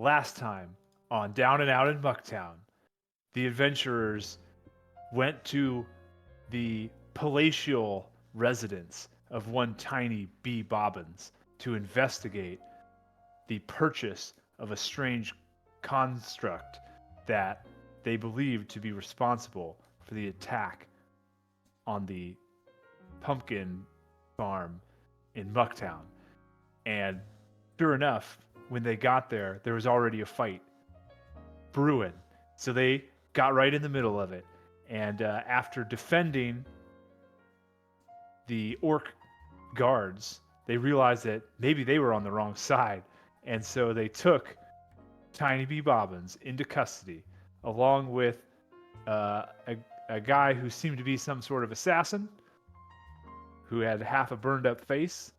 last time on Down and Out in Mucktown, the adventurers went to the palatial residence of one tiny B. Bobbins to investigate the purchase of a strange construct that they believed to be responsible for the attack on the pumpkin farm in Mucktown. And sure enough, when they got there, there was already a fight brewing. So they got right in the middle of it. And after defending the orc guards, they realized that maybe they were on the wrong side. And so they took Tiny B. Bobbins into custody, along with a guy who seemed to be some sort of assassin, who had half a burned up face,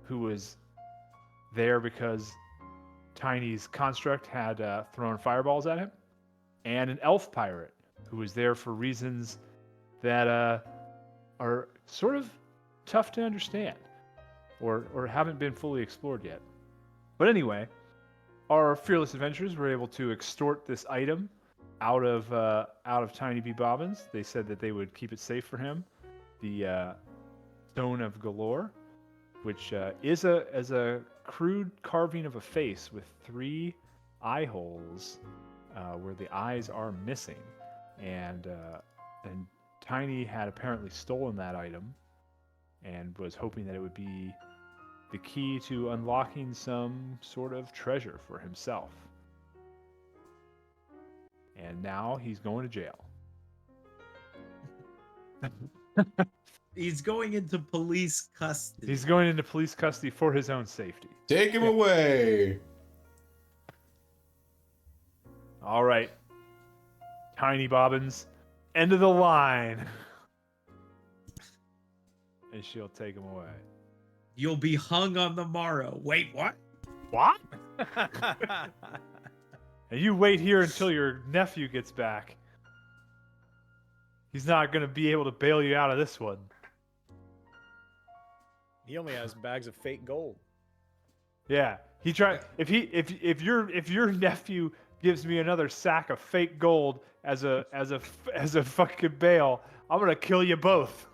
who was there because Tiny's construct had thrown fireballs at him, and an elf pirate who was there for reasons that are sort of tough to understand or haven't been fully explored yet. But anyway, our fearless adventurers were able to extort this item out of Tiny B. Bobbins. They said that they would keep it safe for him. The Stone of Galore, which is a crude carving of a face with 3 eye holes where the eyes are missing, and Tiny had apparently stolen that item and was hoping that it would be the key to unlocking some sort of treasure for himself. And now he's going to jail. He's going into police custody. He's going into police custody for his own safety. Take him away. All right. Tiny Bobbins, end of the line. And she'll take him away. You'll be hung on the morrow. Wait, what? What? And you wait here until your nephew gets back. He's not going to be able to bail you out of this one. He only has bags of fake gold. Yeah, he tried. If your nephew gives me another sack of fake gold as a fucking bail, I'm gonna kill you both.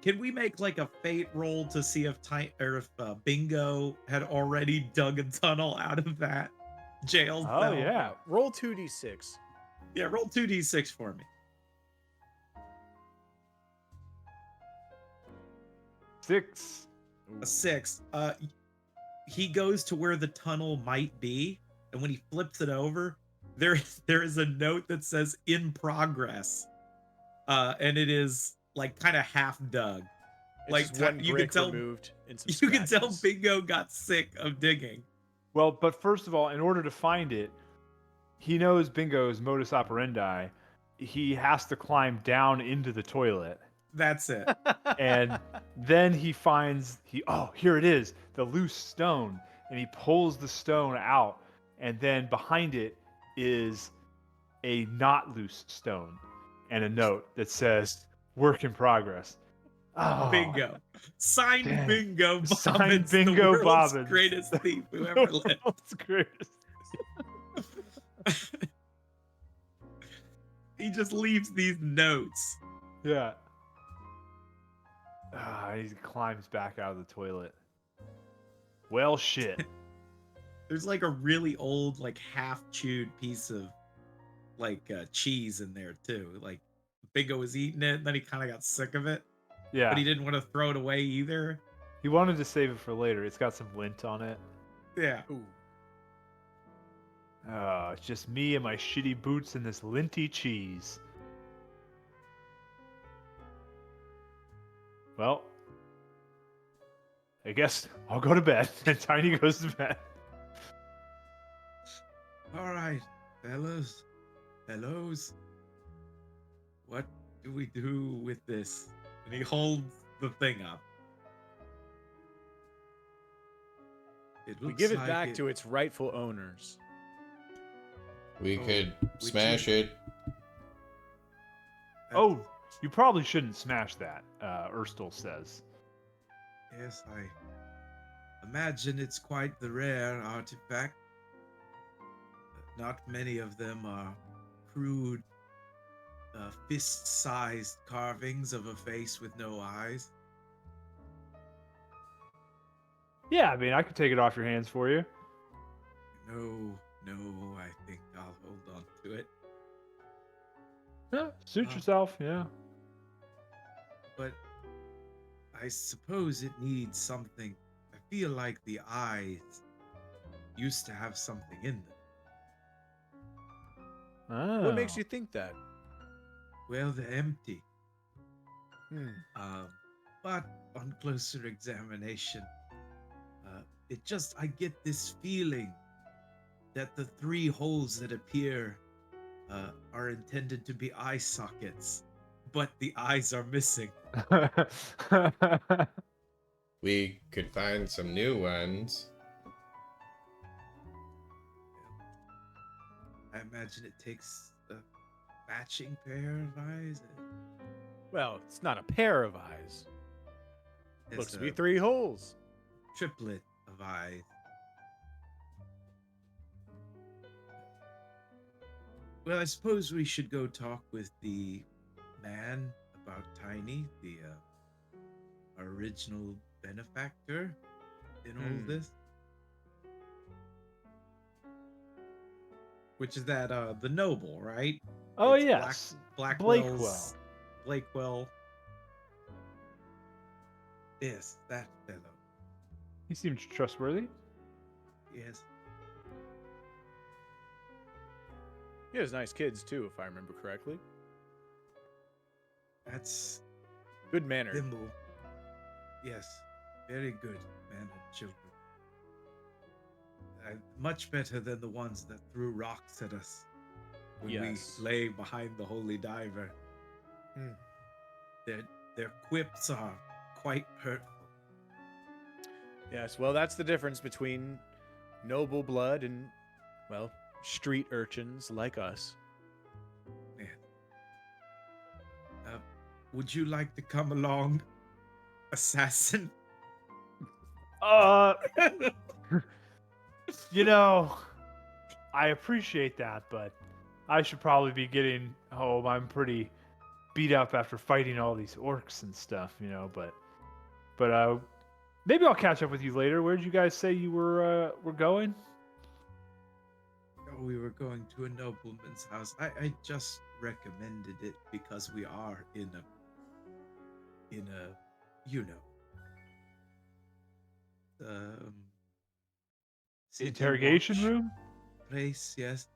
Can we make like a fate roll to see if Bingo had already dug a tunnel out of that jail cell? Oh yeah, Roll 2d6. Yeah, roll 2d6 for me. 6. A 6. He goes to where the tunnel might be, and when he flips it over, there is a note that says "in progress," and it is like kind of half dug. It's Like just one you brick can tell, removed and some you can tell scratches. Bingo got sick of digging. Well, but first of all, in order to find it, he knows Bingo's modus operandi. He has to climb down into the toilet. That's it. And then he finds here it is, the loose stone, and he pulls the stone out, and then behind it is a not loose stone and a note that says work in progress. Oh, Bingo. Signed dang. Bingo Bobbins. Signed Bingo the world's Bobbins. greatest thief who ever lived. World's greatest. He just leaves these notes. Yeah. He climbs back out of the toilet. Well, shit. There's like a really old, like half-chewed piece of like cheese in there too. Like Bingo was eating it, and then he kind of got sick of it, Yeah. but he didn't want to throw it away either. He wanted to save it for later. It's got some lint on it. Yeah. Ooh. Oh, it's just me and my shitty boots and this linty cheese. Well, I guess I'll go to bed. And Tiny goes to bed. All right, fellas, what do we do with this? And he holds the thing up. We give it back to its rightful owners. We could would smash you- it. Oh, you probably shouldn't smash that, Erstel says. Yes, imagine it's quite the rare artifact. Not many of them are crude, fist-sized carvings of a face with no eyes. Yeah, I mean, I could take it off your hands for you. No, I think I'll hold on to it. Yeah, suit yourself, yeah. But I suppose it needs something. I feel like the eyes used to have something in them. Oh. What makes you think that? Well, they're empty. Hmm. But on closer examination, I get this feeling that the 3 holes that appear are intended to be eye sockets, but the eyes are missing. We could find some new ones. I imagine it takes a matching pair of eyes. Well, it's not a pair of eyes. It's Looks to be a 3 holes. triplet of eyes. Well, I suppose we should go talk with the man about Tiny, the original benefactor in all this. Which is that the noble, right? Oh, It's yes. Blakewell. Blakewell. Yes, that fellow. He seems trustworthy. Yes. He has nice kids, too, if I remember correctly. That's Good mannered. Thimble. Yes, very good mannered children. Much better than the ones that threw rocks at us when Yes. we lay behind the holy diver. Hmm. Their quips are quite hurtful. Yes, well, that's the difference between noble blood and, well, street urchins like us. Yeah. Would you like to come along, assassin? You know, I appreciate that, but I should probably be getting home. I'm pretty beat up after fighting all these orcs and stuff, you know, but maybe I'll catch up with you later. Where did you guys say you were going? Oh, we were going to a nobleman's house. I just recommended it because we are in a you know, city Interrogation watch room? place, yes.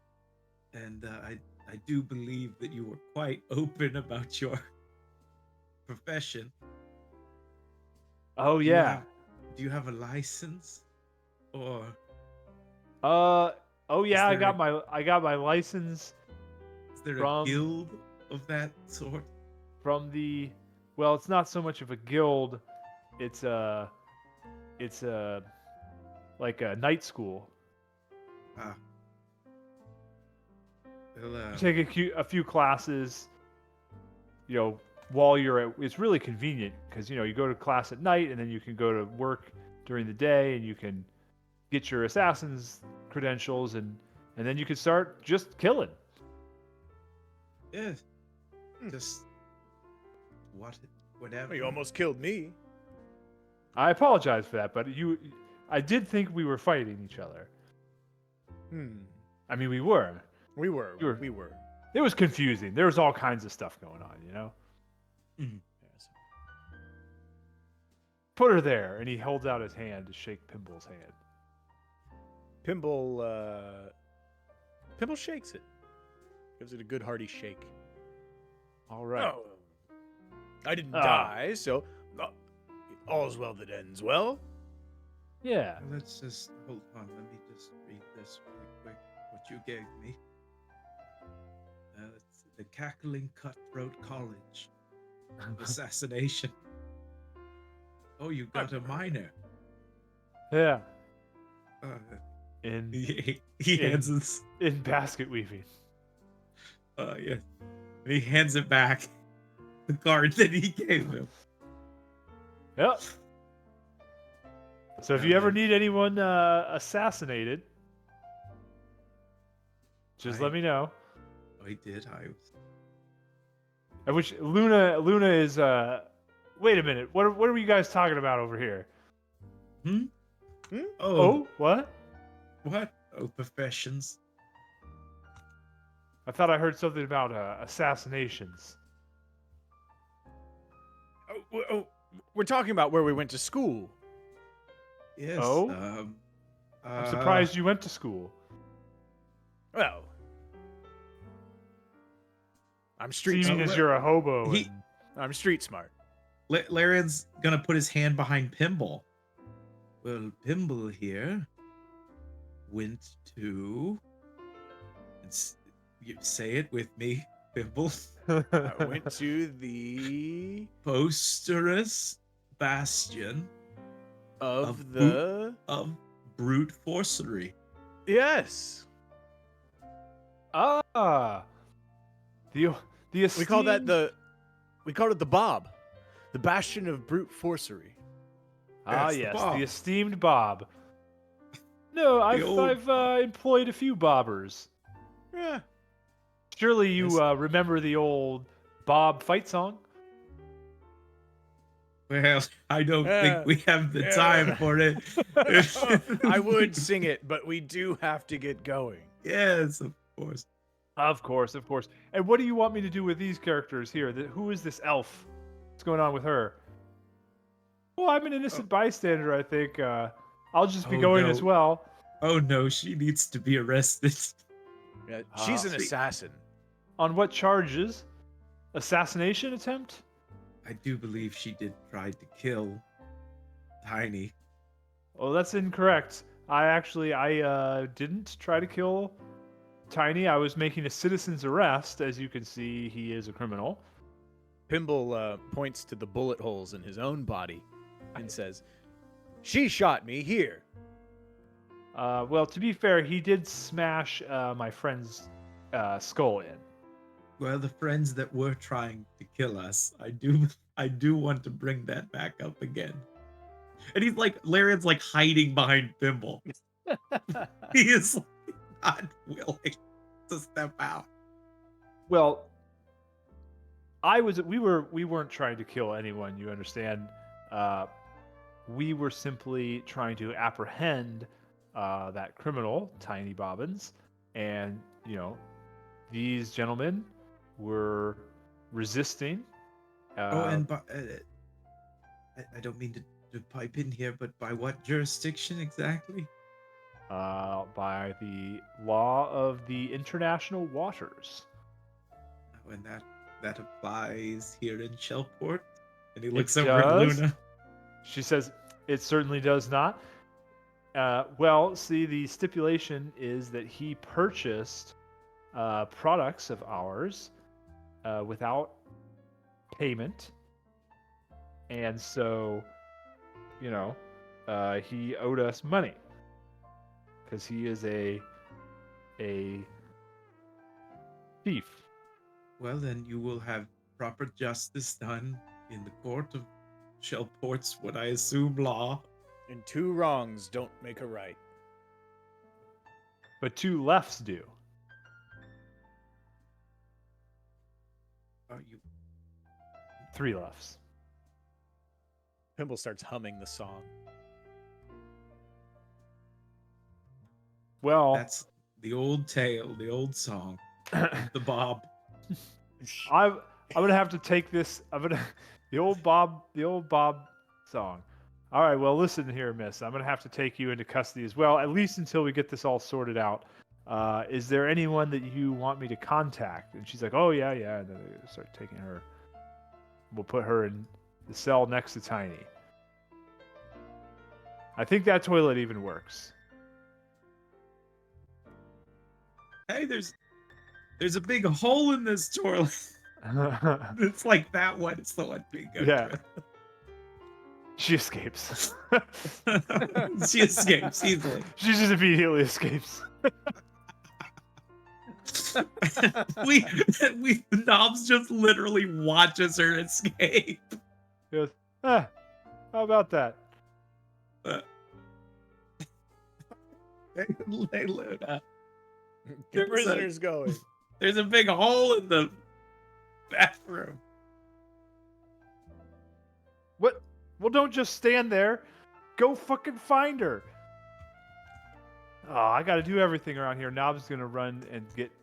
And I do believe that you were quite open about your profession. Oh yeah. Do you have a license? Or Oh yeah, I there got my license is there from a guild of that sort? from the well, it's not so much of a guild. It's like a night school. Ah. Well, You take a few classes, you know, while you're at. It's really convenient because you know you go to class at night and then you can go to work during the day and you can get your assassin's credentials and then you can start just killing. yeah, just whatever. Well, you almost killed me. I apologize for that, but I did think we were fighting each other. I mean, we were. We were. You were- We were. It was confusing. There was all kinds of stuff going on, you know? Mhm. Yes. Put her there, and he holds out his hand to shake Pimble's hand. Pimble shakes it. Gives it a good hearty shake. All right. Oh, I didn't die, so all's well that ends well. Yeah. Let's just hold on. Let me just read this really quick. What you gave me. It's the Cackling Cutthroat College of Assassination. Oh, you got a minor. Yeah. He In hands us. in basket weaving. Yes. And he hands it back. The card that he gave him. Yep. So if Yeah, you ever man. need anyone assassinated, just let me know. I did. And which Luna is wait a minute. What are you guys talking about over here? Oh, Oh, what? what? Oh, professions. I thought I heard something about assassinations. We're talking about where we went to school. Yes. Oh? Uh, I'm surprised you went to school. Well, I'm street Seeming smart. as you're a hobo. he- and- I'm street smart. Larian's gonna put his hand behind Pimble. Well, Pimble here went to. You say it with me, Pimble. I went to the Posterous bastion of the of brute forcery. yes. Ah, the We call that esteemed- we called it the Bob, the bastion of brute forcery. Ah, Yes, the yes, Bob. the esteemed Bob. No, I've old employed a few bobbers. Yeah. Surely you Yes. Remember the old Bob fight song? Well, I don't Yeah. think we have the Yeah. time for it. I would sing it, but we do have to get going. Yes, of course. Of course, of course. And what do you want me to do with these characters here? Who is this elf? What's going on with her? Well, I'm an innocent bystander, I think. I'll just be Oh, going no. as well. Oh no, she needs to be arrested. Yeah, she's an Sweet. assassin. On what charges? Assassination attempt? I do believe she did try to kill Tiny. Oh, that's incorrect. I didn't try to kill Tiny. I was making a citizen's arrest. As you can see, he is a criminal. Pimble points to the bullet holes in his own body and says, "She shot me here." Well, to be fair, he did smash my friend's skull in. Well, the friends that were trying to kill us, I do want to bring that back up again. And he's like, Larian's like hiding behind Pimble. He is like, not willing to step out. Well, we weren't trying to kill anyone, you understand. We were simply trying to apprehend that criminal, Tiny Bobbins, and these gentlemen were resisting. And I don't mean to pipe in here, but by what jurisdiction exactly? By the law of the international waters. And that applies here in Shellport. And he It looks over at does? Luna. She says, "It certainly does not." Well, see, the stipulation is that he purchased products of ours without payment, and so, he owed us money because he is a thief. Well, then you will have proper justice done in the court of Shellport's, what I assume, law. And two wrongs don't make a right. But two lefts do. Are you? Three lefts. Pimble starts humming the song. Well, That's the old tale, the old song, the Bob. I'm gonna have to take this. The old Bob song. All right, well, listen here, miss. I'm gonna have to take you into custody as well, at least until we get this all sorted out. Is there anyone that you want me to contact? And she's like, "Oh yeah." And then they start taking her. We'll put her in the cell next to Tiny. I think that toilet even works. Hey, there's a big hole in this toilet. It's like that one. It's the one being go Yeah. She escapes. through. She escapes easily. She just immediately escapes. we Knobs just literally watches her escape. He goes, how about that? Hey, Luna. Get There's a- prisoners going. There's a big hole in the bathroom. What? Well, don't just stand there. Go fucking find her. Oh, I got to do everything around here. Knob's gonna run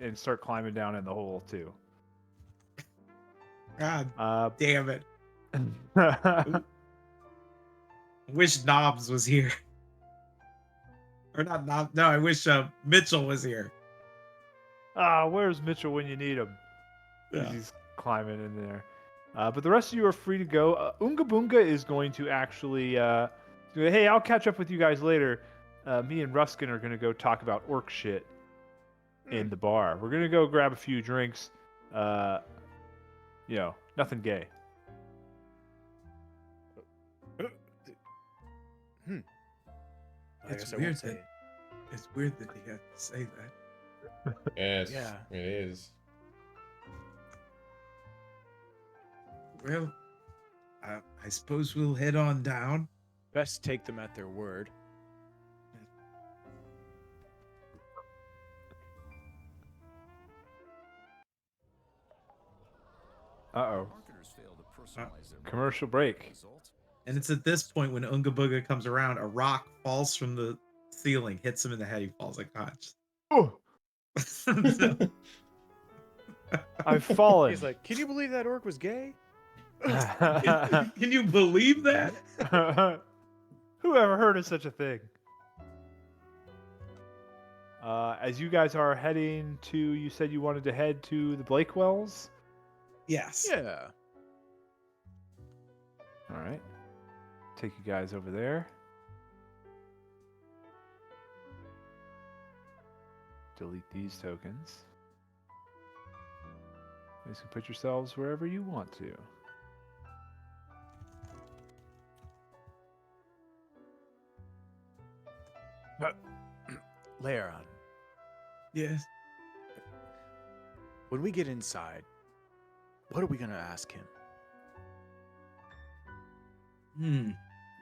and start climbing down in the hole too. God damn it. Wish Knobs was here. Or not Knobs. No, I wish Mitchell was here. Where's Mitchell when you need him? Yeah. He's climbing in there. But the rest of you are free to go. Unga Boonga is going to actually say, hey, I'll catch up with you guys later. Me and Ruskin are going to go talk about orc shit in the bar. We're going to go grab a few drinks. Nothing gay. I It's guess I weird won't say that- it. It's weird that he had to say that. Yes, Yeah. it is. Well, I suppose we'll head on down. Best take them at their word. Uh-oh. Marketers fail to personalize their Commercial break. result. And it's at this point when Unga Booga comes around, a rock falls from the ceiling, hits him in the head, he falls unconscious. Oh, I've fallen. He's like, can you believe that orc was gay? Can you believe that? Who ever heard of such a thing? As you guys are heading to, you said you wanted to head to the Blakewells? Yes. Yeah. All right. Take you guys over there. Delete these tokens. You guys can put yourselves wherever you want to. Layeron, Yes. when we get inside, what are we going to ask him?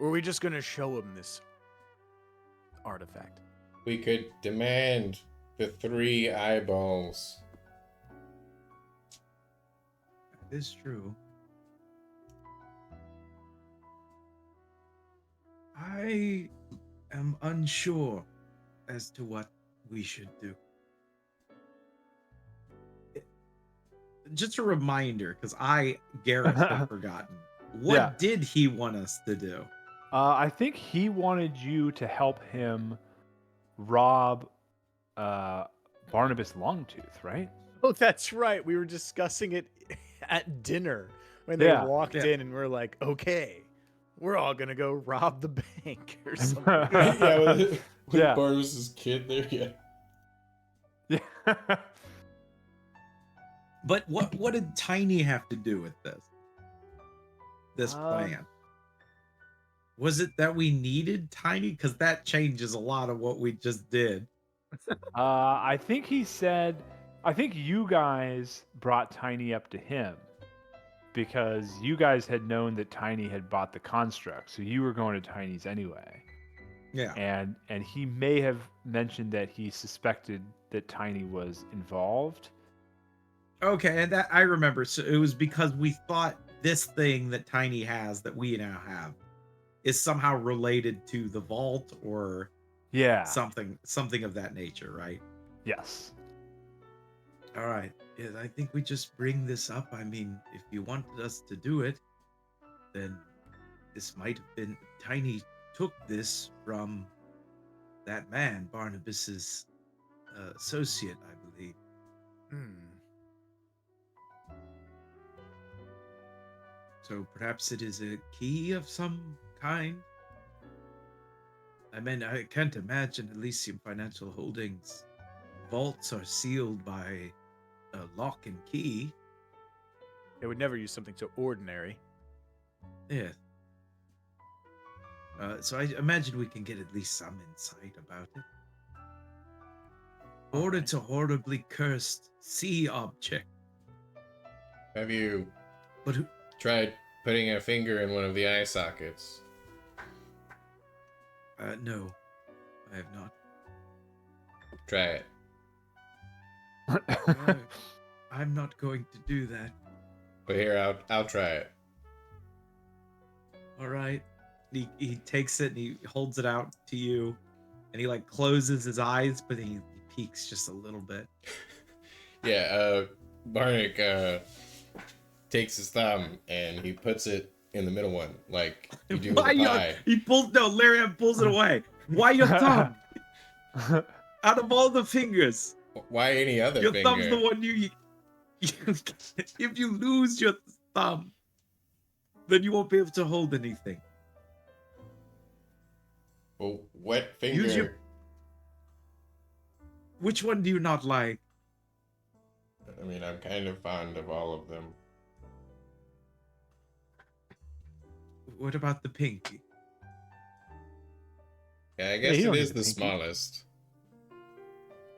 Or are we just going to show him this artifact? We could demand the 3 eyeballs. That is true. I am unsure as to what we should do. Just a reminder, because Garrett had forgotten. What Yeah. did he want us to do? I think he wanted you to help him rob Barnabas Longtooth, right? Oh, that's right. We were discussing it at dinner when Yeah. they walked Yeah. in and we're like, okay, we're all going to go rob the bank or something. Yeah, with Yeah. Barnabas's kid there, yeah. Yeah. But what did Tiny have to do with this? This Um, plan? Was it that we needed Tiny? Because that changes a lot of what we just did. I think he said, I think you guys brought Tiny up to him because you guys had known that Tiny had bought the construct, so you were going to Tiny's anyway. Yeah. And he may have mentioned that he suspected that Tiny was involved. Okay, and that I remember. So it was because we thought this thing that Tiny has that we now have is somehow related to the vault or Yeah. something of that nature, right? Yes. All right. Yeah, I think we just bring this up. I mean, if you wanted us to do it, then this might have been Tiny took this from that man, Barnabas's associate, I believe. So perhaps it is a key of some kind. I mean, I can't imagine Elysium Financial Holdings vaults are sealed by a lock and key. They would never use something so ordinary. Yeah. So I imagine we can get at least some insight about it. Order to horribly cursed sea object. Have you But who? tried putting a finger in one of the eye sockets? No, I have not. Try it. I'm not going to do that. But here, I'll try it. All right. He takes it and he holds it out to you, and he like closes his eyes, but he peeks just a little bit. Yeah, Barnick takes his thumb and he puts it in the middle one, like you do with a pie. Larian pulls it away. Why your thumb? Out of all the fingers, Why any other your finger? thumb's the one you if you lose your thumb, then you won't be able to hold anything. Well, what finger? Use your... Which one do you not like? I mean, I'm kind of fond of all of them. What about the pinky? Yeah, I guess you it don't is need the the pinky. smallest.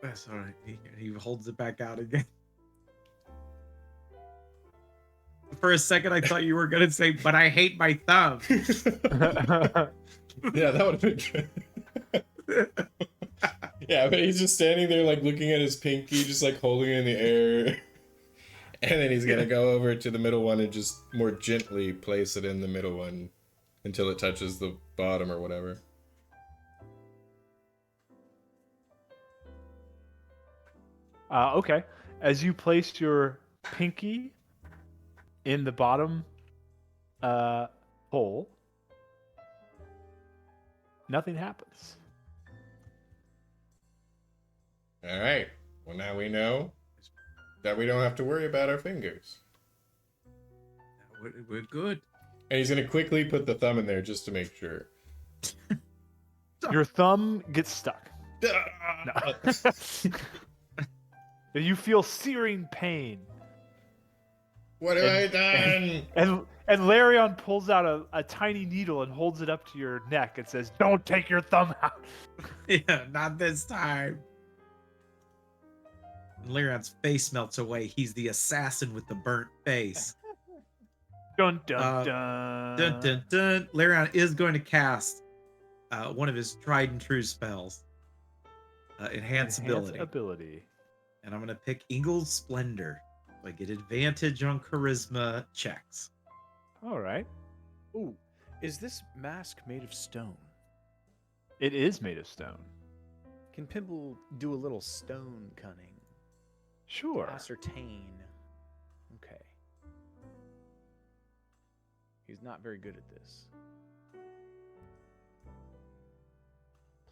That's all right. He holds it back out again. For a second, I thought you were gonna say, "But I hate my thumb." Yeah, that would have been good. Yeah, but he's just standing there, like, looking at his pinky, just, like, holding it in the air. And then he's gonna go over to the middle one and just more gently place it in the middle one until it touches the bottom or whatever. Okay. As you place your pinky in the bottom hole, nothing happens. Alright, well now we know that we don't have to worry about our fingers. We're good. And he's gonna quickly put the thumb in there just to make sure. Your thumb gets stuck. No. You feel searing pain. What have I done? And Larion pulls out a tiny needle and holds it up to your neck and says, "Don't take your thumb out." Yeah, not this time. And Larion's face melts away. He's the assassin with the burnt face. Dun dun dun. Dun dun dun. Larion is going to cast one of his tried and true spells. Enhance ability. And I'm going to pick Ingle's Splendor. I get advantage on charisma checks. All right. Ooh, is this mask made of stone? It is made of stone. Can Pimble do a little stone cunning? Sure. Ascertain. Okay. He's not very good at this.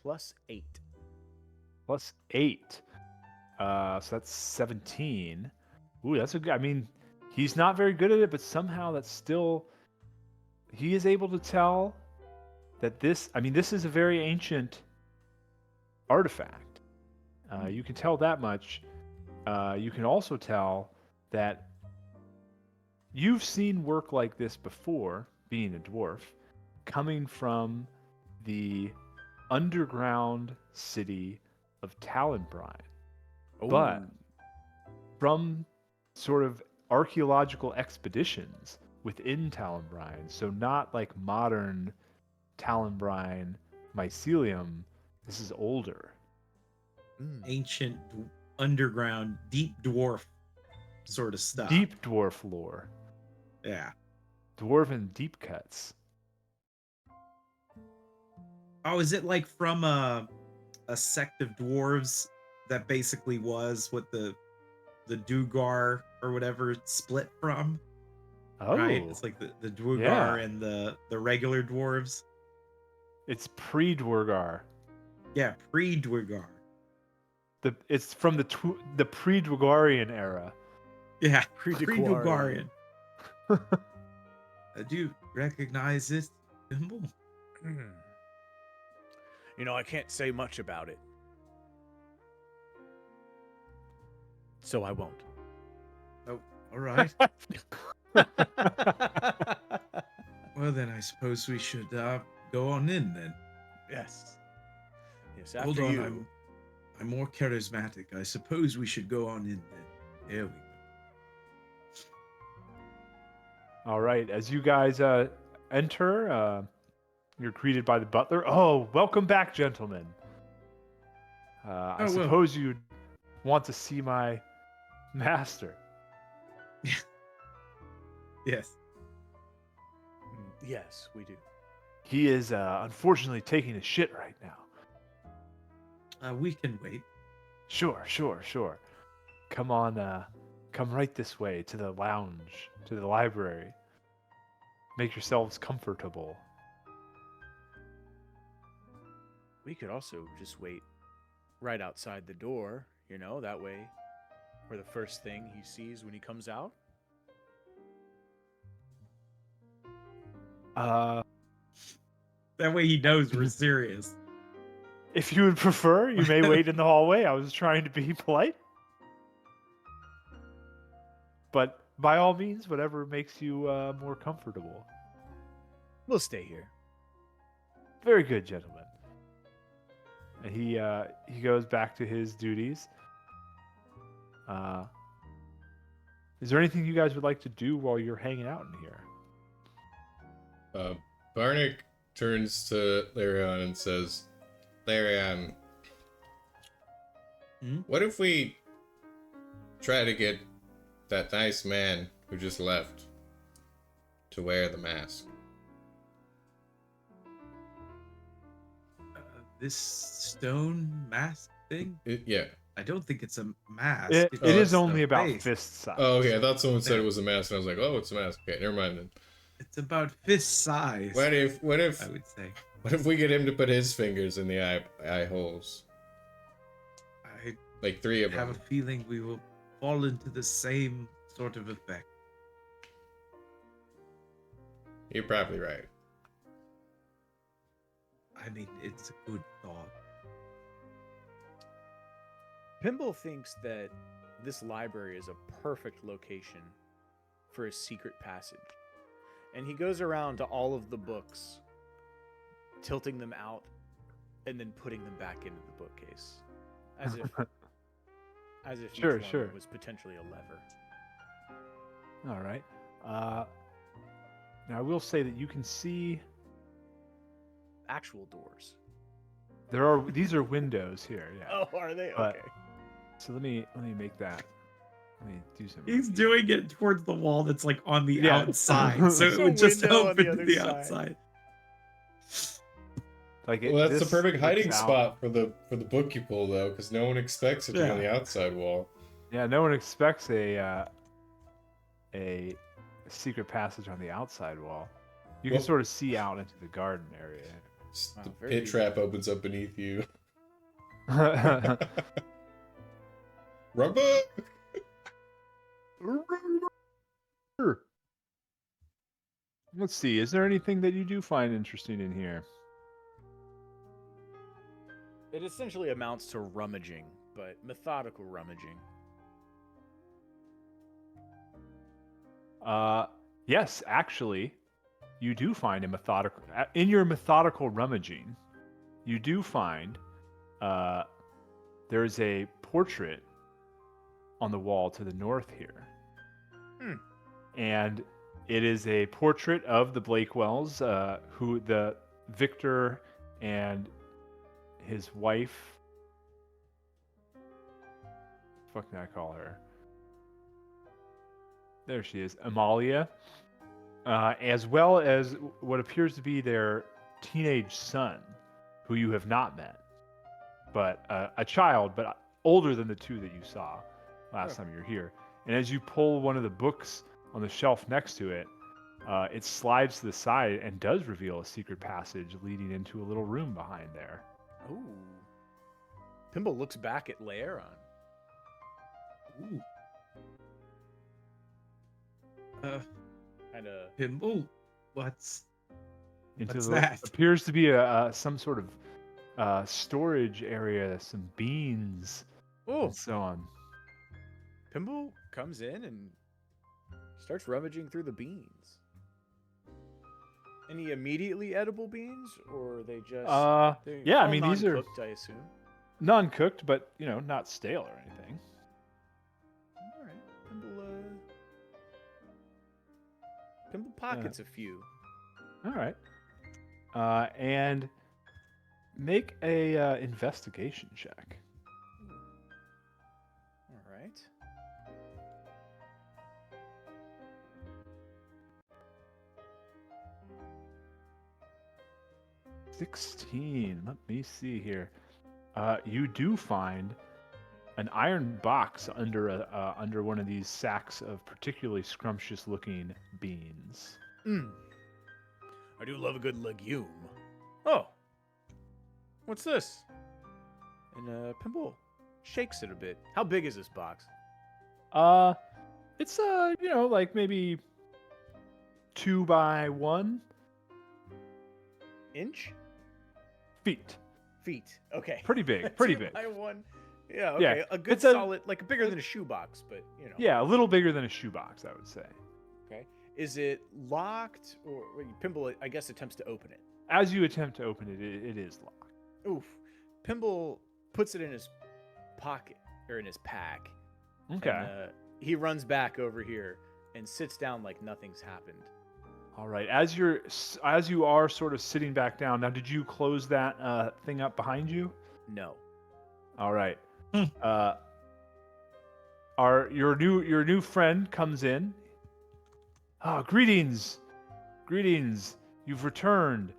+8. +8. So that's 17. Ooh, that's a good. I mean, he's not very good at it, but somehow that's still. He is able to tell that this. I mean, this is a very ancient artifact. You can tell that much. You can also tell that you've seen work like this before, being a dwarf, coming from the underground city of Talonbrine. But from sort of archaeological expeditions within Talonbrine, so not like modern Talonbrine mycelium, this is older. Ancient underground deep dwarf sort of stuff. Deep dwarf lore. Yeah. Dwarven deep cuts. Oh, is it like from a sect of dwarves that basically was what the Dugar or whatever split from? Oh, Right? It's like the Dugar Yeah. and the regular dwarves. It's pre-Dwargar. Yeah, pre-Dwargar. It's from the pre-Dwargarian era. Yeah, Pre-Dwargarian. Do you recognize it? Thimble? You know, I can't say much about it. So I won't. Oh, all right. Well, then I suppose we should go on in then. Yes. Yes, Hold after on, you. I'm more charismatic. I suppose we should go on in then. There we go. All right, as you guys enter, you're greeted by the butler. Oh, welcome back, gentlemen. I well. suppose you'd want to see my master. Yes. Yes, we do. He is unfortunately taking a shit right now. We can wait. Sure. Come on, come right this way to the lounge, to the library. Make yourselves comfortable. We could also just wait right outside the door, that way we're the first thing he sees when he comes out. That way he knows we're serious. If you would prefer, you may wait in the hallway. I was trying to be polite. But by all means, whatever makes you more comfortable. We'll stay here. Very good, gentlemen. And he goes back to his duties. Is there anything you guys would like to do while you're hanging out in here? Barnick turns to Larion and says, Larion, what if we try to get that nice man who just left to wear the mask? This stone mask thing? Yeah. I don't think it's a mask. It It's is just a only about face. fist size. Oh, okay. I thought someone said it was a mask, and I was like, oh, it's a mask. Okay, never mind then. It's about fist size. What if I would say. What if we get him to put his fingers in the eye holes? I Like 3 of have them. a feeling we will fall into the same sort of effect. You're probably right. I mean, it's a good thought. Pimble thinks that this library is a perfect location for a secret passage. And he goes around to all of the books, tilting them out, and then putting them back into the bookcase. As if Sure, each one sure. was potentially a lever. All right. Now I will say that you can see Actual doors. these are windows here. Yeah. Oh, are they? But- Okay. So let me make that. Let me do some. He's doing it towards the wall that's like on the Yeah. outside, so it There's a would just window on open the to other the side. outside. Like Well, that's the this perfect hiding looks out- spot for the book you pull, though, because no one expects it to be on the outside wall. Yeah, no one expects a secret passage on the outside wall. You can Well- sort of see out into the garden area. Just Wow, the very pit easy. trap opens up beneath you. Let's Rubber! see. Is there anything that you do find interesting in here? It essentially amounts to rummaging, but methodical rummaging. Yes, actually, you do find in your methodical rummaging, you do find there's a portrait on the wall to the north here. And it is a portrait of the Blakewells, who the Victor and his wife. Fuck did I call her? There she is, Amalia, as well as what appears to be their teenage son, who you have not met, but a child, but older than the two that you saw last time you were here. And as you pull one of the books on the shelf next to it, it slides to the side and does reveal a secret passage leading into a little room behind there. Oh. Pimble looks back at Laeron. Ooh. And Pimble, what's Into What's the, that? appears to be a some sort of storage area, some beans, oh, and so on. Pimble comes in and starts rummaging through the beans. Any immediately edible beans, or are they just? they're Yeah, I all mean, these are non-cooked, I assume. non-cooked, but not stale or anything. All right, Pimble pockets a few. All right. And make a investigation check. right. 16. Let me see here. You do find an iron box under one of these sacks of particularly scrumptious-looking beans. I do love a good legume. Oh, what's this? And Pimple shakes it a bit. How big is this box? It's like maybe 2 by 1 Inch? feet. Feet. Okay. Pretty big. Pretty 2 big. by 1. Yeah. Okay. Yeah, A good it's a- solid, like bigger than a shoebox, but you know. Yeah, a little bigger than a shoebox, I would say. Okay. Is it locked, or Pimble? I guess attempts to open it. As you attempt to open it, it is locked. Oof. Pimble puts it in his pocket or in his pack. Okay. And, he runs back over here and sits down like nothing's happened. All right. As you are sort of sitting back down now, did you close that thing up behind you? No. All right. Your new friend comes in. Ah, greetings. You've returned.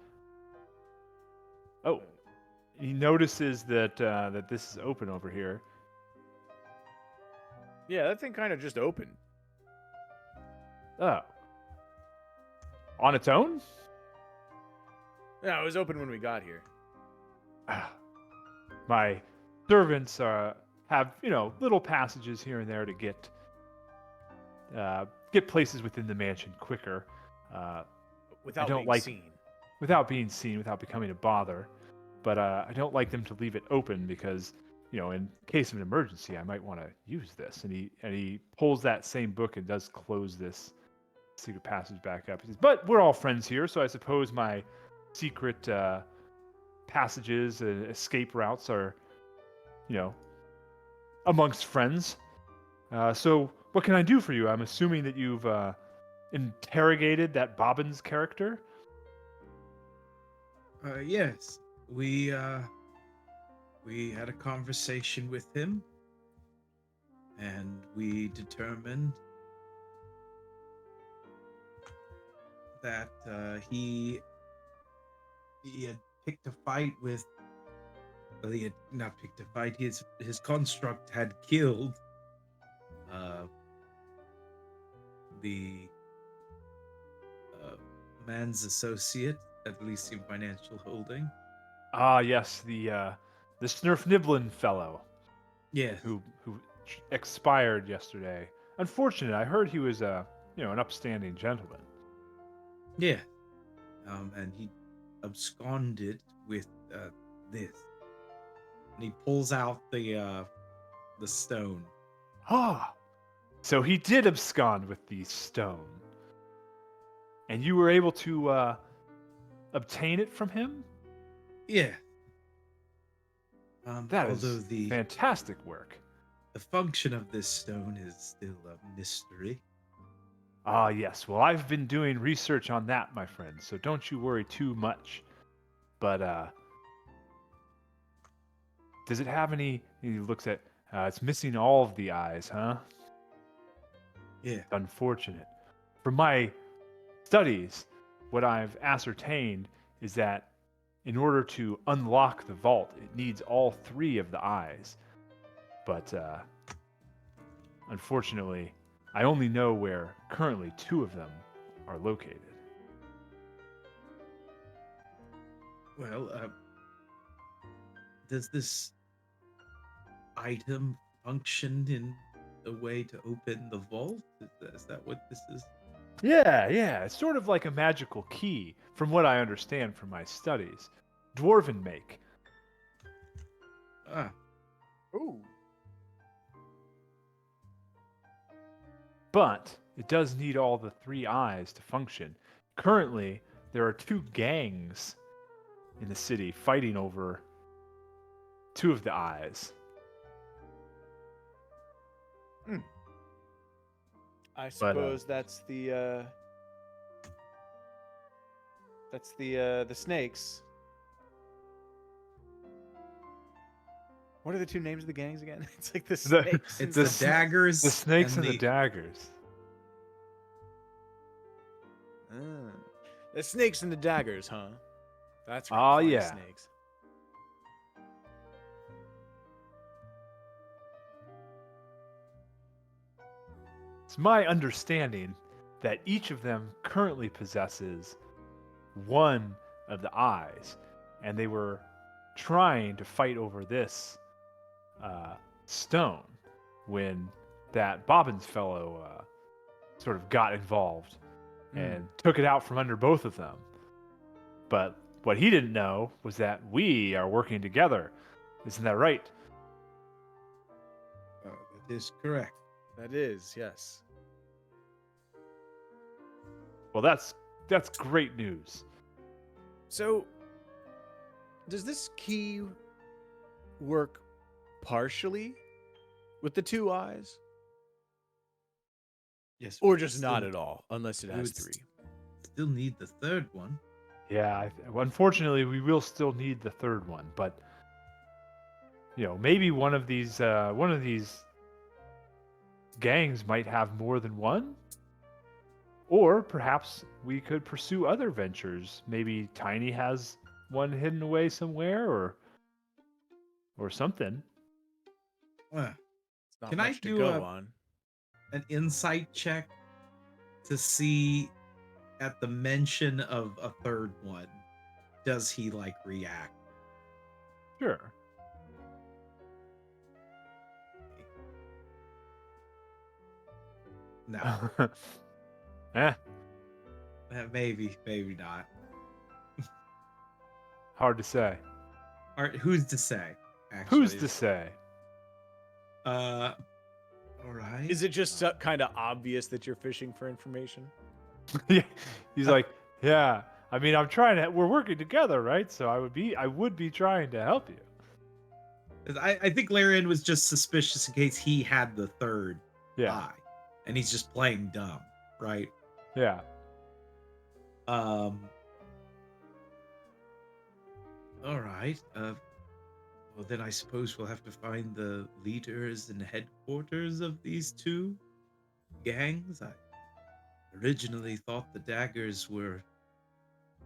Oh, he notices that this is open over here. Yeah, that thing kind of just opened. Oh. On its own? Yeah, it was open when we got here. Ah. My servants have little passages here and there to get places within the mansion quicker. Without don't being like- seen. Without being seen, without becoming a bother. But I don't like them to leave it open because, in case of an emergency, I might want to use this. And he pulls that same book and does close this secret passage back up. He says, but we're all friends here, so I suppose my secret passages and escape routes are, amongst friends. So what can I do for you? I'm assuming that you've interrogated that Bobbins character. Yes, we had a conversation with him, and we determined that he had picked a fight with. Well, he had not picked a fight. His construct had killed the man's associate at Elysium Financial Holding. Ah, yes, the Snurf Niblin fellow Yes. who expired yesterday. Unfortunate. I heard he was an upstanding gentleman. Yeah. And he absconded with this. And he pulls out the stone. Ah, so he did abscond with the stone, and you were able to obtain it from him. Yeah. That is although the fantastic work. the function of this stone is still a mystery. Ah, yes. Well, I've been doing research on that, my friend, so don't you worry too much. But, does it have any... He looks at... it's missing all of the eyes, huh? Yeah. Unfortunate. From my studies, what I've ascertained is that in order to unlock the vault, it needs all 3 of the eyes. But, unfortunately, I only know where currently 2 of them are located. Well, does this item function in a way to open the vault? Is that what this is? Yeah. It's sort of like a magical key, from what I understand from my studies. Dwarven make. Ah, Ooh. But it does need all the 3 eyes to function. Currently, there are 2 gangs in the city fighting over 2 of the eyes. I suppose that's the snakes. What are the two names of the gangs again? It's like the The- snakes. It's The the daggers. The snakes and the daggers. The snakes and the daggers, huh? That's right. Oh, flying yeah. Snakes. It's my understanding that each of them currently possesses one of the eyes, and they were trying to fight over this stone when that Bobbins fellow sort of got involved and took it out from under both of them. But what he didn't know was that we are working together. Isn't that right? That is correct. That is, yes. Well, that's great news. So, does this key work partially with the two eyes? Yes. Or we just still- not at all, unless it we has would three? Still need the third one. Yeah, unfortunately, we will still need the third one, but maybe one of these gangs might have more than one, or perhaps we could pursue other ventures. Maybe Tiny has one hidden away somewhere, or something. Well, It's not Can I much to do go on. an insight check to see at the mention of a third one, does he react? Sure. No, Eh, maybe not. hard to say. All right, who's to say? Actually, Who's to say? All right. Is it just kind of obvious that you're fishing for information? Yeah, he's like, yeah. I mean, we're working together, right? So I would be trying to help you. I think Larian was just suspicious in case he had the third Yeah, eye, and he's just playing dumb, right? yeah. All right. Well, then I suppose we'll have to find the leaders and headquarters of these two gangs. I originally thought the Daggers were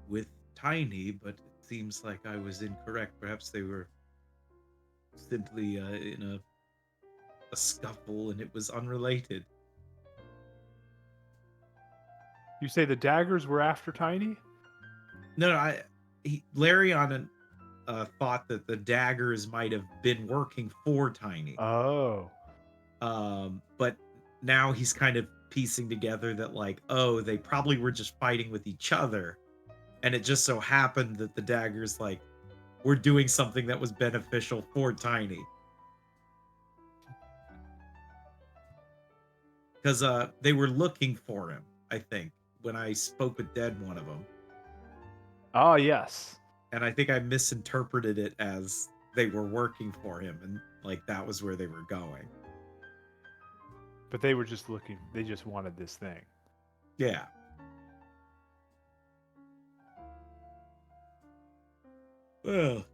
with Tiny, but it seems like I was incorrect. Perhaps they were simply in a scuffle, and it was unrelated. You say the Daggers were after Tiny? No, Larion thought that the Daggers might have been working for Tiny. Oh, But now he's kind of piecing together that they probably were just fighting with each other, and it just so happened that the Daggers were doing something that was beneficial for Tiny. Because they were looking for him, I think, when I spoke with one of them. oh yes. And I think I misinterpreted it as they were working for him, and that was where they were going. But they were just looking. They just wanted this thing. Yeah. Well,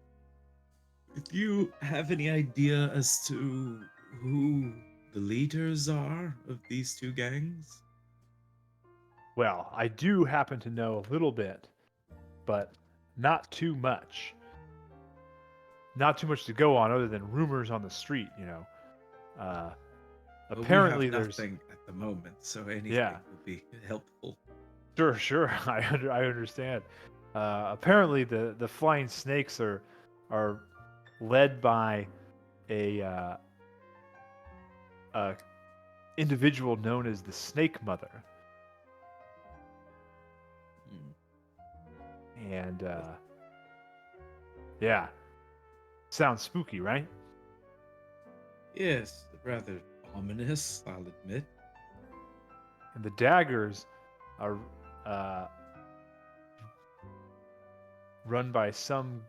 if you have any idea as to who the leaders are of these two gangs? Well, I do happen to know a little bit, but not too much. Not too much to go on other than rumors on the street, Well, apparently we have there's nothing at the moment, so anything Yeah. would be helpful. Sure. I understand. Apparently the flying snakes are led by a individual known as the Snake Mother. And yeah. Sounds spooky, right? Yes, rather ominous, I'll admit. And the Daggers are run by some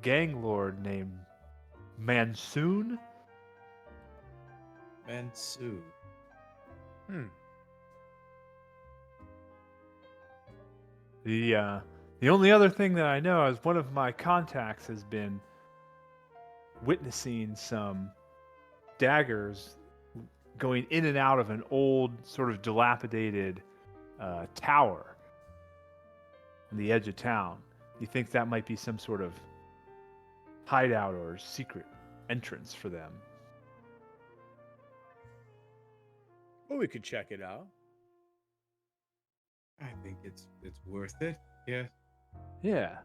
gang lord named Mansoon. Mansu. The only other thing that I know is one of my contacts has been witnessing some daggers going in and out of an old, sort of dilapidated tower on the edge of town. You think that might be some sort of hideout or secret entrance for them. Well, we could check it out. I think it's worth it. Yeah. Yeah.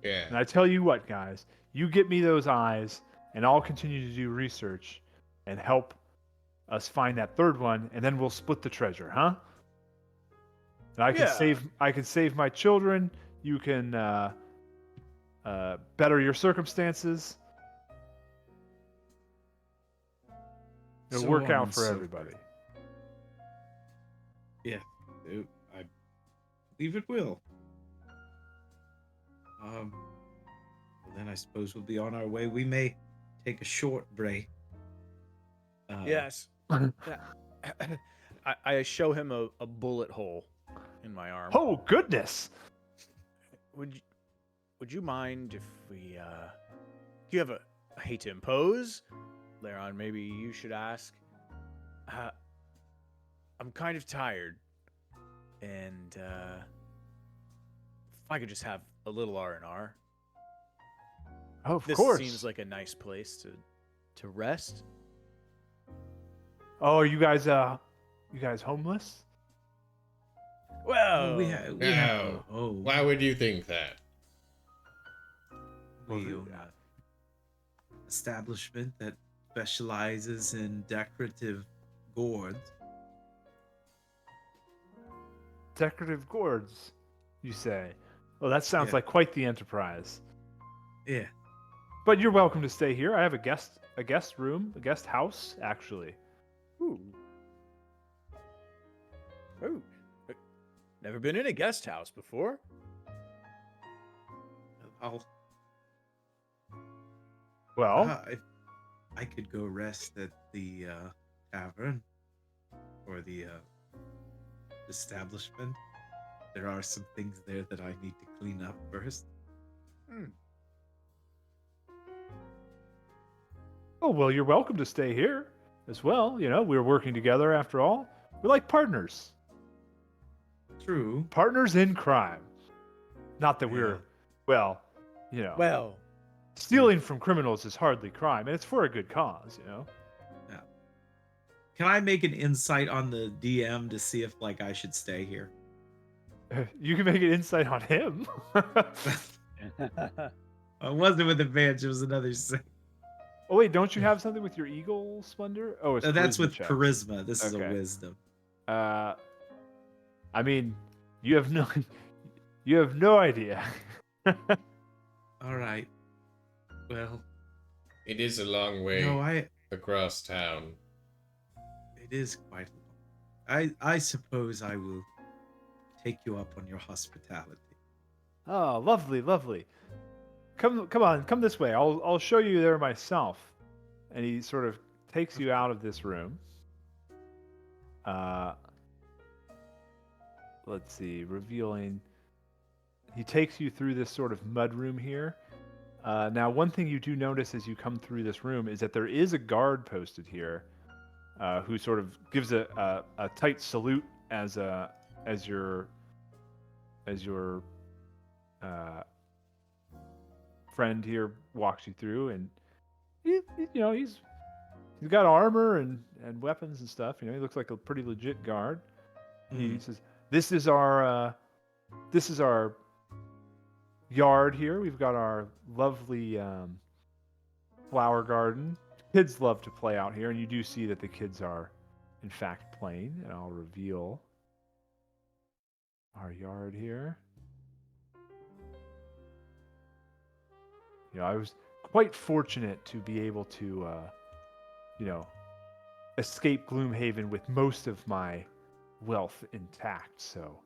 Yeah. And I tell you what, guys, you get me those eyes, and I'll continue to do research and help us find that third one, and then we'll split the treasure, huh? And I can save my children. You can better your circumstances. It'll So work on out and for so everybody. forth. Yeah, I believe it will. Then I suppose we'll be on our way. We may take a short break. Yes. I show him a bullet hole in my arm. Oh goodness! Would you mind if we do you have I hate to impose, Laron, maybe you should ask. I'm kind of tired, and if I could just have a little R&R. Oh, of This course. seems like a nice place to rest. Oh, you guys homeless? Well, we have No. oh, Why would you think that? we own an establishment that specializes in decorative gourds. Decorative gourds, you say? Well, that sounds Yeah. like quite the enterprise. Yeah. But you're welcome to stay here. I have a guest room, a guest house, actually. ooh. Ooh. Never been in a guest house before. I'll Well, I could go rest at the tavern or the establishment. There are some things there that I need to clean up first. oh well, you're welcome to stay here as well. You know, we're working together after all. We're like partners. True. Partners in crime. Not that Yeah. we're, well, you know, Well, stealing from criminals is hardly crime, and it's for a good cause, you know. Can I make an insight on the DM to see if like I should stay here? You can make an insight on him. It wasn't with advantage. It was another. Oh wait, don't you have something with your eagle splendor? Oh, it's That's charisma with check. charisma. This is a Okay. wisdom. I mean, you have no idea. All right. Well, It is a long way no, across town. it is quite long. I suppose I will take you up on your hospitality. Oh, lovely, lovely. Come on, come this way. I'll show you there myself. And he sort of takes you out of this room. Let's see, revealing. He takes you through this sort of mud room here. Now, one thing you do notice as you come through this room is that there is a guard posted here, who sort of gives a tight salute as your friend here walks you through, and he's got armor and weapons and stuff. You know, he looks like a pretty legit guard. He says, "This is our yard here. We've got our lovely flower garden. Kids love to play out here, and you do see that the kids are, in fact, playing. And I'll reveal our yard here. You know, I was quite fortunate to be able to, escape Gloomhaven with most of my wealth intact. So,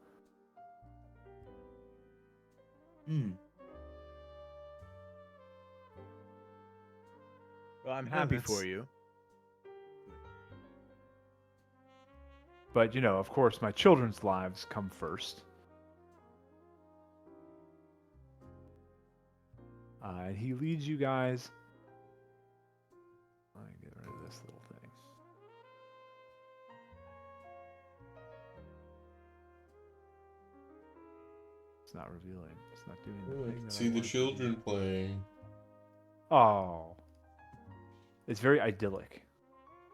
well, I'm Yeah, happy that's- for you. but of course, my children's lives come first. And he leads you guys. Let me get rid of this little thing. It's not revealing. It's not doing the Oh, I thing can that see I the want it to do. children playing. Oh. It's very idyllic.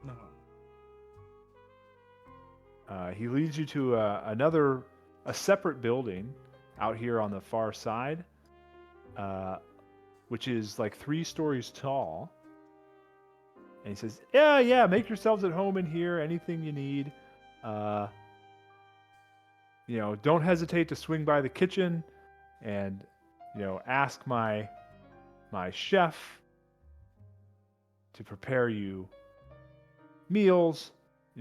No. He leads you to a separate building out here on the far side, which is like 3 stories tall. And he says, yeah, make yourselves at home in here, anything you need. Don't hesitate to swing by the kitchen and, ask my chef to prepare you meals.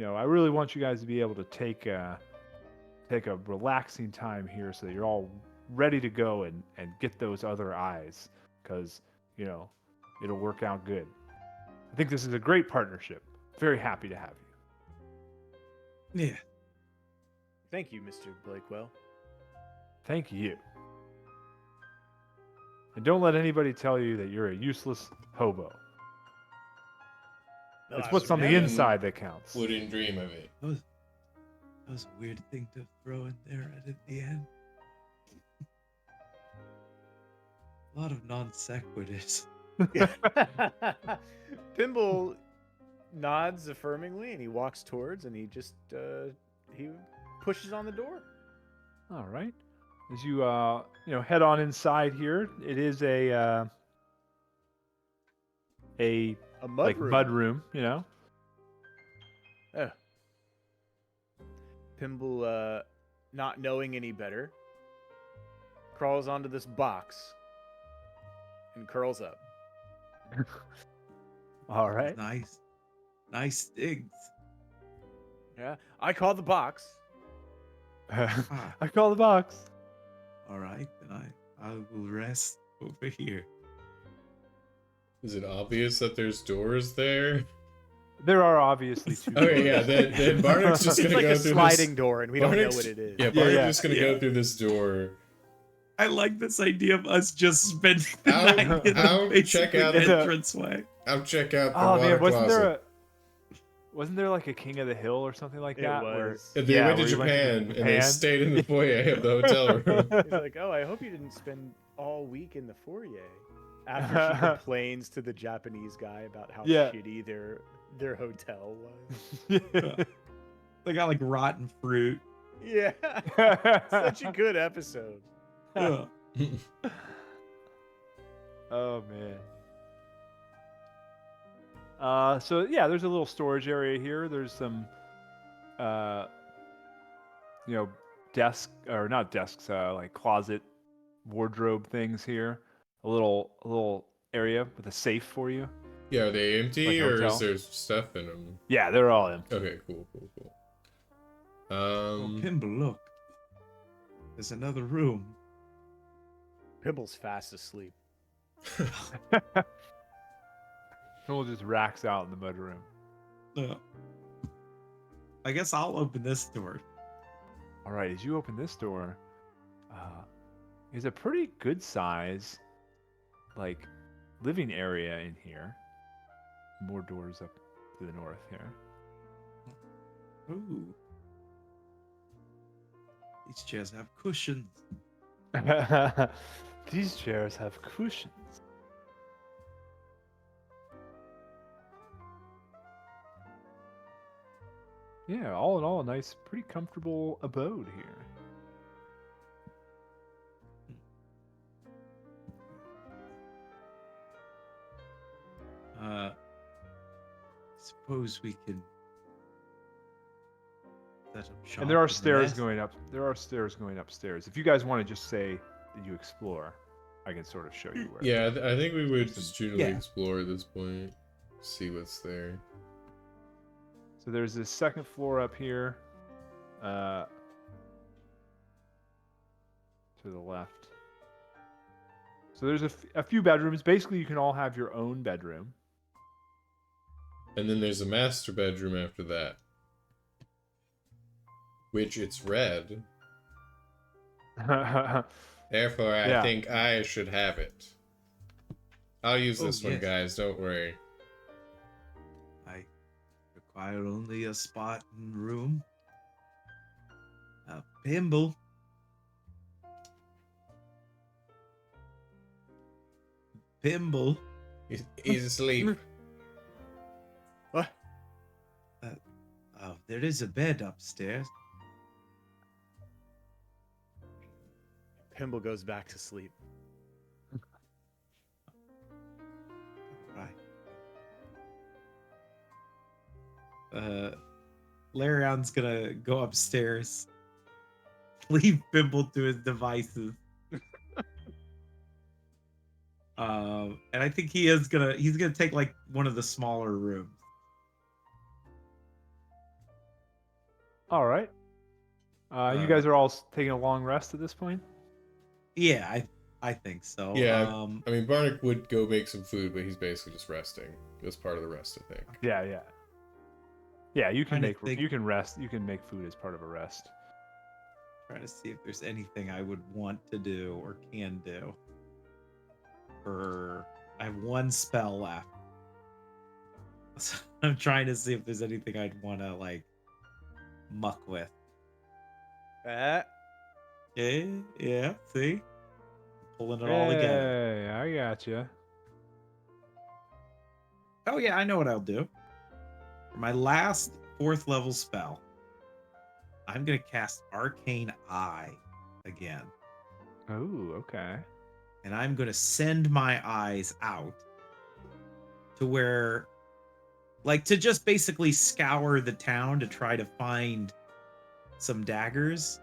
I really want you guys to be able to take a relaxing time here so that you're all ready to go and get those other eyes, because it'll work out good. I think this is a great partnership. Very happy to have you. Yeah. Thank you, Mr. Blakewell. Thank you. And don't let anybody tell you that you're a useless hobo. No, It's I what's would on the never- inside that counts. Wouldn't dream of it. That was a weird thing to throw in there right at the end. A lot of non sequiturs. Pimble nods affirmingly, and he walks towards, and he just he pushes on the door. All right. As you head on inside here, it is a A mud room. mud room, Oh. Pimble, not knowing any better, crawls onto this box and curls up. All right. Nice digs. Yeah, I call the box. I call the box. All right, then I will rest over here. Is it obvious that there's doors there? There are obviously 2 Okay, doors. yeah, then Barnick's just It's gonna like go a through sliding this. door, and we don't know Barnick's- what it is. Yeah, Barnick's yeah, just gonna go through this door. I like this idea of us just spending the I'll- night in I'll the check basically out the- entranceway. I'll check out the Oh water man, closet. wasn't there like a King of the Hill or something like It that? was. And they went to where you Japan, and they Japan. stayed in the foyer of the hotel room. He's like, oh, I hope you didn't spend all week in the foyer. After she complains to the Japanese guy about how Yeah. shitty their hotel was. They got like rotten fruit. Yeah. Such a good episode. Ugh. Oh man. So yeah, there's a little storage area here. There's some, desk or not desks, like closet, wardrobe things here. A little area with a safe for you. Yeah, are they empty Like a or hotel? is there stuff in them? Yeah, they're all empty. Okay, cool. Oh, Pimble, look. There's another room. Pimble's fast asleep. We'll just racks out in the mud room. Ugh. I guess I'll open this door. All right, as you open this door, there's a pretty good size, like, living area in here. More doors up to the north here. Ooh. These chairs have cushions. These chairs have cushions. Yeah, all in all, a nice, pretty comfortable abode here. Suppose we can set up shop. And there are in the stairs nest. going up. There are stairs going upstairs. If you guys want to just say that you explore, I can sort of show you where. Yeah, I think we would just generally Yeah. explore at this point. See what's there. So there's this second floor up here, to the left. So there's a few bedrooms. Basically, you can all have your own bedroom. And then there's a master bedroom after that. Which it's red. Therefore, I Yeah. think I should have it. I'll use Oh, this one, yes. guys. Don't worry. I require only a spot in room. Pimble. Pimble. He's asleep. What? Oh, there is a bed upstairs. Pimble goes back to sleep. Right. Larion's gonna go upstairs. Leave Pimble to his devices. And I think he's gonna take like one of the smaller rooms. All right. You guys are all taking a long rest at this point? Yeah, I think so. Yeah, I mean, Barnick would go make some food, but he's basically just resting. That's part of the rest, I think. Yeah, yeah. Yeah, you can Trying to make you can rest. You can make food as part of a rest. Trying to see if there's anything I would want to do or can do. I have one spell left. So I'm trying to see if there's anything I'd want to like muck with. Eh? Yeah, see? Pulling it all together. Hey, I gotcha. Oh yeah, I know what I'll do. For my last 4th level spell, I'm gonna cast Arcane Eye again. Oh, okay. And I'm gonna send my eyes out to where, like, to just basically scour the town to try to find some daggers.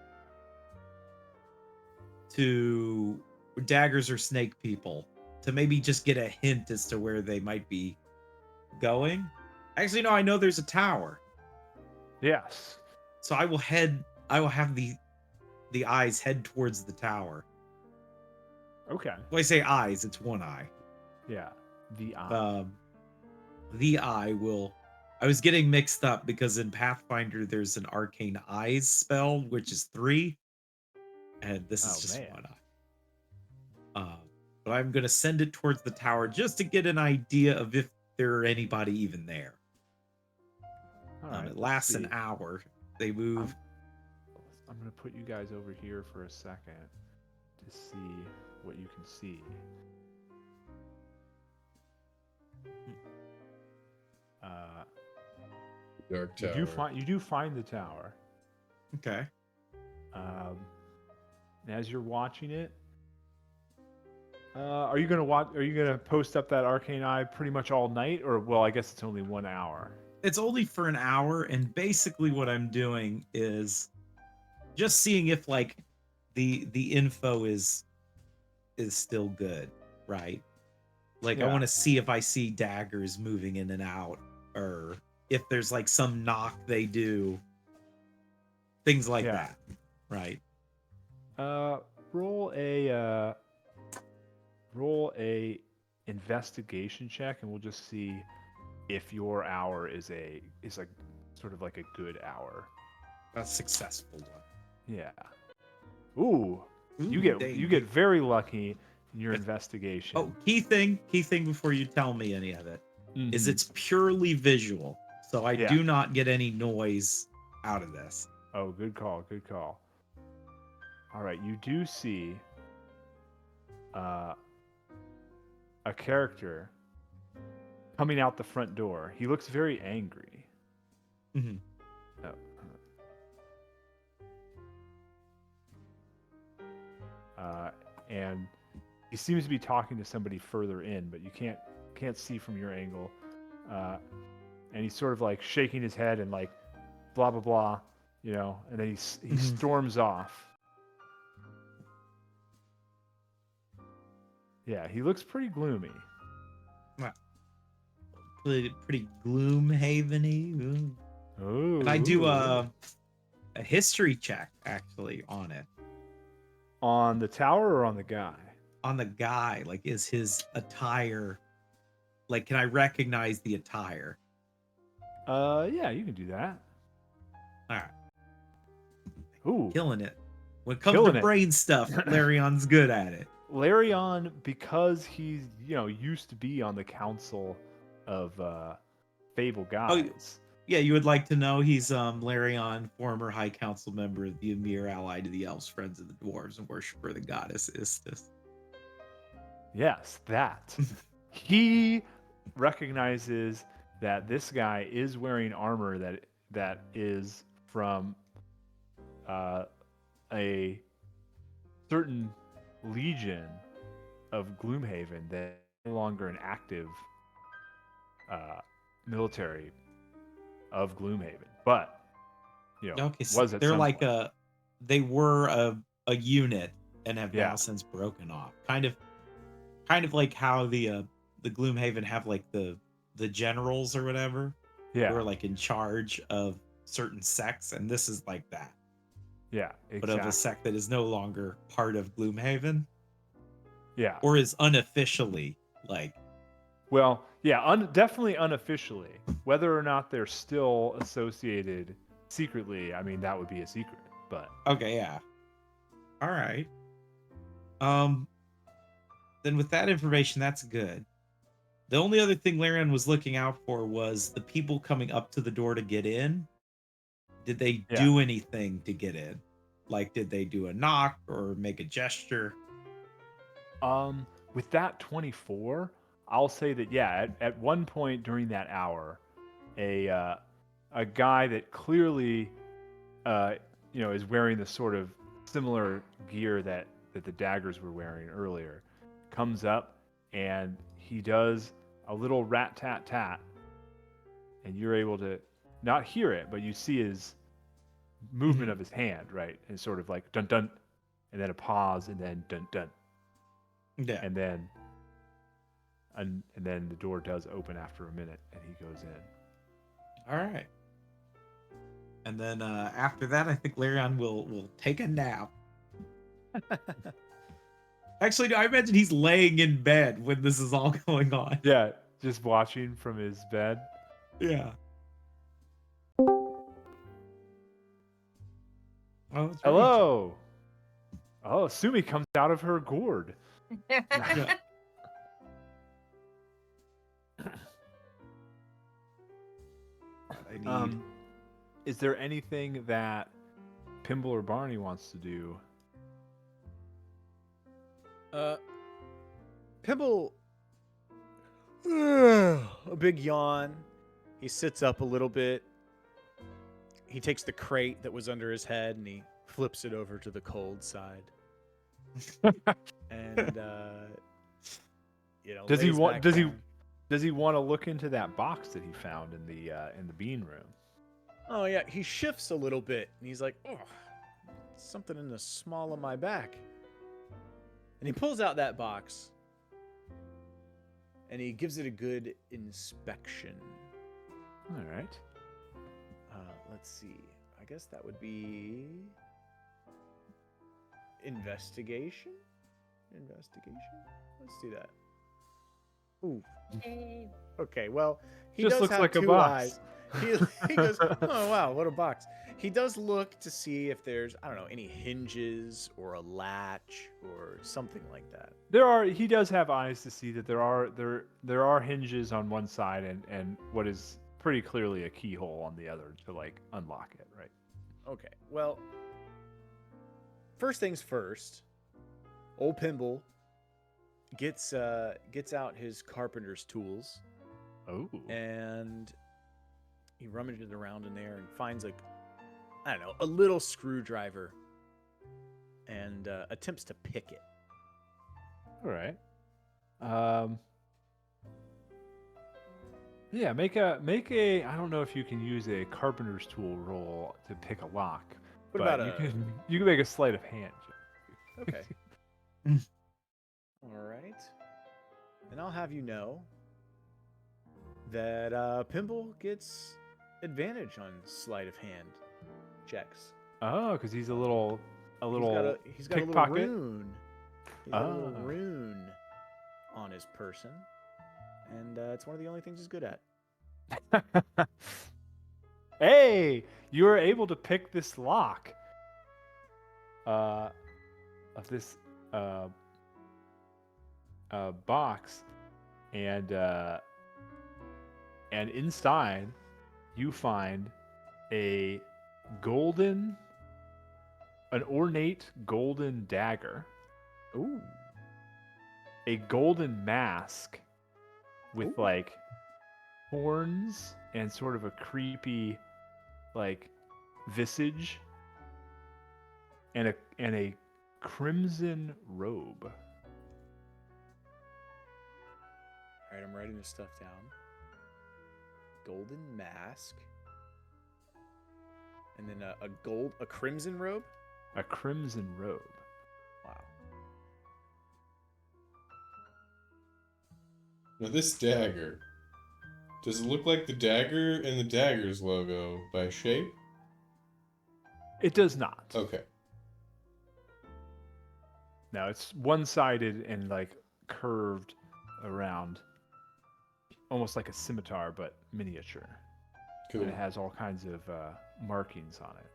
To daggers or snake people, to maybe just get a hint as to where they might be going. Actually, no, I know there's a tower. Yes. So I will have the eyes head towards the tower. Okay. When I say eyes, it's one eye. Yeah. The eye. The eye will. I was getting mixed up because in Pathfinder there's an arcane eyes spell, which is 3, and this is just man. one eye. But I'm gonna send it towards the tower just to get an idea of if there are anybody even there. All right. It lasts an hour. They move. I'm gonna put you guys over here for a second to see what you can see. Dark tower. You do find the tower. Okay. As you're watching it, are you gonna post up that arcane eye pretty much all night, or well, I guess it's only 1 hour. It's only for an hour, and basically what I'm doing is just seeing if like the info is still good, right? Like I want to see if I see daggers moving in and out, or if there's like some knock they do, things like that, right? Roll a investigation check, and we'll just see if your hour is like sort of like a good hour. A successful one. Yeah. Ooh, you get very lucky in your investigation. Oh, key thing before you tell me any of it is it's purely visual, so I do not get any noise out of this. Oh, good call. All right, you do see a character coming out the front door. He looks very angry. Mm-hmm. And he seems to be talking to somebody further in, but you can't see from your angle. And he's sort of like shaking his head and like blah blah blah, and then he storms off. Yeah, he looks pretty gloomy. Pretty Gloomhaven-y. Oh. And I do a history check actually on it. On the tower or on the guy? On the guy, like, is his attire, like, can I recognize the attire? Yeah, you can do that. All right. Ooh. Killing it. When it comes to brain stuff, Larion's good at it. Larion, because he's used to be on the council of Fable Guides. Yeah, you would like to know he's Larion, former High Council member of the Emir, ally to the elves, friends of the dwarves, and worshiper of the goddess Istis. Yes, that. He recognizes that this guy is wearing armor that is from a certain legion of Gloomhaven that is no longer an active military of Gloomhaven, but Okay, so was at they're some like point. they were a unit and have Yeah. now since broken off. Kind of like how the Gloomhaven have like the generals or whatever who Yeah, are like in charge of certain sects, and this is like that, yeah, but of exactly. a sect that is no longer part of Gloomhaven Yeah. or is unofficially like. Well, yeah, definitely unofficially. Whether or not they're still associated secretly, I mean, that would be a secret. But Okay, yeah. All right. Then with that information, that's good. The only other thing Larian was looking out for was the people coming up to the door to get in. Did they Yeah. do anything to get in? Like, did they do a knock or make a gesture? with that 24, I'll say that at one point during that hour, a guy that clearly is wearing the sort of similar gear that the Daggers were wearing earlier comes up and he does a little rat tat tat, and you're able to not hear it, but you see his movement of his hand, right? And sort of like dun dun, and then a pause, and then dun dun, Yeah. and then the door does open after a minute, and he goes in. All right. And then after that, I think Larion will take a nap. Actually, no, I imagine he's laying in bed when this is all going on. Yeah, just watching from his bed. Yeah. Oh, it's Hello. Oh, Sumi comes out of her gourd. Yeah. I need. Is there anything that Pimble or Barney wants to do? Pimble, a big yawn. He sits up a little bit. He takes the crate that was under his head and he flips it over to the cold side. And Does he lays want? back Does he? down. Does he want to look into that box that he found in the bean room? Oh yeah, he shifts a little bit and he's like, "Oh, something in the small of my back." And he pulls out that box and he gives it a good inspection. All right. Let's see. I guess that would be investigation. Let's do that. Ooh. Okay. Well, he Just does looks have like a two box. eyes. He goes, "Oh wow, what a box." He does look to see if there's, I don't know, any hinges or a latch or something like that. He does have eyes to see that there are hinges on one side and what is pretty clearly a keyhole on the other to like unlock it, right? Okay. Well, first things first. Old Pimble gets out his carpenter's tools. Oh. And he rummages around in there and finds a little screwdriver and attempts to pick it. All right. Yeah, make a I don't know if you can use a carpenter's tool roll to pick a lock. What but about you can make a sleight of hand. Okay. All right. And I'll have you know that Pimble gets advantage on sleight of hand checks. Oh, because he's a little He's got a little pickpocket? rune. He's got a little Ah. rune on his person, and it's one of the only things he's good at. Hey, you were able to pick this lock of this box, and inside you find an ornate golden dagger, Ooh. a golden mask with Ooh. like horns and sort of a creepy like visage, and a crimson robe. All right, I'm writing this stuff down. Golden mask, and then a crimson robe. A crimson robe. Wow. Now this dagger, does it look like the dagger in the Daggers logo by shape? It does not. Okay. No, it's one-sided and like curved around, almost like a scimitar, but miniature. Cool. And it has all kinds of markings on it.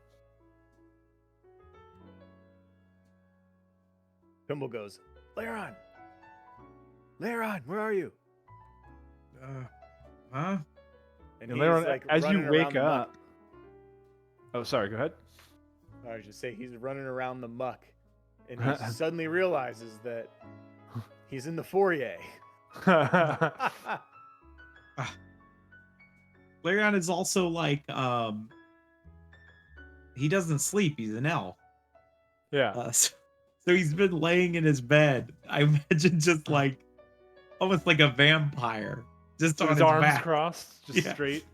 Pimble goes, Laron, where are you? Huh? And Laron, as you running wake around the muck. up. Oh, sorry. Go ahead. I was just saying he's running around the muck, and he suddenly realizes that he's in the foyer. Larion is also like, he doesn't sleep. He's an elf. Yeah. So he's been laying in his bed. I imagine just like, almost like a vampire. Just So on his his arms back. crossed, just Yeah. straight.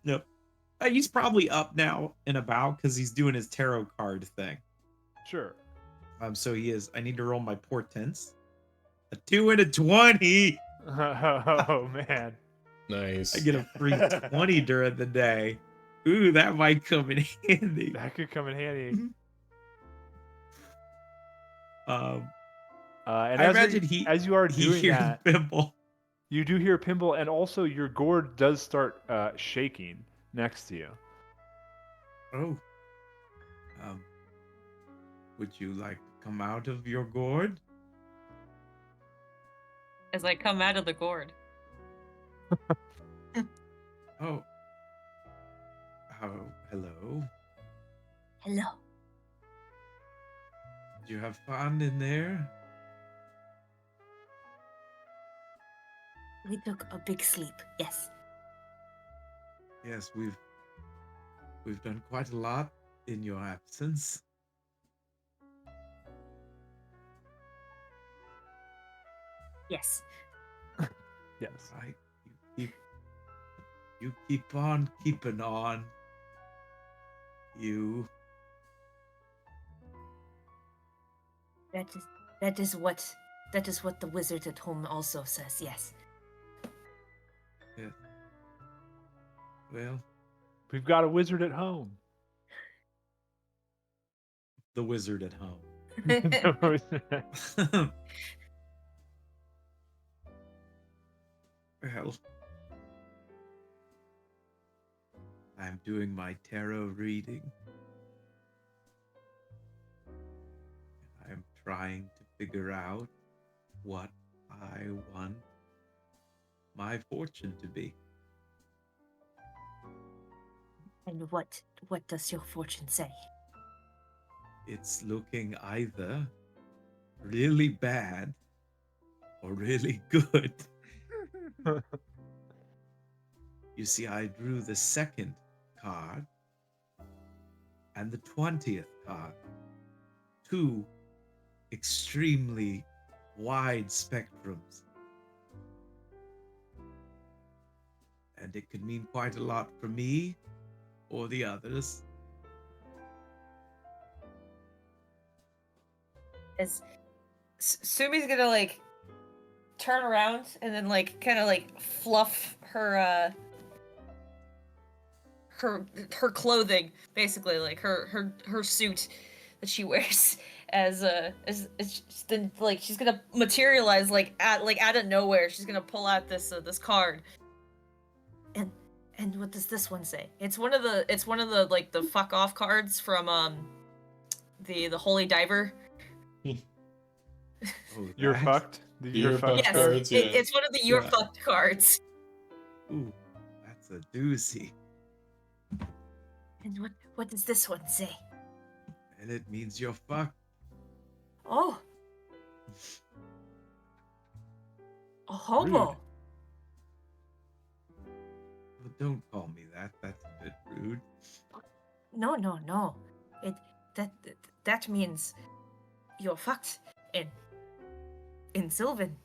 Yep. He's probably up now and about because he's doing his tarot card thing. Sure. So he is. I need to roll my portents. A 2 and a 20. Oh man. Nice. I get a free 20 during the day. Ooh, that might come in handy. That could come in handy. Um, And I as imagine as you are he doing hears that, Pimple. you do hear Pimble, and also your gourd does start shaking next to you. Oh. Would you like to come out of your gourd? As I come out of the gourd. Oh. Oh, hello. Hello. Did you have fun in there? We took a big sleep. Yes. Yes, we've done quite a lot in your absence. Yes. Yes. Right? You keep on keeping on. You. That is what the wizard at home also says. Yes. Yeah. Well, We've got a wizard at home. the wizard at home. Well, I'm doing my tarot reading. I'm trying to figure out what I want my fortune to be. And what does your fortune say? It's looking either really bad or really good. You see, I drew the second card and the 20th card. Two extremely wide spectrums. And it could mean quite a lot for me or the others. As Sumi's gonna like turn around and then like kind of like fluff her her clothing, basically like her suit that she wears as then like she's gonna materialize like out of nowhere. She's gonna pull out this card. And what does this one say? It's one of the like the fuck off cards from the Holy Diver. Oh, You're that? fucked. The You're fucked fucked Yes, cards, yeah. it's one of the "you're Yeah. fucked" cards. Ooh, that's a doozy. And what does this one say? And it means you're fucked. Oh, a hobo. Well, don't call me that. That's a bit rude. No, no, no. That means you're fucked in Sylvan.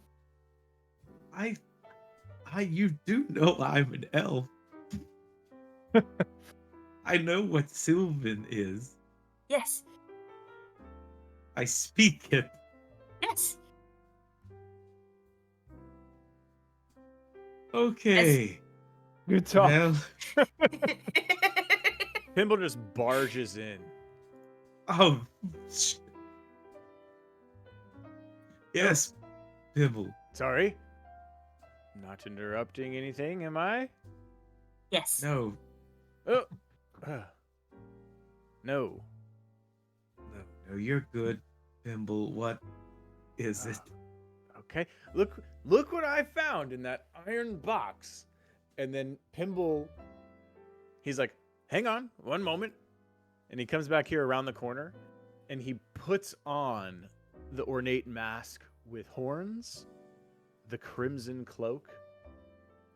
You do know I'm an elf. I know what Sylvan is. Yes, I speak it. yes. Okay. Good talk. Well, Pimble just barges in. oh. Yes, Pibble. Sorry? Not interrupting anything, am I? Yes. No, Oh. No. no, you're good, Pimble. What is it? Okay. Look what I found in that iron box. And then Pimble, he's like, hang on, one moment. And he comes back here around the corner and he puts on the ornate mask with horns, the crimson cloak,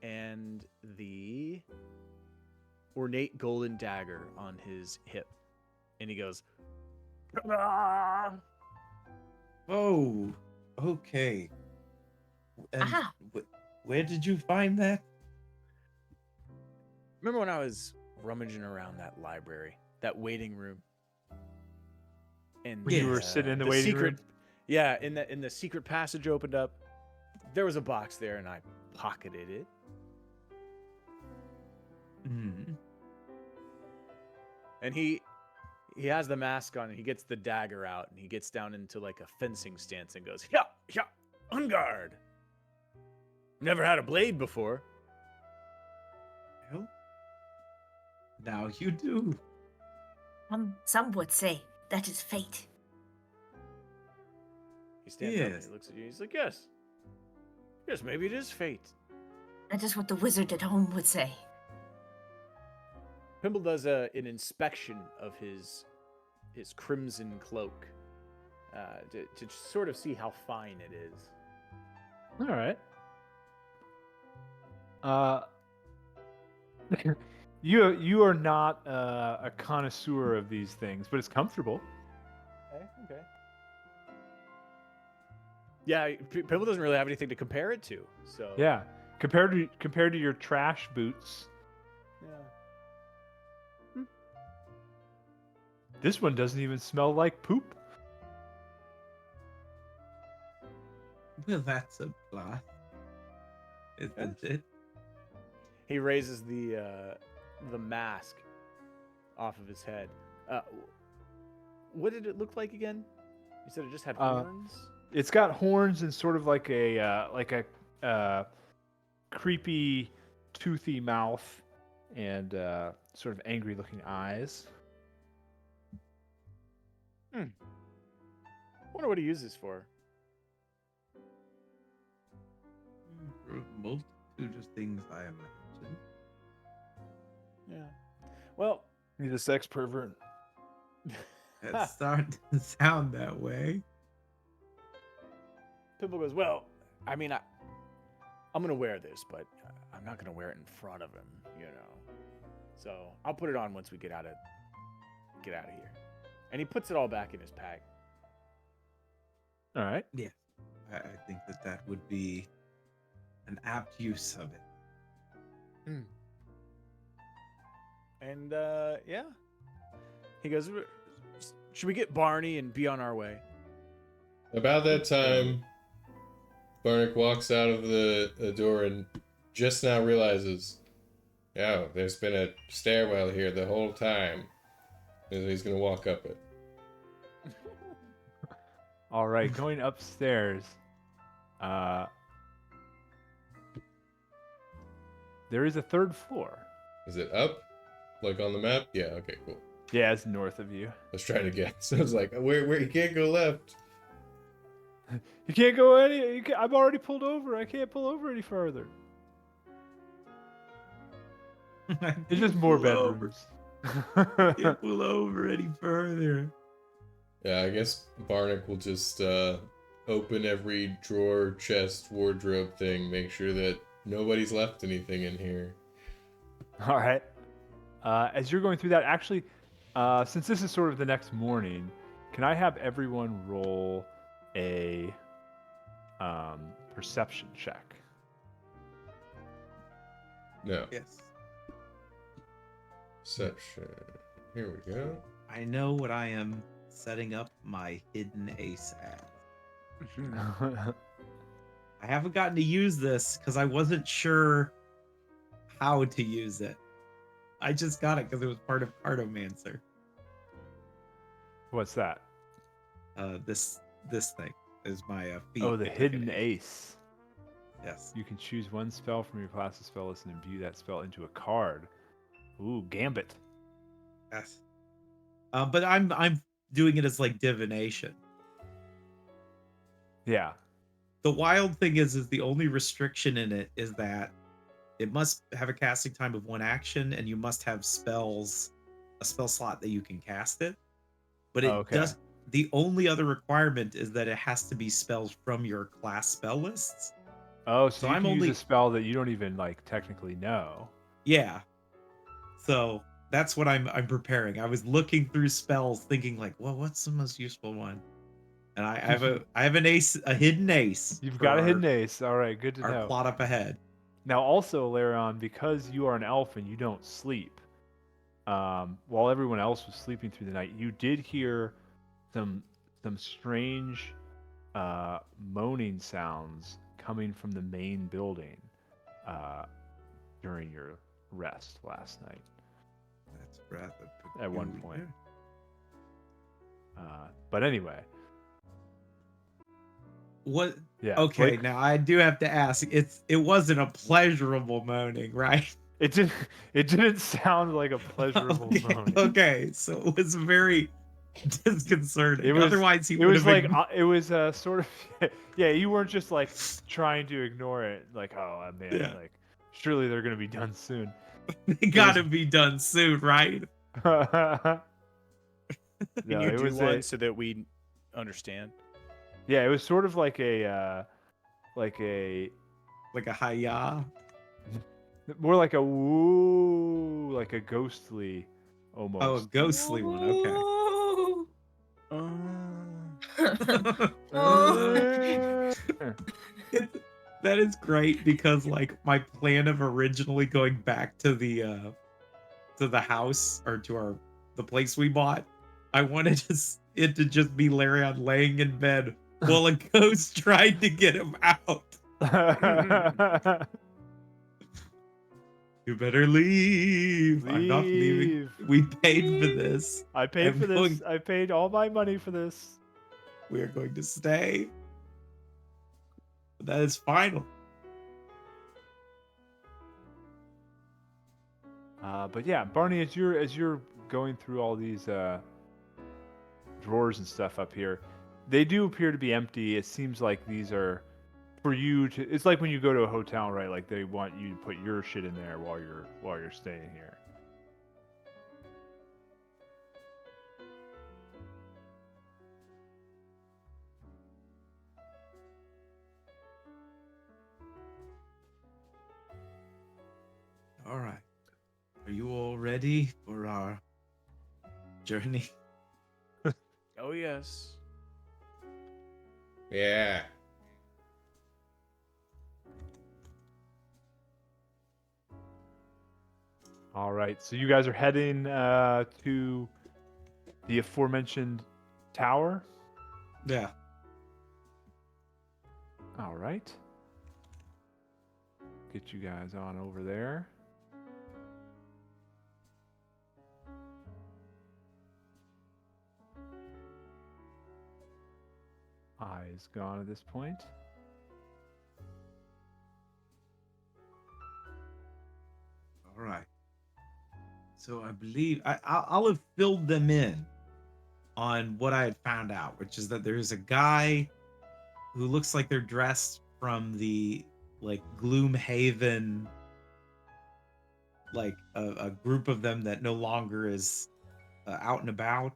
and the ornate golden dagger on his hip. And he goes, Oh, okay. And Aha. where did you find that? remember when I was rummaging around that library, that waiting room? And When you were sitting in the waiting secret, room? Yeah, in the secret passage opened up. There was a box there, and I pocketed it. Hmm. And he has the mask on, and he gets the dagger out, and he gets down into like a fencing stance and goes, "Yeah, yeah, on guard." Never had a blade before. Well, now you do. Some would say that is fate. He stands up and Yes. he looks at you. He's like, "Yes, yes, maybe it is fate." That is what the wizard at home would say. Pimble does an inspection of his crimson cloak to sort of see how fine it is. All right. You are not a connoisseur of these things, but it's comfortable. Okay. Yeah, Pimble doesn't really have anything to compare it to. So Yeah, compared to your trash boots, yeah. this one doesn't even smell like poop. Well, that's a plus, isn't it? He raises the mask off of his head. What did it look like again? You said it just had horns. It's got horns and sort of like a creepy, toothy mouth and sort of angry-looking eyes. Wonder what he uses for. For a multitude of things, I imagine. Yeah. Well, He's a sex pervert. It's starting to sound that way. Pimble goes, "Well, I mean, I'm gonna wear this, but I'm not gonna wear it in front of him, you know. So I'll put it on once we get out of here." And he puts it all back in his pack. All right. I think that would be an apt use of it. And yeah, he goes, "Should we get Barney and be on our way?" About that time, Barnick walks out of the door and just now realizes, oh, there's been a stairwell here the whole time. And he's gonna walk up it. All right, going upstairs. There is a third floor. Is it up? Like on the map? Yeah, okay, cool. Yeah, it's north of you. I was trying to guess. I was like, where you can't go left. You can't go any. I'm already pulled over. I can't pull over any further. It's just more bedrooms. Can't pull over any further. Yeah, I guess Barnick will just open every drawer, chest, wardrobe thing, make sure that nobody's left anything in here. All right. As you're going through that, actually, since this is sort of the next morning, can I have everyone roll a perception check? No. Yes. Perception. Here we go. I know what I am setting up my hidden ace as. I haven't gotten to use this because I wasn't sure how to use it. I just got it because it was part of Cartomancer. What's that? This thing is my feat. Oh, the hidden ace. Yes. You can choose one spell from your class's spell list and imbue that spell into a card. Ooh, Gambit. Yes. But I'm doing it as like divination. Yeah. The wild thing is the only restriction in it is that it must have a casting time of 1 action, and you must have a spell slot that you can cast it. But it does. The only other requirement is that it has to be spells from your class spell lists. Oh, so you I'm can only use a spell that you don't even like technically know. Yeah. So that's what I'm preparing. I was looking through spells, thinking like, well, what's the most useful one? And I have an ace, a hidden ace. You've got a hidden ace. All right, good to our know. plot up ahead. Now, also, Larion, because you are an elf and you don't sleep, while everyone else was sleeping through the night, you did hear some strange moaning sounds coming from the main building during your rest last night. That's rather at one peculiar. point. But anyway. What? Yeah. Okay, Blake, now I do have to ask. It wasn't a pleasurable moaning, right? it didn't sound like a pleasurable moaning. Okay, so it was very disconcerting. It was, Otherwise, he it would was have like it was sort of yeah. You weren't just like trying to ignore it, like oh man, Yeah. like surely they're gonna be done soon. They gotta be done soon, right? No, Can you it do was one so that we understand? yeah, it was sort of like a like a hiya. more like a woo, like a ghostly almost. Oh, a ghostly one. Okay. That is great because like my plan of originally going back to the house or to the place we bought, I wanted it to just be Larion laying in bed while a ghost tried to get him out. You better leave. I'm not leaving. We paid for this. I paid for this. I paid all my money for this. We are going to stay. But that is final. But yeah, Barney, as you're going through all these drawers and stuff up here, they do appear to be empty. It seems like these are for you to. It's like when you go to a hotel, right? Like they want you to put your shit in there while you're staying here. All right. Are you all ready for our journey? Oh yes. Yeah. All right, so you guys are heading to the aforementioned tower. Yeah. All right. Get you guys on over there. Eyes gone at this point. All right. So I believe I'll have filled them in on what I had found out, which is that there's a guy who looks like they're dressed from the like Gloomhaven, like a group of them that no longer is out and about,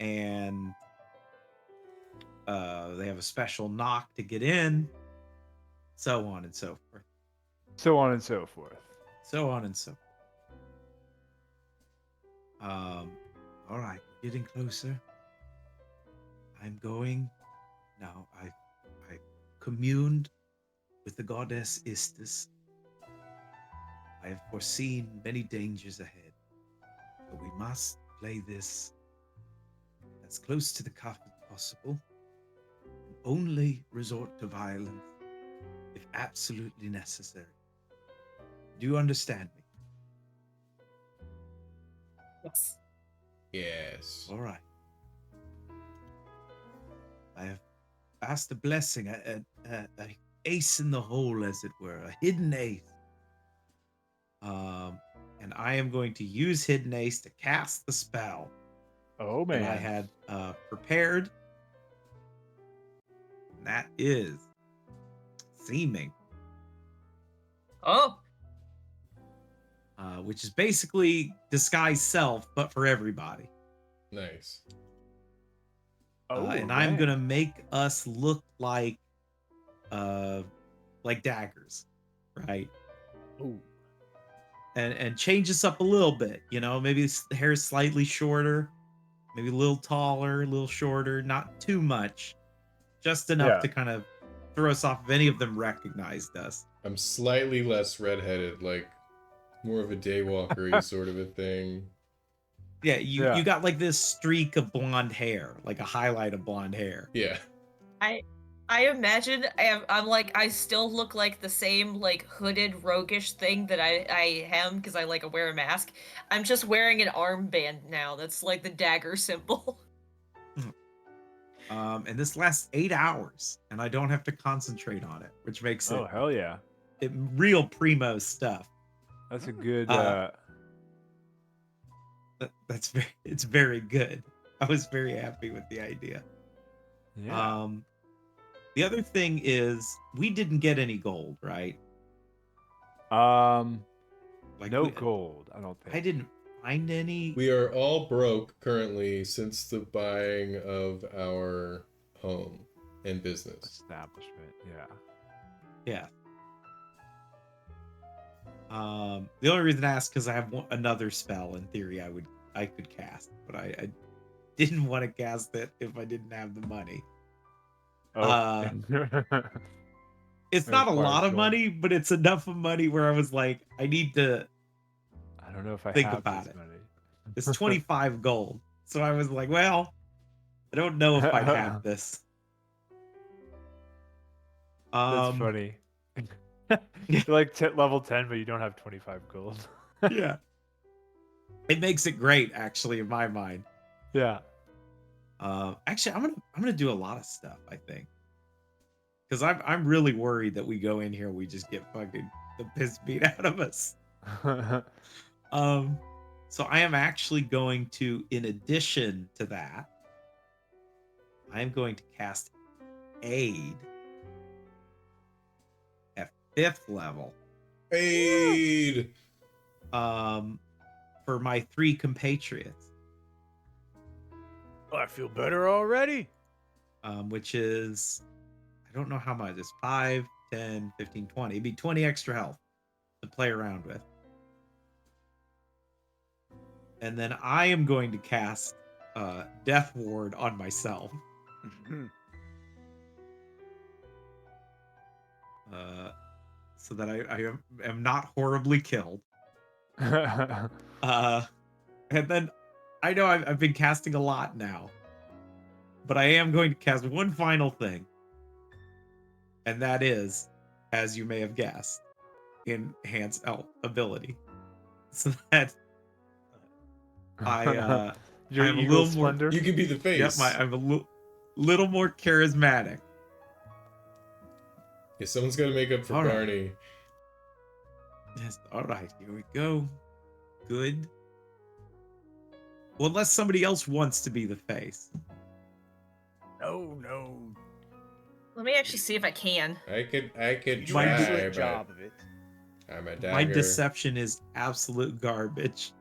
and they have a special knock to get in, so on and so forth. So on and so forth. So on and so forth. All right, we're getting closer. I'm going now. I communed with the goddess Istis. I have foreseen many dangers ahead, but we must play this as close to the cuff as possible, and only resort to violence if absolutely necessary. Do you understand me? Yes. Yes. All right. I have asked a blessing, a ace in the hole, as it were, a hidden ace. And I am going to use hidden ace to cast the spell Oh that man. I had prepared. And that is seeming, Oh. which is basically disguise self, but for everybody. Nice. Oh, And I'm man. gonna make us look like daggers, right? Ooh. And change us up a little bit, you know, maybe the hair is slightly shorter, maybe a little taller, a little shorter, not too much, just enough Yeah. to kind of throw us off if any of them recognized us. I'm slightly less redheaded, like more of a daywalker-y sort of a thing. Yeah, Yeah. you got like this streak of blonde hair, like a highlight of blonde hair. Yeah. I imagine I still look like the same like hooded roguish thing that I am because I like wear a mask. I'm just wearing an armband now. That's like the dagger symbol. And this lasts 8 hours, and I don't have to concentrate on it, which makes Oh hell yeah. it real primo stuff. That's a good It's very good. I was very happy with the idea. yeah. The other thing is we didn't get any gold, right? No gold, I don't think. I didn't find any. We are all broke currently since the buying of our home and business. Establishment, yeah. Yeah. The only reason I asked because I have another spell in theory I could cast, but I didn't want to cast it if I didn't have the money. Oh. It's not a Requires lot of gold. money, but it's enough of money where I was like, I need to. I don't know if I Think have about this it. money. It's 25 gold, so I was like, well, I don't know if I'd have this. That's funny. You're like level 10, but you don't have 25 gold. Yeah. It makes it great, actually, in my mind. Yeah. Actually, I'm gonna do a lot of stuff, I think, because I'm really worried that we go in here and we just get fucking the piss beat out of us. So I am actually going to, in addition to that, I am going to cast Aid at 5th level. Aid! For my 3 compatriots. Oh, I feel better already. Which is, I don't know how much, it's 5, 10, 15, 20. It'd be 20 extra health to play around with. And then I am going to cast Death Ward on myself. So that I am not horribly killed. And then I know I've been casting a lot now, but I am going to cast one final thing. And that is, as you may have guessed, enhance ability. So that Your I'm a eagle little splendor. You can be the face. Yep, I'm a little more charismatic. Yeah, someone's got to make up for All right. Barney. Yes, all right, here we go. Good. Well, unless somebody else wants to be the face. No. Let me actually see if I can. I could You do try, an excellent but job of it. I'm a dagger. My deception is absolute garbage.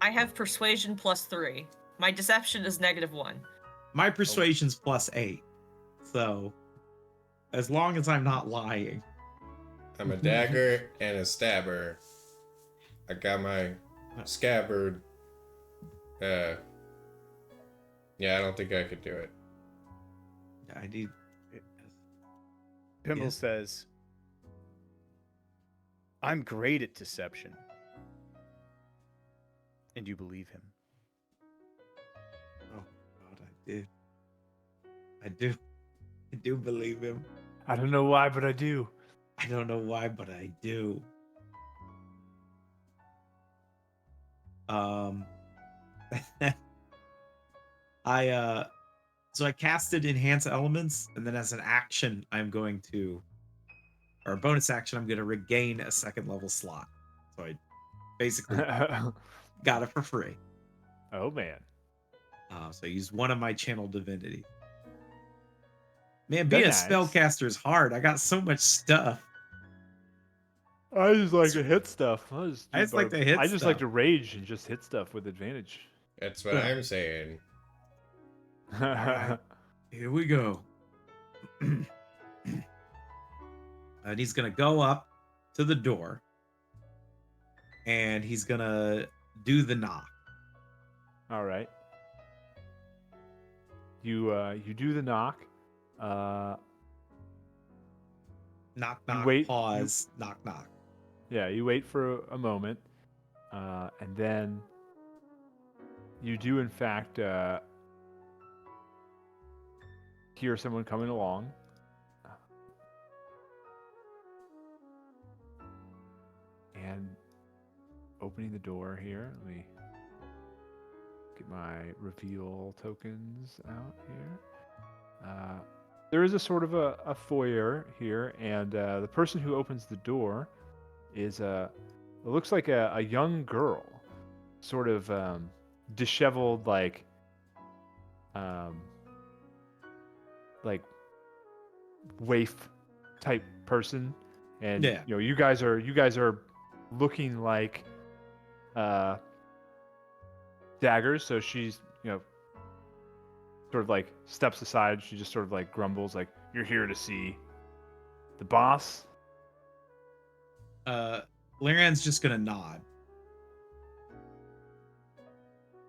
I have persuasion +3. My deception is -1. My persuasion's +8. So, as long as I'm not lying. I'm a dagger and a stabber. I got my scabbard. Yeah, I don't think I could do it. I need. Pimble Yes. says, I'm great at deception. And you believe him. Oh God, I did. I do. I do believe him. I don't know why, but I do. I don't know why, but I do. So I casted Enhance Elements, and then as an action, I'm going to, or a bonus action, I'm going to regain a 2nd level slot. So I basically got it for free. Oh man. So I used one of my channel divinity. Man, being Nice. a spellcaster is hard. I got so much stuff. I just like to hit stuff. I just like to hit I just like stuff. to rage and just hit stuff with advantage. That's what I'm saying. Alright. Here we go. And he's gonna go up to the door, and he's gonna do the knock. All right. You do the knock. Knock, knock, wait- pause, knock, knock. Yeah, you wait for a moment, and then you do in fact hear someone coming along. And opening the door here. Let me get my reveal tokens out here. There is a sort of a foyer here, and the person who opens the door is it looks like a young girl, sort of disheveled, like waif type person, and Yeah. you guys are looking like daggers. So she's sort of like steps aside. She just sort of like grumbles, like, "You're here to see the boss." Laran's just gonna nod.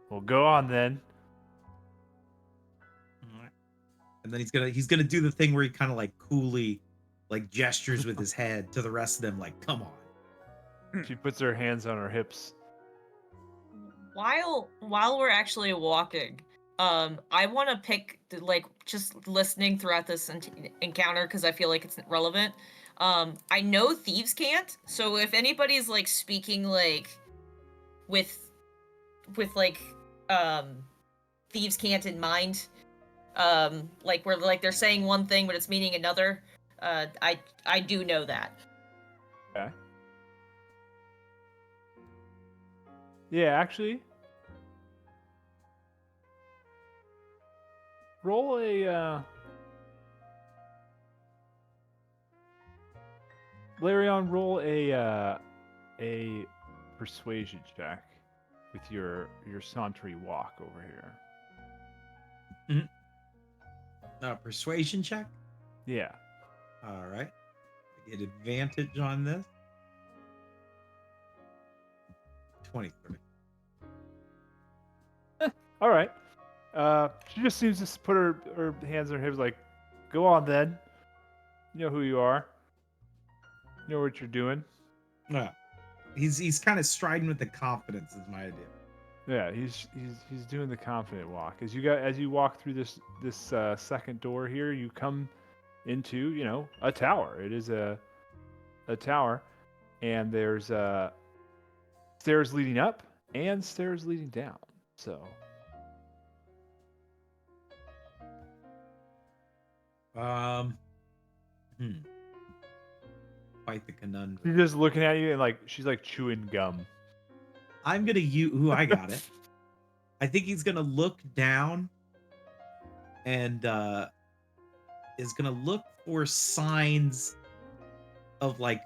Well, go on then. And then he's gonna do the thing where he kind of like coolly like gestures with his head to the rest of them, like, come on. She puts her hands on her hips. While we're actually walking, I want to pick like just listening throughout this encounter because I feel like it's relevant. I know thieves can't, so if anybody's like speaking like with like thieves can't in mind, like where like they're saying one thing but it's meaning another, I do know that. Okay. Yeah, actually, roll a Larion, roll a persuasion check with your sauntry walk over here. Persuasion check. Yeah. All right. I get advantage on this. 23. All right. She just seems to put her hands on her hips, like, "Go on then. You know who you are. You know what you're doing." Yeah. He's kind of striding with the confidence is my idea. Yeah, he's doing the confident walk. As you walk through this second door here, you come into a tower. It is a tower, and there's stairs leading up and stairs leading down. So Quite the conundrum. she's just looking at you and like she's like chewing gum. I'm gonna use. Ooh, I got it. I think he's gonna look down and is gonna look for signs of like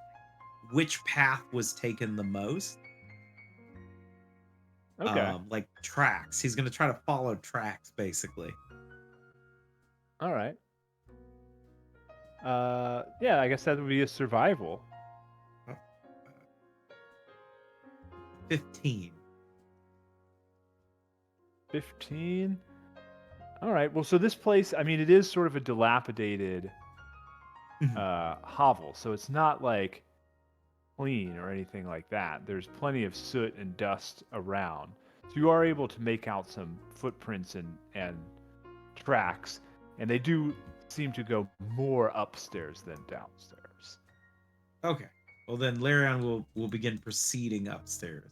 which path was taken the most. Okay. Like tracks. He's gonna try to follow tracks, basically. All right. Yeah, I guess that would be a survival. 15. 15. All right. Well, so this place, I mean, it is sort of a dilapidated hovel, so it's not like clean or anything like that. There's plenty of soot and dust around. So you are able to make out some footprints and tracks, and they do seem to go more upstairs than downstairs. Okay. Well, then Larion will begin proceeding upstairs.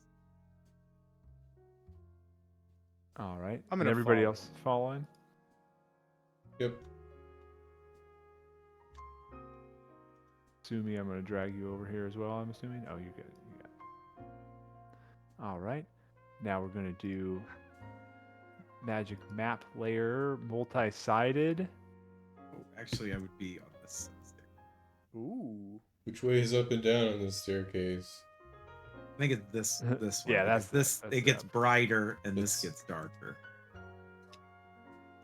All right. I'm And gonna everybody follow. else following? Yep. Sumi, I'm going to drag you over here as well, I'm assuming. Oh, you're good. You got it. All right. Now we're going to do magic map layer, multi-sided. Oh, actually, I would be on this. Ooh. Which way is up and down on this staircase? I think it's this one. Yeah, because this. that's It gets up. brighter and this It's- gets darker.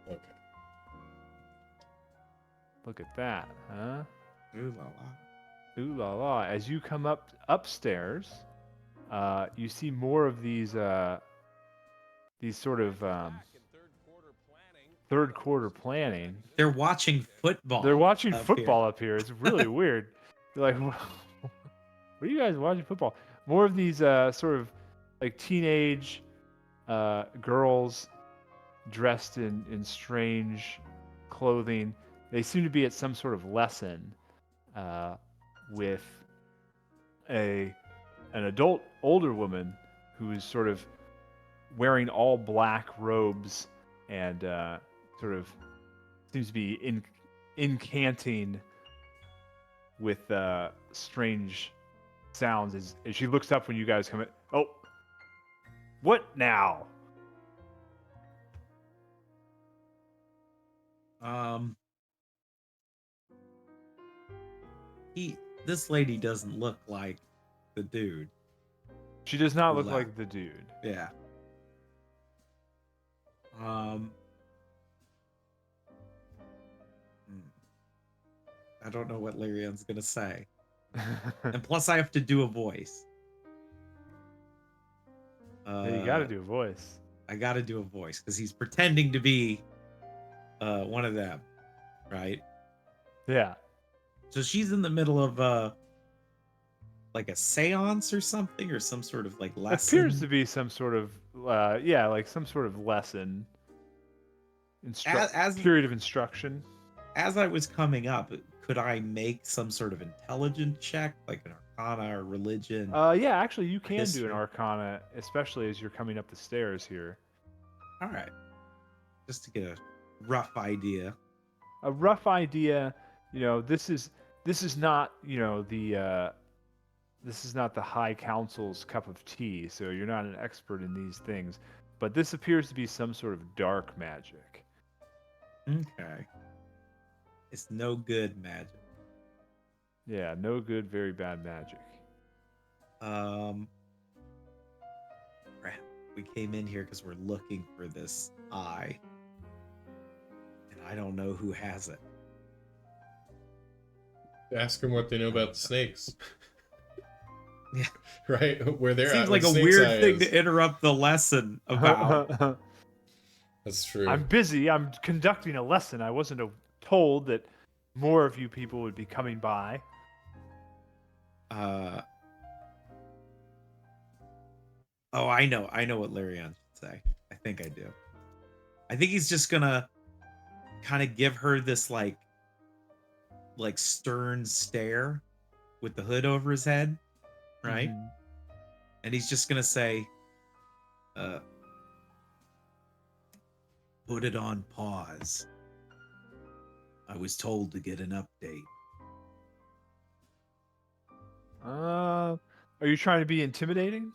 Okay. Look at that, huh? Ooh la la. Ooh la la. As you come upstairs, you see more of these sort of third quarter planning. They're watching football. They're watching up here. football up here. It's really weird. They're like, what are you guys watching football? More of these sort of like teenage girls dressed in strange clothing. They seem to be at some sort of lesson with an adult older woman who is sort of wearing all black robes and sort of seems to be incanting with strange sounds as she looks up when you guys come in. Oh, what now? This lady doesn't look like the dude. She does not Who look left? like the dude. Yeah. I don't know what Larion's gonna say. And plus I have to do a voice. Yeah, you got to do a voice. I gotta do a voice because he's pretending to be one of them, right? Yeah. So she's in the middle of like a seance or something, or some sort of like lesson. Appears to be some sort of like some sort of lesson. As- period of instruction. As I was coming up, could I make some sort of intelligence check, like an arcana or religion? Yeah, actually you can do History. an arcana, especially as you're coming up the stairs here. All right. Just to get a rough idea. A rough idea, this is not, this is not the High Council's cup of tea, so you're not an expert in these things, but this appears to be some sort of dark magic. Okay. It's no good magic. Yeah, no good, very bad magic. Crap. We came in here because we're looking for this eye. And I don't know who has it. Ask them what they know about the snakes. Yeah. Right? Where they're Seems at. like a where Snake's weird Eye thing is. to interrupt the lesson about. That's true. I'm busy. I'm conducting a lesson. I wasn't told that more of you people would be coming by. Oh, I know what Larion should say. I think I do. I think he's just gonna kind of give her this like stern stare with the hood over his head, right? Mhm. And he's just gonna say, put it on pause. I was told to get an update. Are you trying to be intimidating?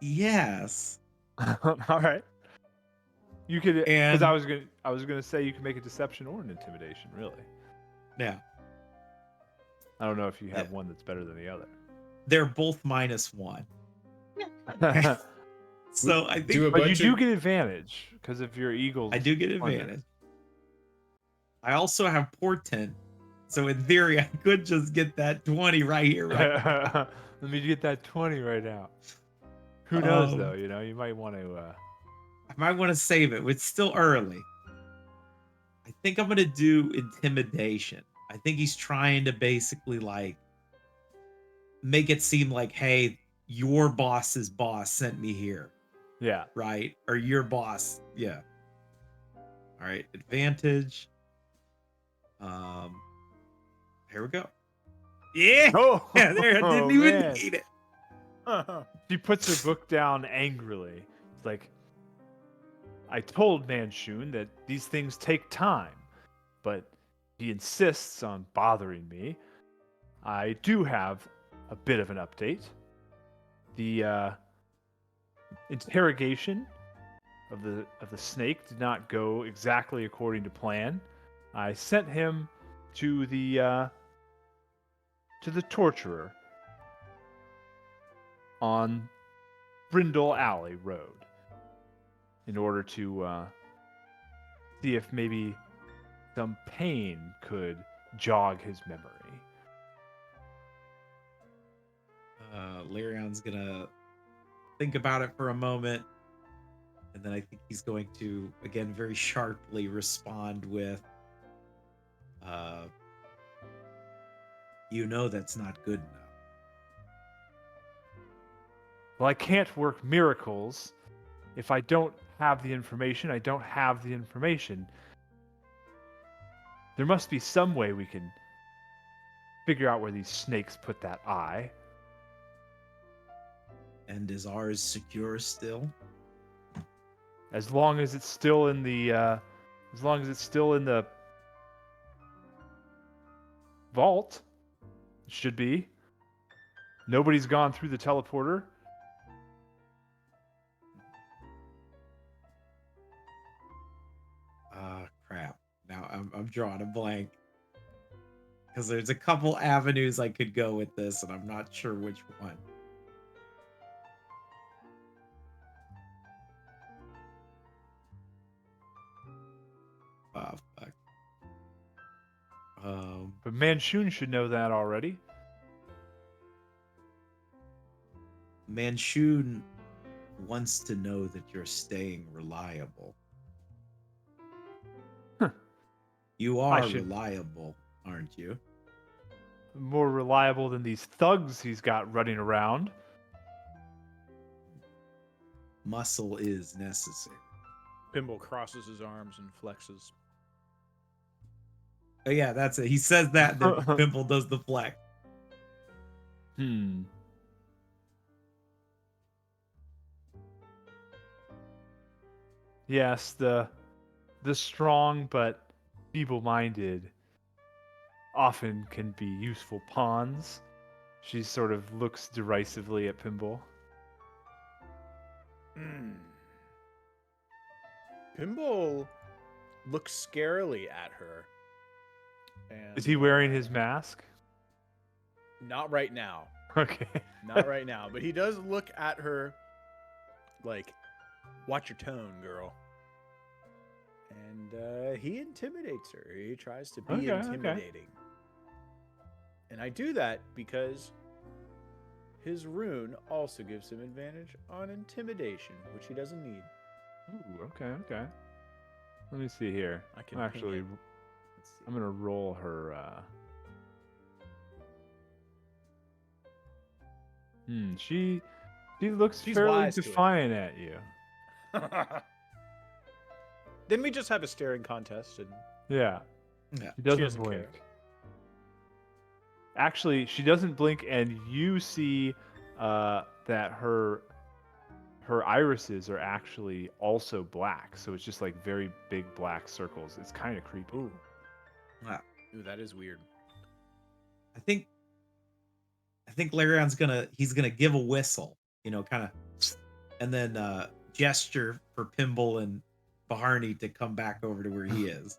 Yes. All right. You could, because And- I was gonna say you can make a deception or an intimidation. Really, Yeah, I don't know if you have Yeah. one that's better than the other. they're both -1. So I think Do a But you bunch do of get advantage because of your eagles. I do get plunder. advantage. I also have portent, so in theory, I could just get that 20 right here. Right? Let me get that 20 right now. Who knows Um, though? You know, you might want to. I might want to save it. It's still early. I think I'm gonna do intimidation. I think he's trying to basically like make it seem like, hey, your boss's boss sent me here, Yeah. right? Or your boss, yeah. All right, advantage. Here we go. Yeah, Oh, yeah, there. I didn't even man. need it. She puts her book down angrily. It's like, I told Manshun that these things take time, but he insists on bothering me. I do have a bit of an update. The interrogation of the snake did not go exactly according to plan. I sent him to the torturer on Brindle Alley Road in order to see if maybe some pain could jog his memory. Larion's gonna think about it for a moment, and then I think he's going to again very sharply respond with, "You know that's not good enough." Well, I can't work miracles. If I don't have the information, I don't have the information. There must be some way we can figure out where these snakes put that eye. And is ours secure still? As long as it's still in the vault, it should be. Nobody's gone through the teleporter. Crap. Now I'm drawing a blank. Because there's a couple avenues I could go with this, and I'm not sure which one. Oh, fuck. But Manshun should know that already. Manshun wants to know that you're staying reliable. Huh. You are should- reliable, aren't you? More reliable than these thugs he's got running around. Muscle is necessary. Pimble crosses his arms and flexes. Oh yeah, that's it. He says that, then Pimple does the flex. Yes, the strong but feeble-minded often can be useful pawns. She sort of looks derisively at Pimble. Pimble looks scarily at her. And Is he wearing his mask? Not right now. Okay. Not right now. But he does look at her like, watch your tone, girl. And he intimidates her. He tries to be Okay. intimidating. And I do that because his rune also gives him advantage on intimidation, which he doesn't need. Ooh, okay. Let me see here. I can Actually, ping it. Let's see. I'm gonna roll her. She looks She's fairly wise to it. defiant at you. Then we just have a staring contest, and Yeah. Yeah. She doesn't doesn't blink. care. Actually, she doesn't blink, and you see that her irises are actually also black. So it's just like very big black circles. It's kind of creepy. ooh, Wow. ooh, that is weird. I think Larion's gonna give a whistle, kind of, and then gesture for Pimble and Barney to come back over to where he is.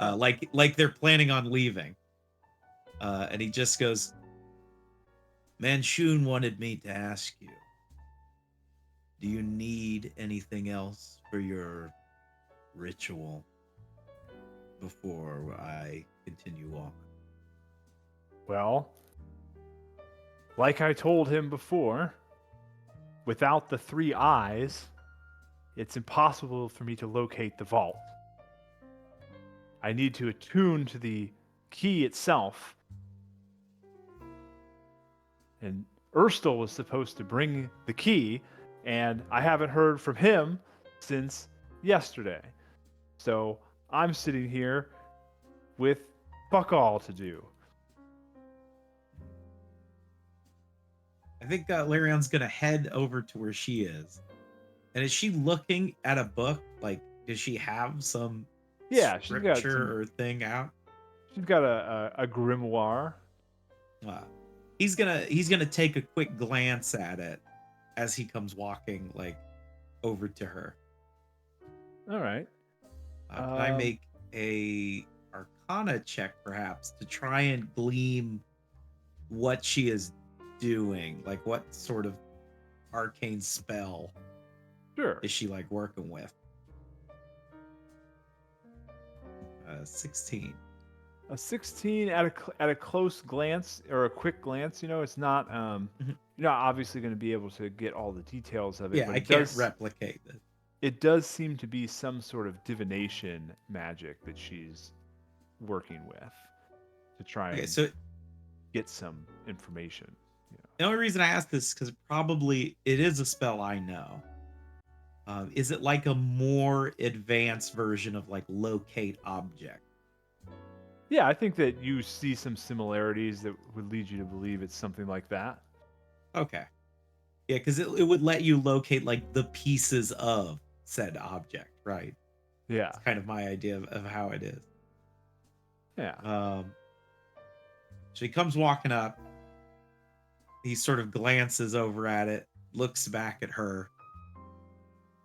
Like they're planning on leaving. And he just goes, Manchun wanted me to ask you, do you need anything else for your ritual before I continue on? Well, like I told him before, without the 3 eyes, it's impossible for me to locate the vault. I need to attune to the key itself. And Erstel was supposed to bring the key, and I haven't heard from him since yesterday. So I'm sitting here with fuck all to do. I think Larion's gonna head over to where she is. And is she looking at a book? Like, does she have some Yeah, she's got scripture or thing out? She's got a grimoire. He's gonna take a quick glance at it as he comes walking like over to her. All right. Can I make a Arcana check perhaps to try and glean what she is doing? Like what sort of arcane spell Sure. is she like working with? 16. A 16 at a close glance or a quick glance, it's not you're not obviously going to be able to get all the details of it. Yeah, but I can't replicate it. It does seem to be some sort of divination magic that she's working with to try and get some information. The only reason I ask this is because probably it is a spell I know. Is it like a more advanced version of like locate object? Yeah, I think that you see some similarities that would lead you to believe it's something like that. Okay. Yeah, because it would let you locate like the pieces of said object, right? Yeah. It's kind of my idea of how it is. Yeah. So he comes walking up. He sort of glances over at it, looks back at her,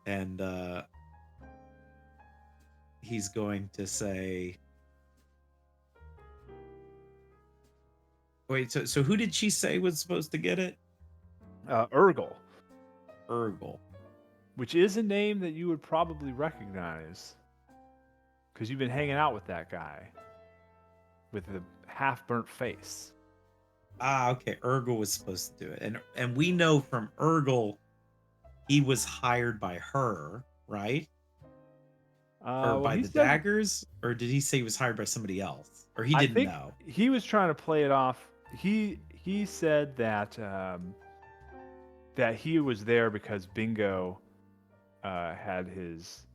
and he's going to say, wait, so who did she say was supposed to get it? Urgle. Urgle. Which is a name that you would probably recognize. Because you've been hanging out with that guy. With the half-burnt face. Okay. Urgle was supposed to do it. And we know from Urgle, he was hired by her, right? Or by the Daggers? Or did he say he was hired by somebody else? Or he didn't know? He was trying to play it off. He said that that he was there because Bingo had his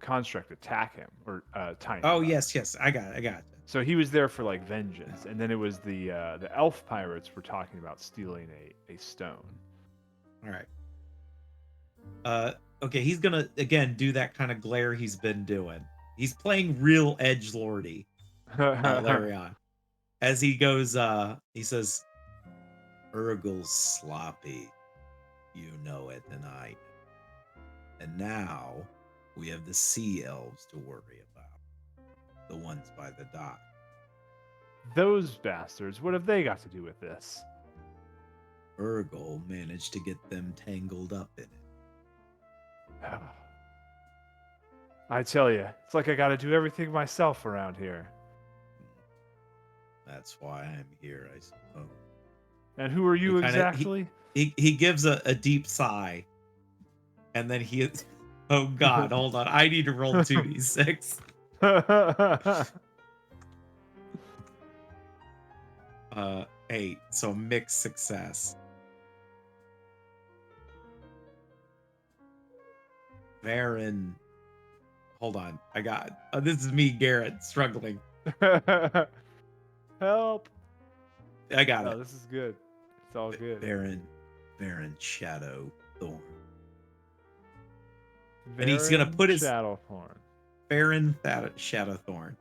construct attack him, or Tiny. Oh, yes. I got it. So he was there for like vengeance, and then it was the elf pirates were talking about stealing a stone. All right. Okay, he's gonna again do that kind of glare he's been doing. He's playing real edgelordy, Larion. As he goes, he says, "Urgle's sloppy, you know it, and I know. And now we have the sea elves to worry about, the ones by the dock." Those bastards, what have they got to do with this? Urgle managed to get them tangled up in it. I tell you, it's like I got to do everything myself around here. That's why I'm here, I suppose. And who are you exactly? He gives a deep sigh, and then he is. Oh God, hold on! I need to roll 2d6. 8, so mixed success. Varen, hold on. I got this is me, Garrett, struggling. Help! I got it. This is good. It's all good. Varen Shadow Thorn. And he's gonna put his Shadowthorn. Varen Shadowthorn.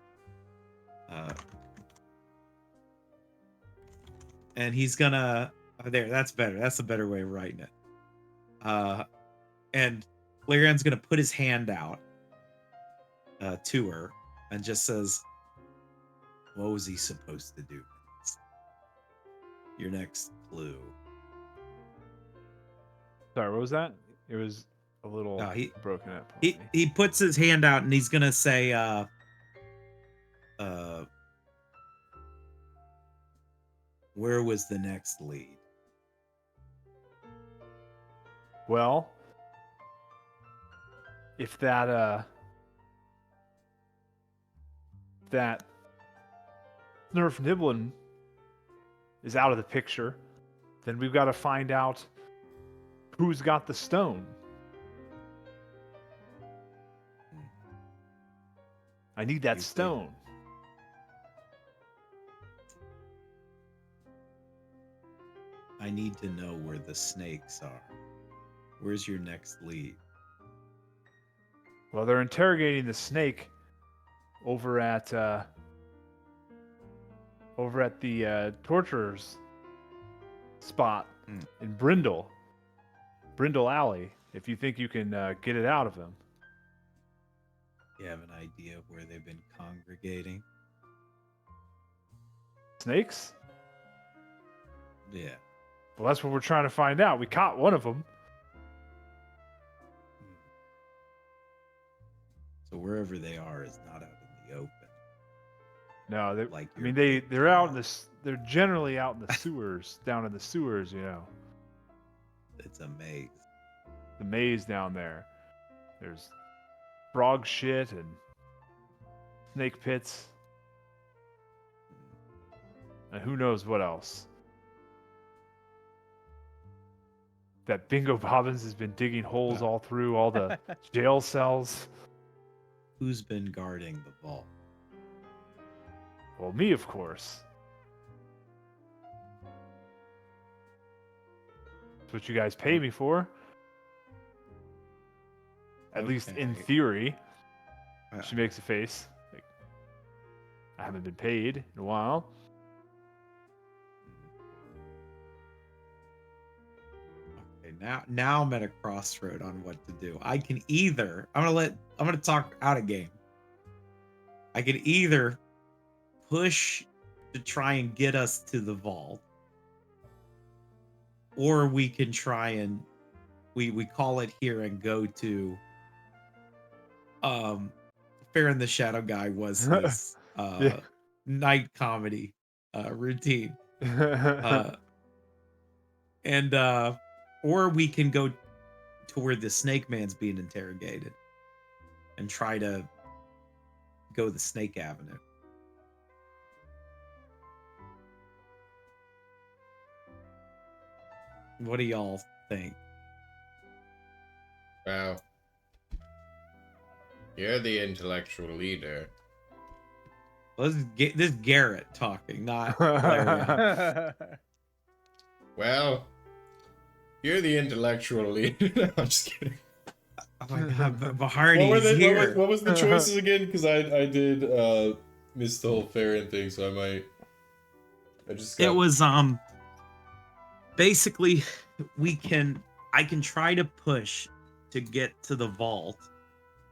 And he's gonna there. That's better. That's a better way of writing it. And Larion's gonna put his hand out, to her and just says, "What was he supposed to do? Your next clue." Sorry, what was that? It was a little No, broken up. on He me. he puts his hand out and he's gonna say, "Where was the next lead?" Well, if that Nerf Niblin is out of the picture, then we've got to find out who's got the stone. I need that You see. stone. I need to know where the snakes are. Where's your next lead? Well, they're interrogating the snake over at the torturer's spot in Brindle Alley. If you think you can get it out of him. You have an idea of where they've been congregating? Snakes? Yeah. Well, that's what we're trying to find out. We caught one of them. So wherever they are is not out in the open. No, Like I your mean big they're out in car. they're generally out in the sewers, down in the sewers, you know. It's a maze. The maze down there. There's frog shit and snake pits. And who knows what else. That Bingo Bobbins has been digging holes all through all the jail cells. Who's been guarding the vault? Well, me, of course. That's what you guys pay me for. At least in Okay. theory. Uh, She makes a face. Like, I haven't been paid in a while. Okay, now I'm at a crossroad on what to do. I can either I'm gonna talk out of game. I can either push to try and get us to the vault, or we can try and we call it here and go to Fair and the Shadow Guy was his Yeah. night comedy routine. And or we can go to where the Snake Man's being interrogated and try to go the Snake Avenue. What do y'all think? Wow. You're the intellectual leader. Well, this is Garrett talking, not Larry. Well, you're the intellectual leader. No, I'm just kidding. Oh my god, but Hardy's here. What was the choices again? Because I did miss the whole Farron thing, so I just got... It was basically I can try to push to get to the vault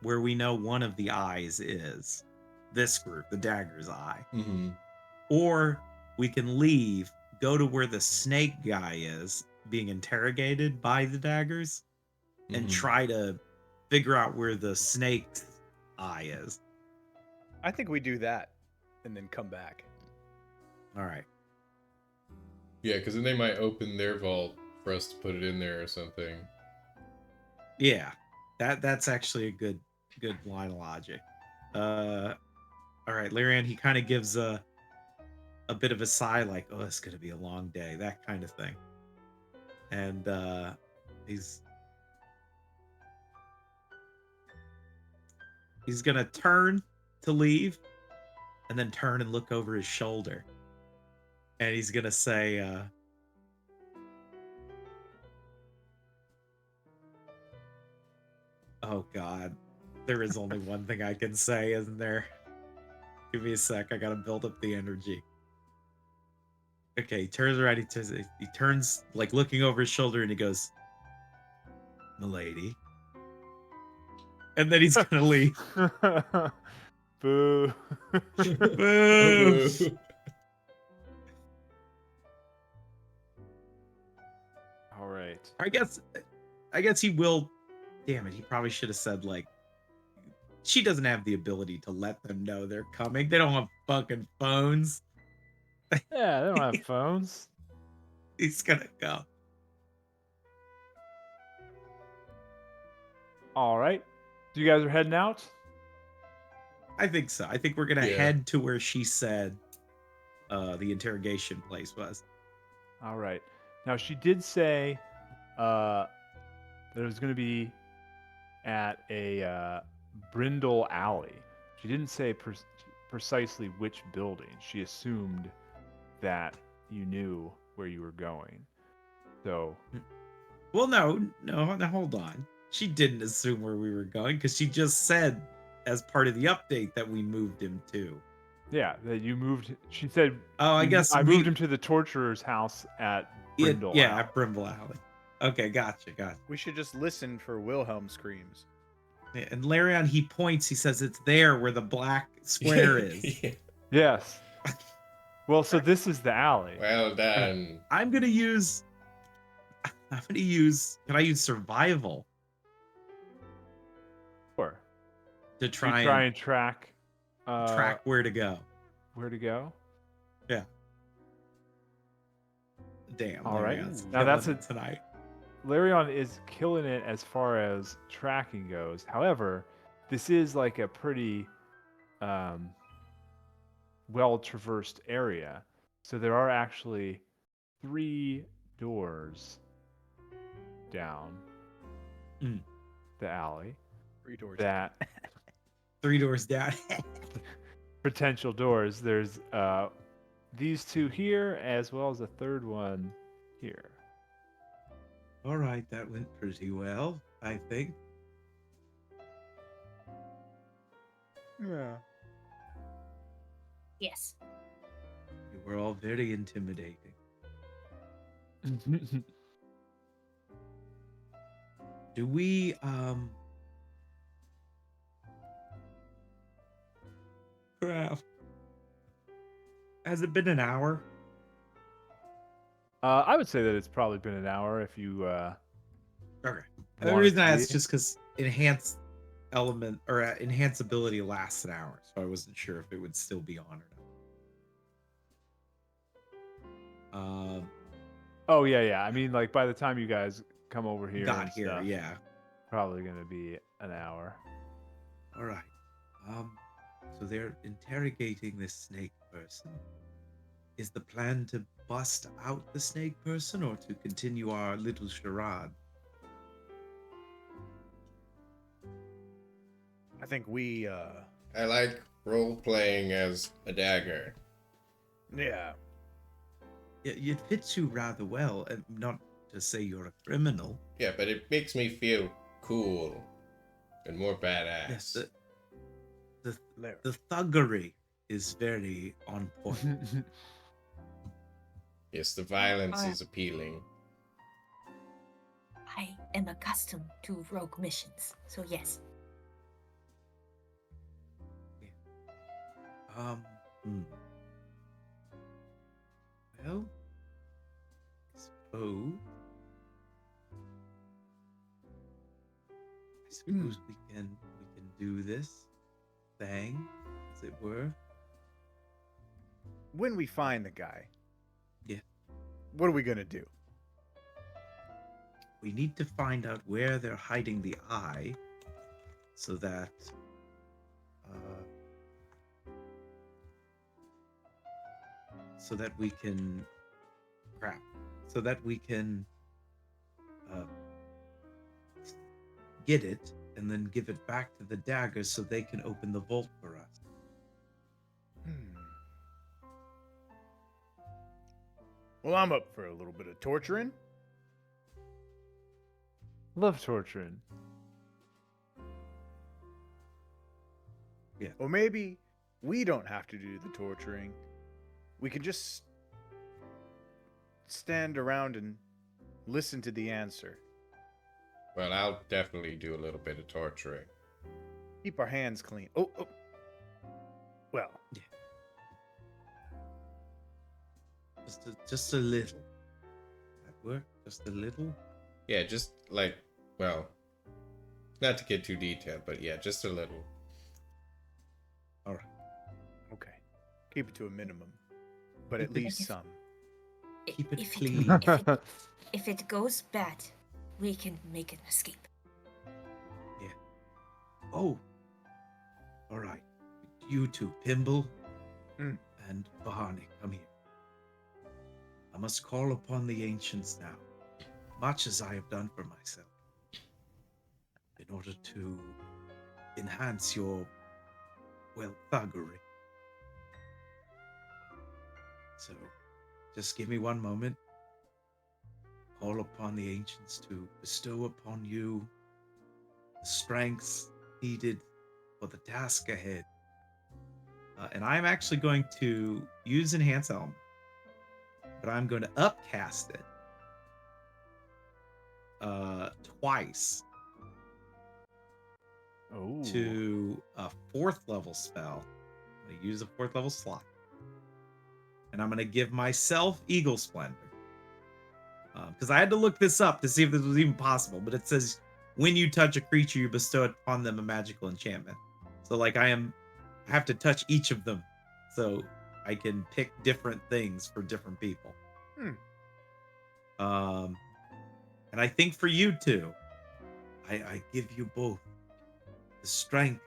where we know one of the eyes is this group, the Daggers eye. Mm-hmm. Or we can leave, go to where the snake guy is being interrogated by the Daggers, and try to figure out where the snake's eye is. I think we do that and then come back. All right. Yeah, because then they might open their vault for us to put it in there or something. Yeah, that's actually a good line of logic. All right, Lyrian, he kind of gives a bit of a sigh, like, "Oh, it's gonna be a long day," that kind of thing. And he's gonna turn to leave, and then turn and look over his shoulder, and he's gonna say, "Oh God, there is only one thing I can say, isn't there? Give me a sec. I gotta build up the energy." Okay, he turns around. He turns like looking over his shoulder, and he goes, "Milady, and then he's gonna leave. Boo. Boo. All right. I guess he will. Damn it! He probably should have said like, she doesn't have the ability to let them know they're coming. They don't have fucking phones. Yeah, they don't have phones. He's gonna go. All right. So you guys are heading out? I think so. I think we're gonna Yeah. head to where she said the interrogation place was. All right. Now she did say that it was going to be at a Brindle Alley. She didn't say precisely which building. She assumed that you knew where you were going. So, Well, no, hold on. She didn't assume where we were going because she just said, as part of the update, that we moved him to. yeah, that you moved. She said, Oh, I guess I moved him to the torturer's house at Brindle Alley. at Brindle Alley. Okay, gotcha. We should just listen for Wilhelm screams. Yeah, and Larion, he points. He says it's there where the black square is. Yeah. Yes. Well, so this is the alley. Well done. I'm gonna use. Can I use survival Sure. to You try and track. track where to go? Where to go? Damn. All right. Larion's Now that's killing a- it tonight. Larion is killing it as far as tracking goes. However, this is like a pretty well traversed area. So there are actually 3 doors down the alley 3 doors. that 3 doors down. potential doors. There's these 2 here as well as a third one here. All right, that went pretty well, I think. Yeah. Yes. You were all very intimidating. Do we crap. Has it been an hour? I would say that it's probably been an hour if you Okay. The want reason it I to asked be. just because enhance element or enhance ability lasts an hour, so I wasn't sure if it would still be on or not. Oh yeah. I mean, like by the time you guys come over here, Got and here, stuff, yeah. probably gonna be an hour. All right. So they're interrogating this snake person. Is the plan to bust out the snake person or to continue our little charade? I think we, I like role playing as a dagger. yeah. It fits you rather well, and not to say you're a criminal. Yeah, but it makes me feel cool and more badass. Yes, There. the thuggery is very on point. Yes, the violence Oh, yeah. is appealing. I am accustomed to rogue missions, so yes. Well, I suppose we can do this thing, as it were. When we find the guy. Yeah. What are we gonna do? We need to find out where they're hiding the eye, so that we can get it and then give it back to the Daggers so they can open the vault for us. Well, I'm up for a little bit of torturing. Love torturing. Or maybe we don't have to do the torturing. We can just stand around and listen to the answer. Well, I'll definitely do a little bit of torturing. Keep our hands clean. Oh. Well, Just a little. That work? Just a little? Yeah, just like, well, not to get too detailed, but yeah, just a little. All right. okay. Keep it to a minimum, but at least some. Keep it If clean. If it goes bad, we can make an escape. Oh. All right. You two, Pimble and Bahani, come here. I must call upon the ancients now, much as I have done for myself, in order to enhance your, well, thuggery. So, just give me one moment. Call upon the ancients to bestow upon you the strengths needed for the task ahead. And I'm actually going to use Enhance Element, but I'm going to upcast it twice to a 4th level spell. I'm going to use a 4th level slot. And I'm going to give myself Eagle Splendor. Because I had to look this up to see if this was even possible, but it says when you touch a creature, you bestow upon them a magical enchantment. So like I have to touch each of them so I can pick different things for different people. And I think for you two, I give you both the strength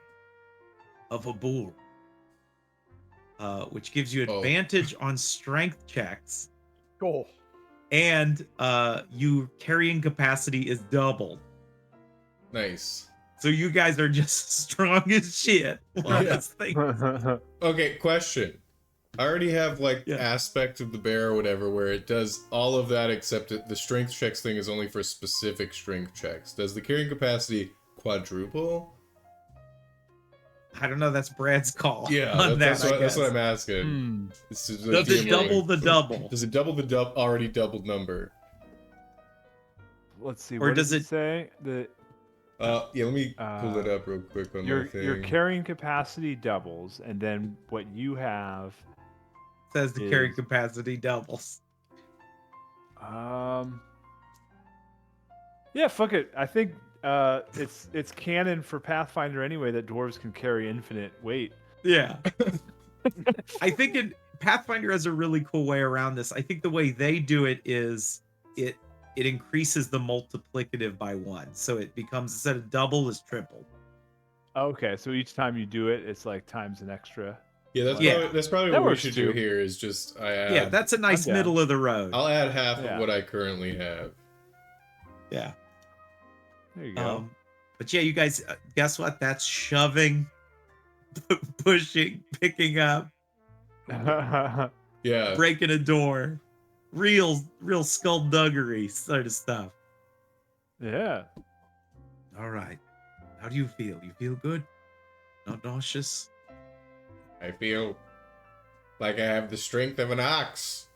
of a bull, which gives you advantage on strength checks. Cool. And your carrying capacity is doubled. Nice. So you guys are just strong as shit. While this thing. Okay, question. I already have aspect of the bear or whatever where it does all of that except the strength checks thing is only for specific strength checks. Does the carrying capacity quadruple? I don't know. That's Brad's call. Yeah, that's what I'm asking. Does it double the double? Does it double the already doubled number? Let's see. Or what does it say? The yeah, let me pull it up real quick on my thing. Your carrying capacity doubles, and then what you have says the carrying capacity doubles. Yeah, fuck it. I think it's canon for Pathfinder anyway that dwarves can carry infinite weight. Yeah. I think Pathfinder has a really cool way around this. I think the way they do it is it increases the multiplicative by 1. So it becomes, instead of double, is triple. Okay, so each time you do it, it's like times an extra. Yeah, that's probably what we should do here is just that's a nice middle of the road. I'll add half of what I currently have. Yeah. There you go. But yeah, you guys, guess what? That's shoving, pushing, picking up. Yeah. Breaking a door. Real skullduggery sort of stuff. Yeah. All right. How do you feel? You feel good? Not nauseous? I feel like I have the strength of an ox.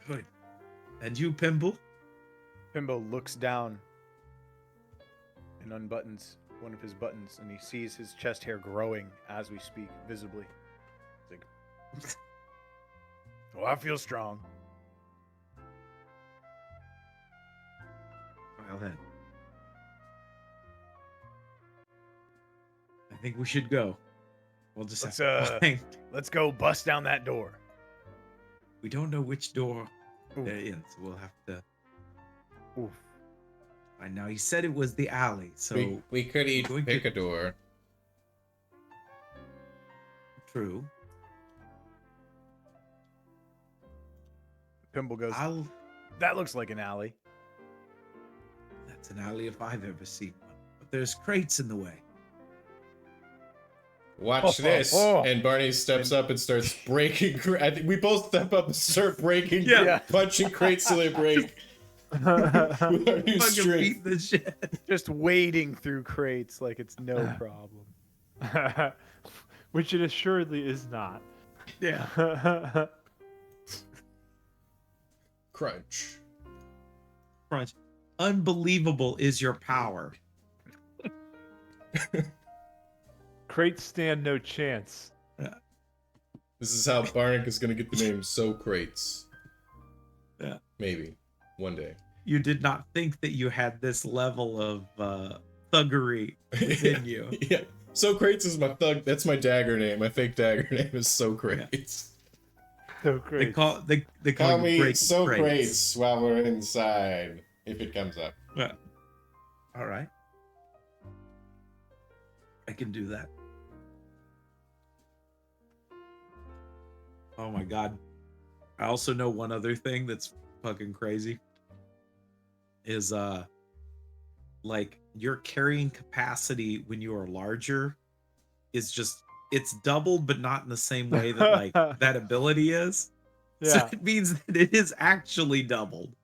Good. And you, Pimble? Pimble looks down and unbuttons one of his buttons, and he sees his chest hair growing as we speak, visibly. He's like, oh, I feel strong. Well then. I think we should go. We'll just let's go bust down that door. We don't know which door they're in, so we'll have to. Oof. I know he said it was the alley, so we could each pick a door. True. Pimble goes, that looks like an alley. That's an alley if I've ever seen one. But there's crates in the way. Watch this. And Barney steps up and starts breaking. I think we both step up and start breaking, punching crates till they break. With our new strength. The shit. Just wading through crates like it's no problem. Which it assuredly is not. Yeah. Crunch. Crunch. unbelievable is your power? Crates stand no chance. This is how Barnick is gonna get the name So Crates. Yeah. Maybe. One day. You did not think that you had this level of thuggery within you. Yeah. So Crates is my thug. That's my dagger name. My fake dagger name is So Crates. So great. They call Call you me Great So Crates. Crates while we're inside. If it comes up. Yeah. All right. I can do that. Oh my god. I also know one other thing that's fucking crazy. Is like your carrying capacity when you are larger is just it's doubled, but not in the same way that like that ability is. So Yeah. it means that it is actually doubled.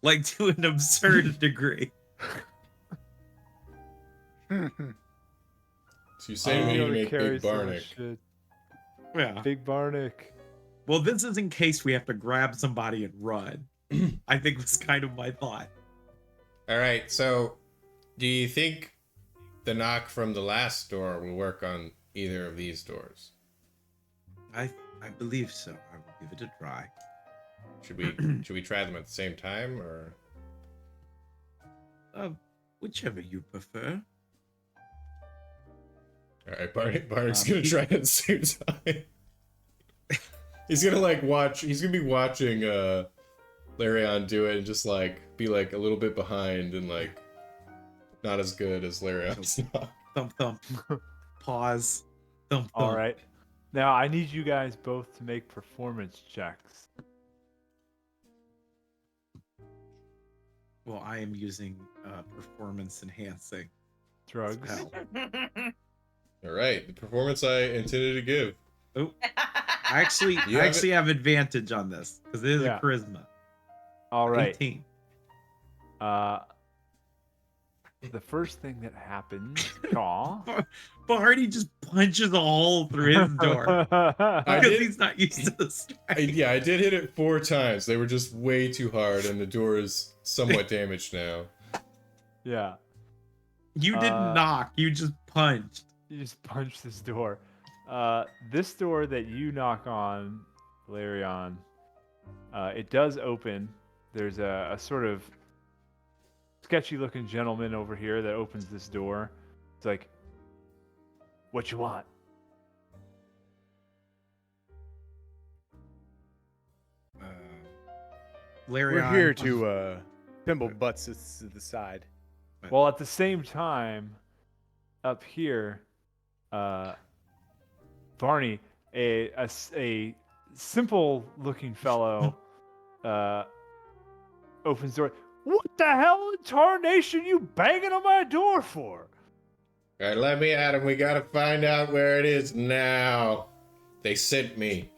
Like to an absurd degree. So you say we need to make Big Barnick. Shit. Yeah. Big Barnick. Well, this is in case we have to grab somebody and run. I think was kind of my thought. Alright, so do you think the knock from the last door will work on either of these doors? I believe so. I will give it a try. Should we try them at the same time or Whichever you prefer. Alright, Barnick's gonna try it at the same time. He's gonna like watch he's gonna be watching Larion do it and just like be like a little bit behind and like not as good as Larion's knock. Thump thump. Pause. Thump thump. All right. Now I need you guys both to make performance checks. Well, I am using performance enhancing Drugs. spell. Alright, the performance I intended to give. I actually have advantage on this because it is Yeah. a charisma. All right. 18. The first thing that happens, Caw. Barney just punches a hole through his door I because did- he's not used to this. I did hit it 4 times. They were just way too hard and the door is somewhat damaged now. Yeah. You didn't knock. You just punched. You just punch this door. This door that you knock on, Larion, it does open. There's a sort of sketchy-looking gentleman over here that opens this door. It's like, what you want? Larry, We're here to pimble butts to the side. Well, at the same time, up here, Barney, a simple-looking fellow, opens the door. What the hell in tarnation you banging on my door for? Alright, let me at him. We gotta find out where it is now. They sent me.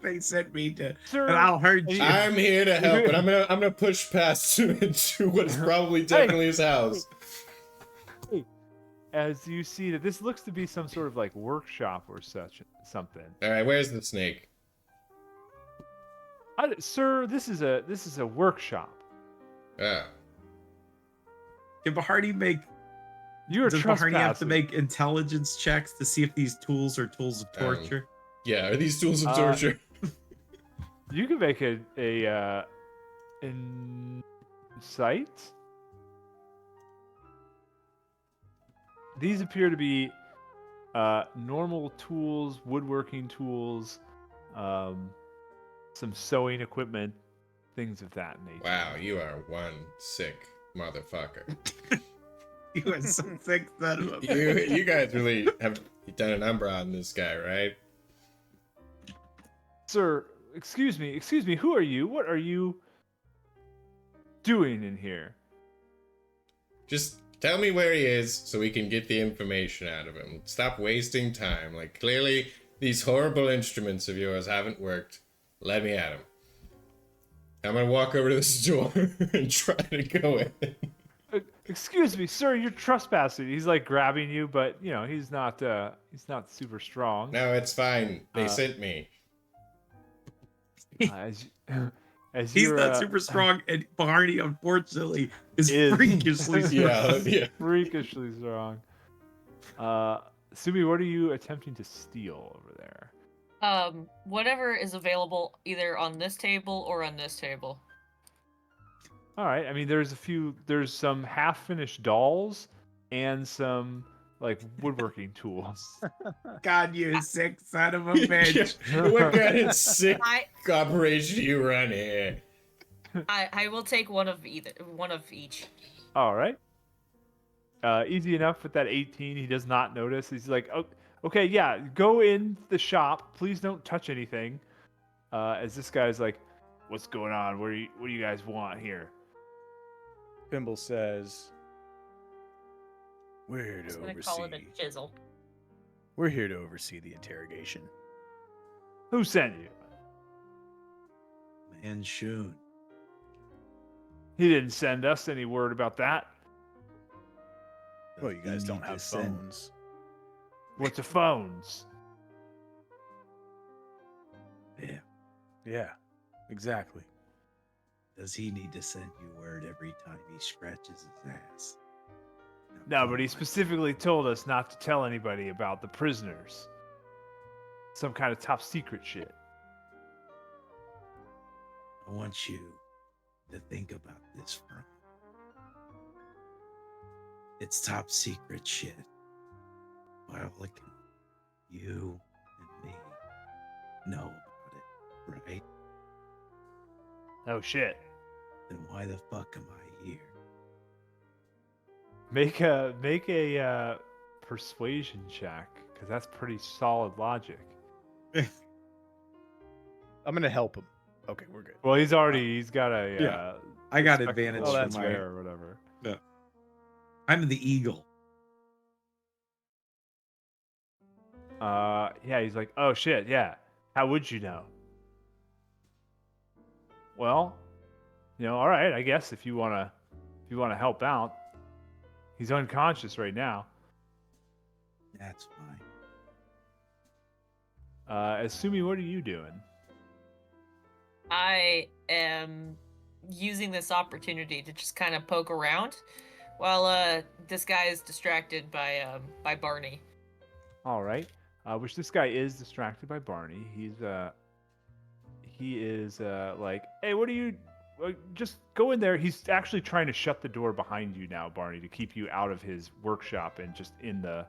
They sent me to, Sir, and I'll hurt you. I'm here to help, but I'm gonna push past him into what is probably definitely his house. as you see that this looks to be some sort of like workshop or something. Alright, where's the snake? Sir, this is a workshop. Oh. Can Bahardi make? You're Does Bahardi have to trespassing. make intelligence checks to see if these tools are tools of torture? Yeah, are these tools of torture? You can make a insight. These appear to be normal tools, woodworking tools, some sewing equipment, things of that nature. Wow, you are one sick motherfucker. You are so sick, son of a bitch. You guys really have done a number on this guy, right? Sir, excuse me, who are you? What are you doing in here? Just tell me where he is so we can get the information out of him. Stop wasting time. Like, clearly, these horrible instruments of yours haven't worked. Let me at him. I'm gonna walk over to this door and try to go in. Excuse me, sir, you're trespassing. He's like grabbing you, but you know he's not super strong. No, it's fine. They sent me. As He's you're, not super strong, and Barney, unfortunately, is is freakishly strong. Yeah. freakishly strong. Sumi, what are you attempting to steal over there? Whatever is available either on this table or on this table. All right. I mean, there's some half-finished dolls and some like woodworking tools. God, you sick son of a bitch. What kind of sick I operation do you run here? I will take one of each. All right. Easy enough with that 18. He does not notice. He's like, oh, okay, yeah, go in the shop. Please don't touch anything. As this guy's like, what's going on? What do you guys want here? Pimble says, "We're here I'm to gonna call it oversee. a chisel. We're here to oversee the interrogation." Who sent you? Man, Shun. He didn't send us any word about that. Well, you guys don't have phones. What's the phones? Yeah, exactly. Does he need to send you word every time he scratches his ass? No, but he specifically told us not to tell anybody about the prisoners. Some kind of top secret shit. I want you to think about this for a moment. It's top secret shit. Well, like you and me know about it, right? Oh shit. Then why the fuck am I here? Make a persuasion check, because that's pretty solid logic. I'm gonna help him. Okay, we're good. Well, he's got a Yeah. I got spectacle advantage for from my my. hair or whatever. I'm the eagle. Yeah, he's like, oh shit, yeah. How would you know? Well, all right, I guess if you wanna help out. He's unconscious right now. That's fine. Asumi, what are you doing? I am using this opportunity to just kind of poke around while this guy is distracted by Barney. All right. Which this guy is distracted by Barney. He is like, hey, what are you? Just go in there. He's actually trying to shut the door behind you now, Barney, to keep you out of his workshop and just in the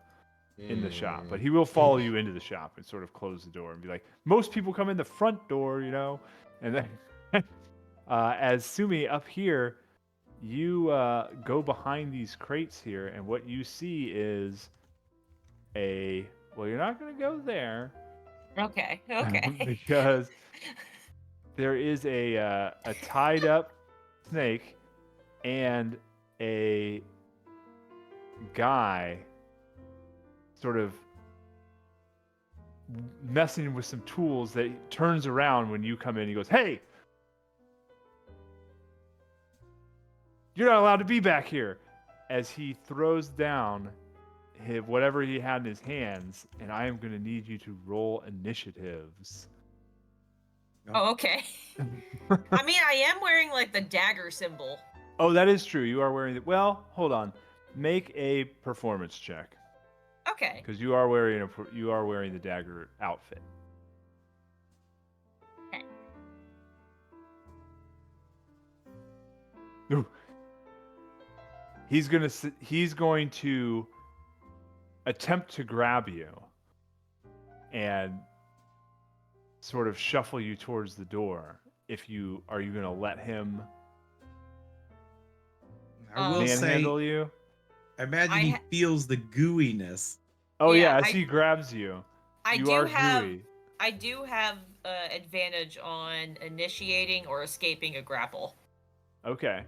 shop. But he will follow you into the shop and sort of close the door and be like, most people come in the front door, And then, as Sumi up here, you go behind these crates here, and what you see is well, you're not going to go there. Okay. Because there is a tied up snake and a guy sort of messing with some tools that turns around when you come in. He goes, hey, you're not allowed to be back here, as he throws down whatever he had in his hands, and I am going to need you to roll initiatives. Oh, okay. I mean, I am wearing like the dagger symbol. Oh, that is true. You are wearing it. Well, hold on. Make a performance check. Okay. Because you are wearing the dagger outfit. Okay. Ooh. He's going to attempt to grab you and sort of shuffle you towards the door. Are you going to let him I will say, manhandle you? I imagine he feels the gooiness. Oh Yeah, as he grabs you. I you do are have gooey. I do have advantage on initiating or escaping a grapple. Okay.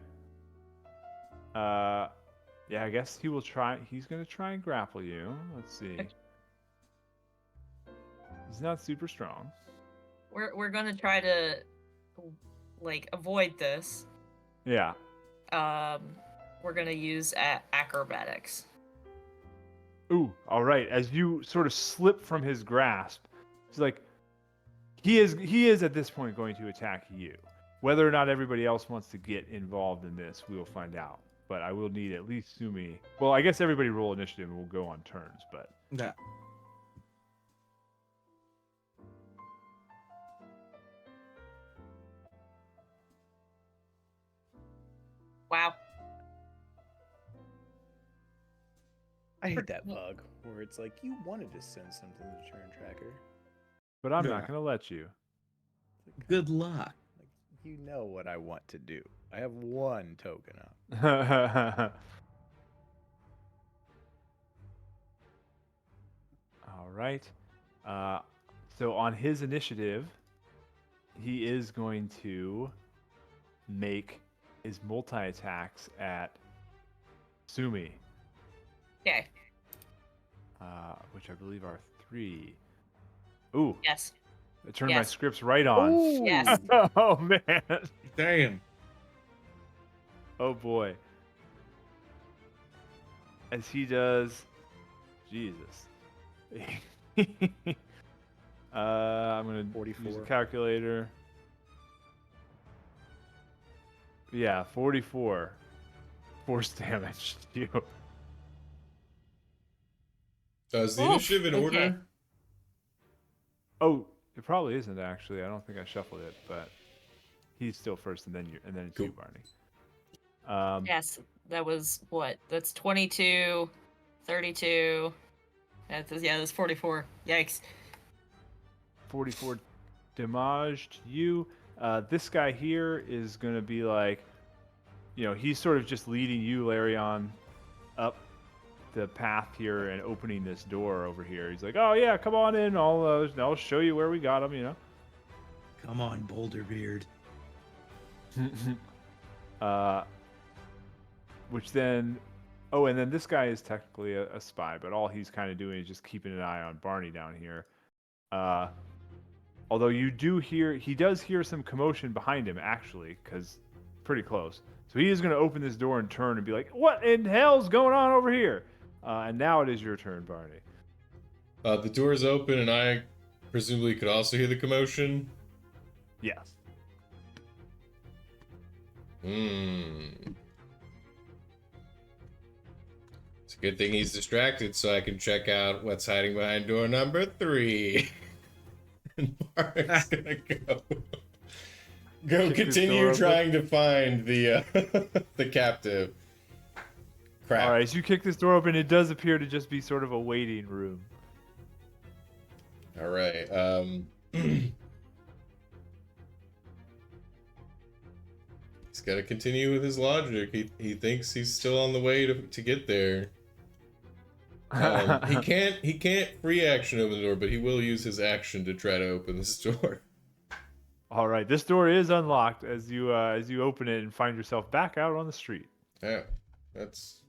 Yeah, I guess he will try. He's gonna try and grapple you. Let's see. He's not super strong. We're gonna try to like avoid this. Yeah. We're gonna use acrobatics. Ooh, all right. As you sort of slip from his grasp, he's like, he is at this point going to attack you. Whether or not everybody else wants to get involved in this, we will find out. But I will need at least Sumi. Well, I guess everybody roll initiative and we'll go on turns. But Yeah. Wow. I hate that bug where it's like you wanted to send something to turn tracker. I'm Yeah. not going to let you. Good luck. Like you know what I want to do. I have one token up. All right. So on his initiative, he is going to make his multi-attacks at Sumi, Okay. which I believe are 3. Ooh, Yes. I turned my Yes. scripts right on. Yes. Oh, man. Damn. Oh, boy. As he does... Jesus. I'm going to use 44. a calculator. Yeah, 44 force damage to you. Is the Oh, initiative in okay. order? Oh, it probably isn't actually. I don't think I shuffled it, but he's still first, and then it's you, Cool. Barney. Yes. That was what? That's 22, 32. That's 44. Yikes. 44 damage to you. This guy here is gonna be like, he's sort of just leading you, Larion, up the path here and opening this door over here. He's like, "Oh yeah, come on in. I'll show you where we got him." Come on, Boulderbeard. Which then, and then this guy is technically a spy, but all he's kind of doing is just keeping an eye on Barney down here. Although he does hear some commotion behind him, actually, because pretty close. So he is going to open this door and turn and be like, "What in hell's going on over here?" And now it is your turn, Barney. The door is open, and I presumably could also hear the commotion. Yes. It's a good thing he's distracted, so I can check out what's hiding behind door number 3. And Bart's gonna go continue trying to find the the captive. Crap. All right, as you kick this door open, it does appear to just be sort of a waiting room. All right. He's got to continue with his logic. He thinks he's still on the way to get there. He can't free action open the door, but he will use his action to try to open this door. All right, this door is unlocked as you open it and find yourself back out on the street. Yeah, that's.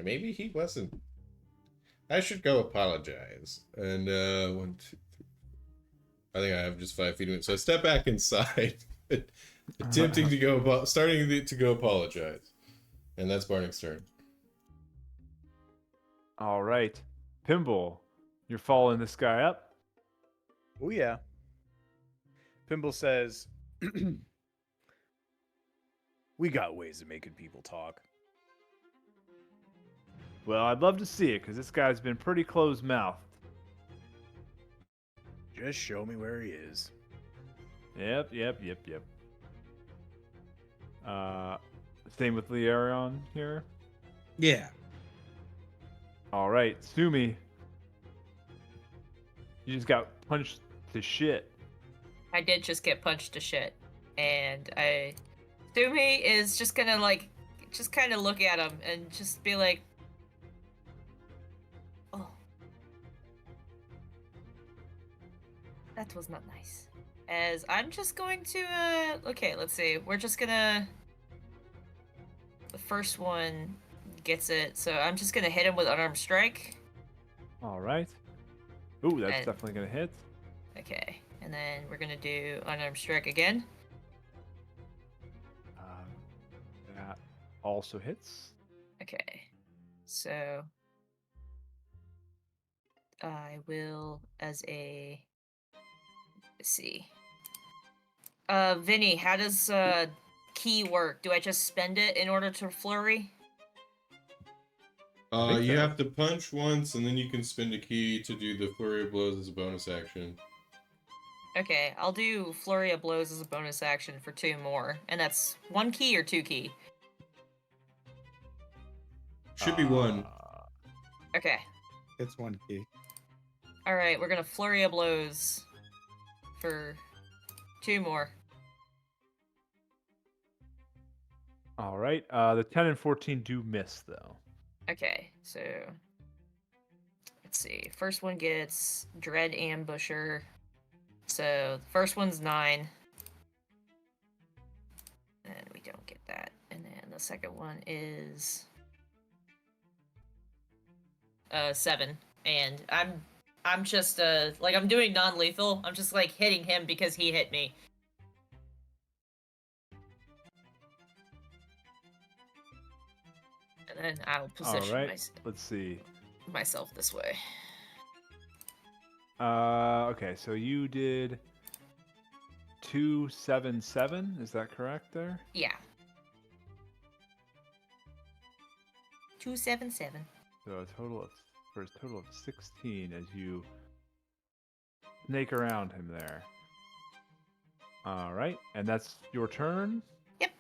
Maybe he wasn't. I should go apologize. And 1, 2, 3. I think I have just 5 feet of it. So I step back inside, attempting to go, starting to go apologize, and that's Barney's turn. All right, Pimble, you're following this guy up. Oh yeah. Pimble says, "We got ways of making people talk." Well, I'd love to see it, because this guy's been pretty closed-mouthed. Just show me where he is. Yep. Same with Learion here. Yeah. All right, Sumi. You just got punched to shit. I did just get punched to shit. And Sumi is just gonna just kind of look at him and just be like, "Oh. That was not nice." As I'm just going to, okay, let's see. We're just gonna, the first one gets it, so I'm just gonna hit him with unarmed strike. All right. Ooh, that's And- definitely going to hit. Okay, and then we're gonna do unarmed strike again. That also hits. Okay, so I will, let's see. Vinny, how does key work? Do I just spend it in order to flurry? think You so. have to punch once, and then you can spend a key to do the flurry of blows as a bonus action. Okay, I'll do flurry of blows as a bonus action for 2 more, and that's 1 key or 2 key. Should be one. Okay. It's 1 key. All right, we're gonna flurry of blows for 2 more. All right. The 10 and 14 do miss though. Okay, so let's see. First one gets Dread Ambusher. So the first one's 9. And we don't get that. And then the second one is 7. And I'm just like I'm doing non-lethal. I'm just like hitting him because he hit me. And then I'll position All right. Let's see. myself this way. Okay, so you did 277. Is that correct there? Yeah. 277. So a total of 16 as you snake around him there. All right, and that's your turn? Yep.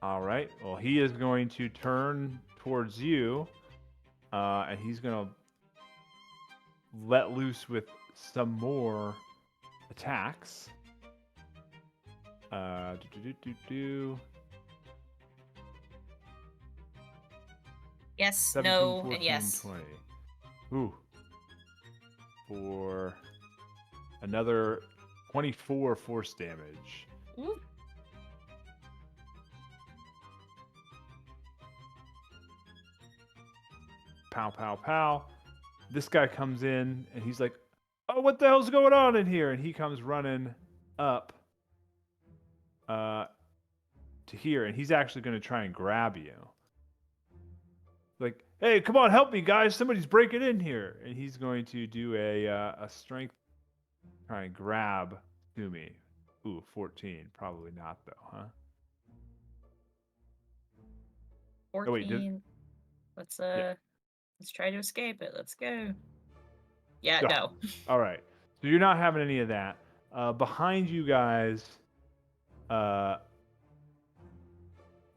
All right. Well, he is going to turn towards you, and he's going to let loose with some more attacks. Yes, 17, no, 14, and yes. 20. Ooh. For another 24 force damage. Ooh. Pow, pow, pow. This guy comes in and he's like, oh, what the hell's going on in here? And he comes running up to here, and he's actually going to try and grab you. Like, hey, come on, help me, guys. Somebody's breaking in here. And he's going to do a strength, try and grab Sumi. Ooh, 14. Probably not, though, huh? 14. Oh, wait, Let's try to escape it. Let's go. Yeah, Oh, no. All right. So you're not having any of that. Behind you guys,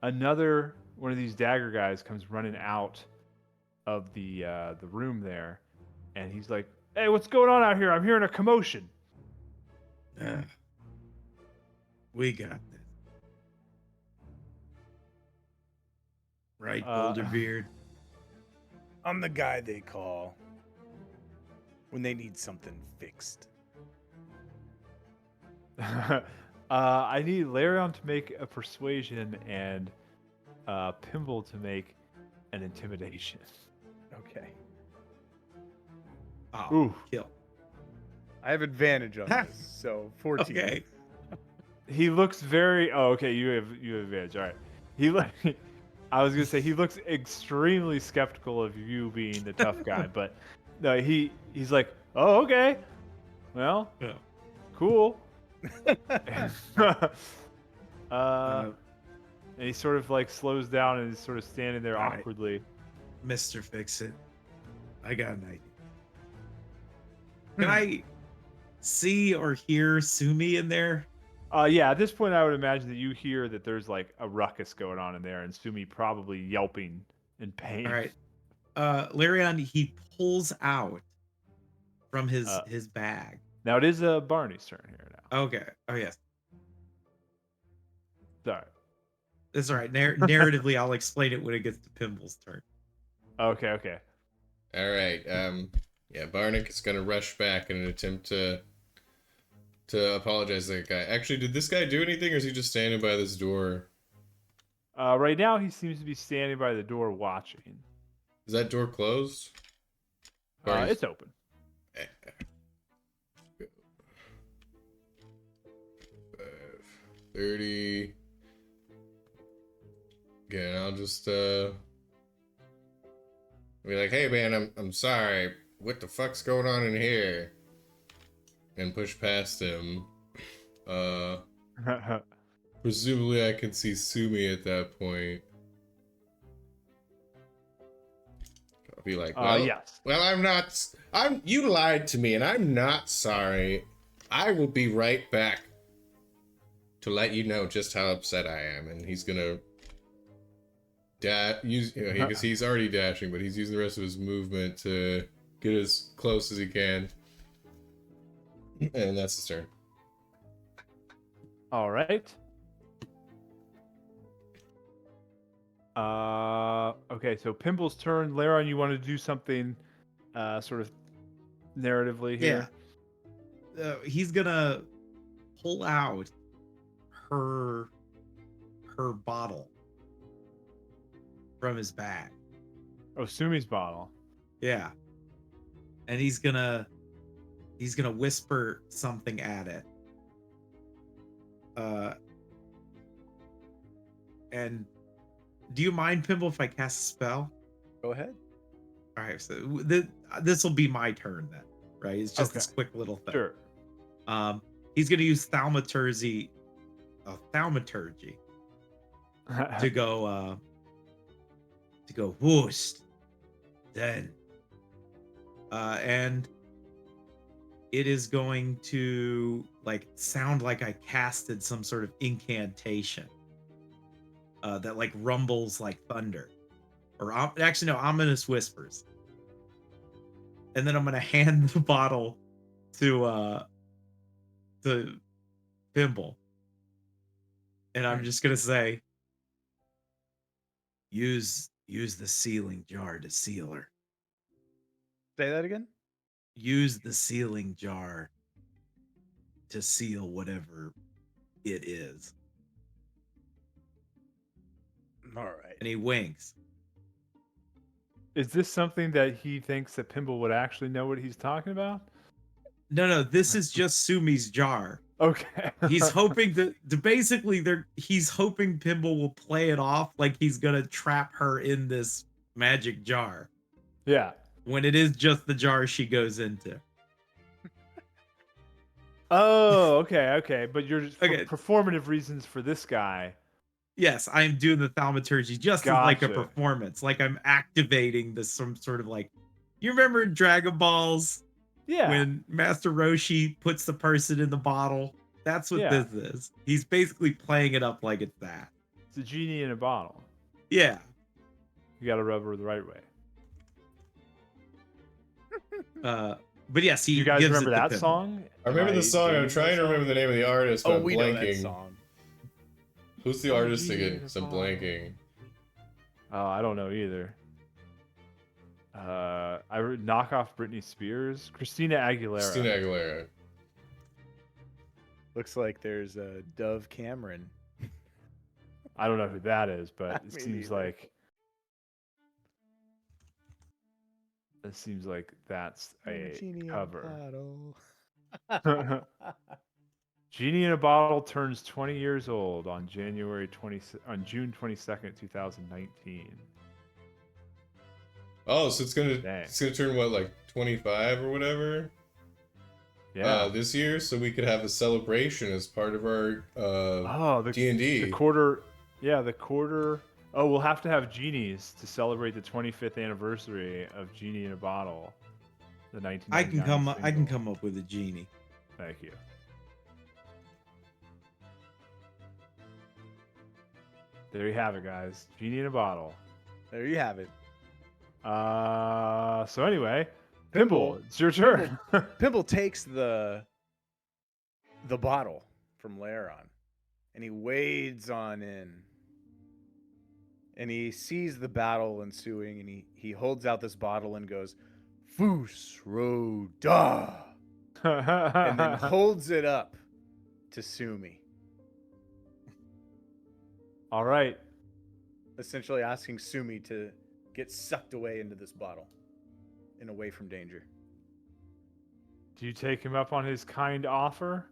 another one of these dagger guys comes running out of the room there, and he's like, "Hey, what's going on out here? I'm hearing a commotion." We got this. Right, Boulderbeard? I'm the guy they call when they need something fixed. I need Larion to make a persuasion and Pimble to make an intimidation. Okay. Oh, Ooh. kill. I have advantage on this, so 14. Okay. He looks very. Oh, okay. You have advantage. All right. I was gonna say he looks extremely skeptical of you being the tough guy, but no, he's like, oh, okay, well, Yeah. cool. And he sort of like slows down and is sort of standing there All right. awkwardly. Mr. Fix-It, I got an idea. Can I see or hear Sumi in there? Yeah, at this point, I would imagine that you hear that there's like a ruckus going on in there, and Sumi probably yelping in pain. All right. Larion, he pulls out from his bag. Now it is Barney's turn here now. Okay. Oh, yes. Sorry. That's all right. Narratively, I'll explain it when it gets to Pimble's turn. Okay. All right. Yeah, Barnick is gonna rush back in an attempt to apologize to that guy. Actually, did this guy do anything, or is he just standing by this door? Right now, he seems to be standing by the door watching. Is that door closed? Or is- It's open. 30. Again, I'll just be like, hey man, I'm sorry. What the fuck's going on in here? And push past him. Presumably I can see Sumi at that point. I'll be like, well, yes. you lied to me and I'm not sorry. I will be right back to let you know just how upset I am. And he's gonna because he's already dashing, but he's using the rest of his movement to get as close as he can. And that's his turn. All right. Okay, so Pimble's turn. Laron, you want to do something sort of narratively here? Yeah. He's gonna pull out her bottle from his bag. Oh, Sumi's bottle. Yeah. And he's gonna whisper something at it. And do you mind, Pimble, if I cast a spell? Go ahead. All right, so this will be my turn then, right? It's just this quick little thing. Sure. He's gonna use thaumaturgy to go whoosh. Then, and it is going to like sound like I casted some sort of incantation that like rumbles like thunder, or actually no, ominous whispers. And then I'm gonna hand the bottle to Pimble, and I'm just gonna say, use the sealing jar to seal her. Say that again. Use the sealing jar to seal whatever it is. All right. And he winks. Is this something that he thinks that Pimble would actually know what he's talking about? No, this is just Sumi's jar. Okay. He's hoping he's hoping Pimble will play it off like he's gonna trap her in this magic jar. Yeah. When it is just the jar she goes into. Oh, okay. But you're just Okay. for performative reasons for this guy. Yes, I'm doing the thaumaturgy just as like a Gotcha. performance. Like I'm activating some sort of like, you remember in Dragon Balls? Yeah. When Master Roshi puts the person in the bottle. That's what this is. He's basically playing it up like it's that. It's a genie in a bottle. Yeah. You gotta rub her the right way. But yes, he you guys gives remember it to that Pimble. song? I remember the song. I'm trying to remember the name of the artist, but I'm we know that blanking. song. Who's the artist again? So I'm blanking. Oh, I don't know either. I would knock off Britney Spears, Christina Aguilera. Looks like there's a Dove Cameron. I don't know who that is, but it Me seems neither. like that's a cover. Genie in a Bottle turns 20 years old on June 22nd, 2019. Oh, so it's gonna Dang. turn what, like 25 or whatever? Yeah. This year, so we could have a celebration as part of our D&D. The quarter. Yeah, the quarter. Oh, we'll have to have genies to celebrate the 25th anniversary of Genie in a Bottle. The 1999 I can come up with a genie. Thank you. There you have it, guys. Genie in a Bottle. There you have it. So anyway, Pimble, it's your turn. Pimble takes the bottle from Laron, and he wades on in. And he sees the battle ensuing, and he holds out this bottle and goes, Foos ro da, and then holds it up to Sumi, All right. essentially asking Sumi to get sucked away into this bottle and away from danger. Do you take him up on his kind offer?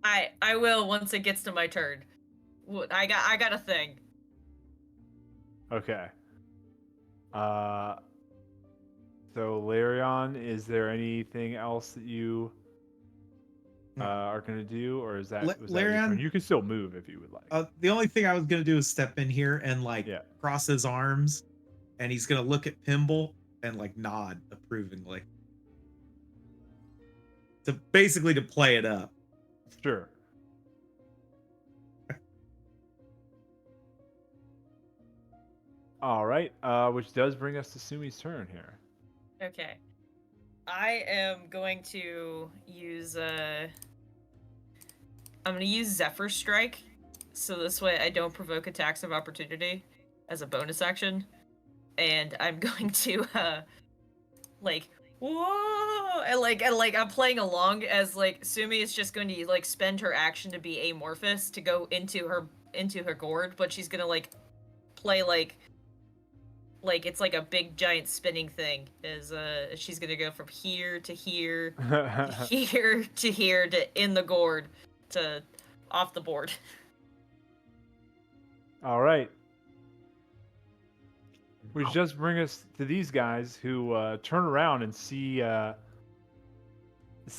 I will once it gets to my turn. I got a thing. Okay. So Larion, is there anything else that you are going to do, or is that, Le- was that your turn? Larian- You can still move if you would like. The only thing I was gonna do is step in here and like Yeah. cross his arms, and he's gonna look at Pimble and like nod approvingly. To basically to play it up. Sure. All right, which does bring us to Sumi's turn here. Okay. I am going to use I'm gonna use Zephyr Strike, so this way I don't provoke attacks of opportunity as a bonus action. And I'm going to like whoa and like I'm playing along as like Sumi is just going to like spend her action to be amorphous to go into her gourd, but she's gonna like play like it's like a big giant spinning thing. Is she's gonna go from here to here, here to here to in the gourd to off the board. All right. Which does bring us to these guys who turn around and see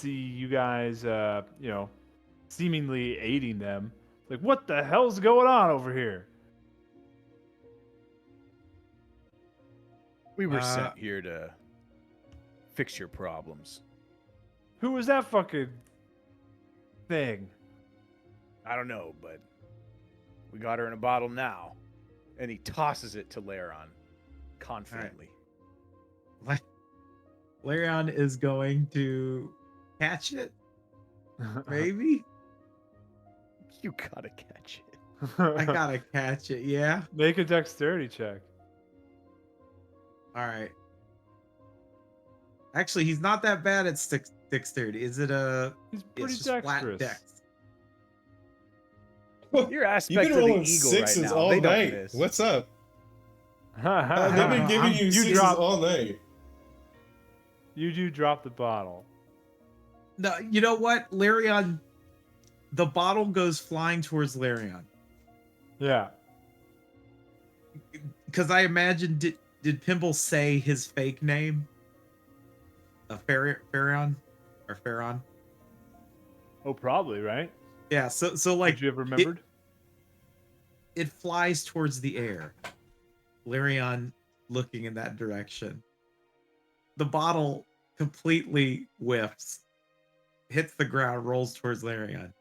you guys, seemingly aiding them. Like, what the hell's going on over here? We were sent here to fix your problems. Who was that fucking thing? I don't know, but we got her in a bottle now. And he tosses it to Laron confidently. Larian is going to catch it, maybe. You gotta catch it. I gotta catch it, yeah. Make a dexterity check. All right. Actually, he's not that bad at dexterity. Is it a? He's It's pretty just flat dexterous. dex. Your You've aspect been of the rolling eagle right sixes now. all They don't night. miss. What's up? They've been giving you You sixes dropped- all night. You do drop the bottle. No, you know what, Larian? The bottle goes flying towards Larian Yeah. because I imagine did Pimble say his fake name? Pharaon or Pharaon? Oh, probably, right? Yeah. So like Would you have remembered? it flies towards the air. Larian looking in that direction. The bottle completely whiffs, hits the ground, rolls towards Larian.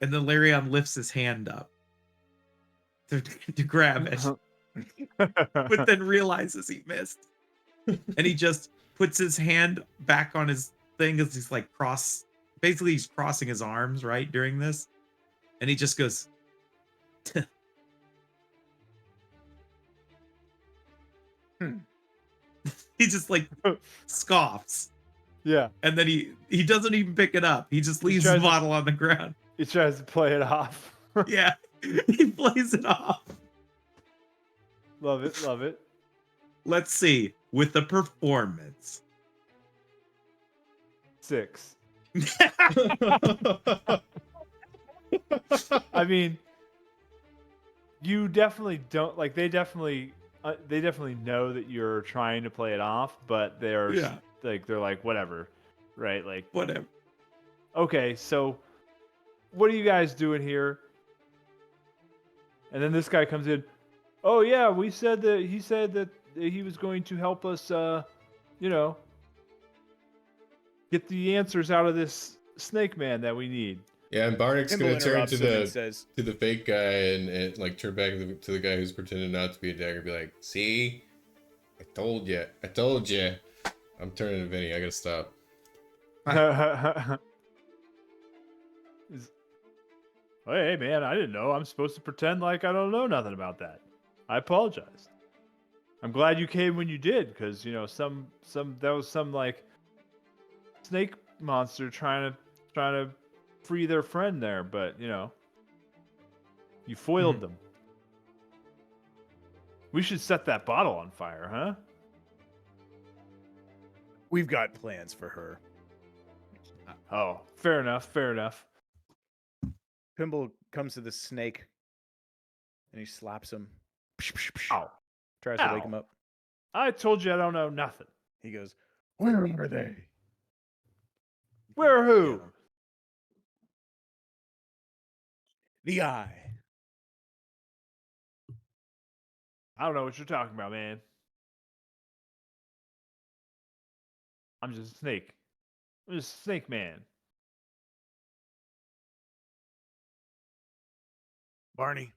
And then Larian lifts his hand up to grab it, but then realizes he missed. And he just puts his hand back on his thing as he's like basically he's crossing his arms, right, during this. And he just goes, he just like scoffs. Yeah. And then he doesn't even pick it up. He just leaves the tries to- bottle on the ground. He tries to play it off. Yeah. He plays it off. Love it, love it. Let's see. With the performance. 6. I mean, you definitely don't like. They definitely know that you're trying to play it off, but they're Yeah. they're like whatever, right? Like Whatever. okay, so what are you guys doing here? And then this guy comes in. Oh yeah, he said that he was going to help us, get the answers out of this snake man that we need. Yeah, and Barnick's Pimble gonna turn interrupts to him and the says, fake guy and like turn back to the guy who's pretending not to be a dagger and be like, see? I told you. I'm turning to Vinny, I gotta stop. Hey man, I didn't know. I'm supposed to pretend like I don't know nothing about that. I apologize. I'm glad you came when you did, because that was some like snake monster trying to free their friend there, but you foiled them. We should set that bottle on fire, huh? "We've got plans for her." Oh, fair enough. Pimble comes to the snake and he slaps him. Ow. Tries to wake Ow. him up. I told you I don't know nothing. He goes, "Where are they?" Where who? Get 'em. The eye. I don't know what you're talking about, man. I'm just a snake. I'm just a snake man. Barney,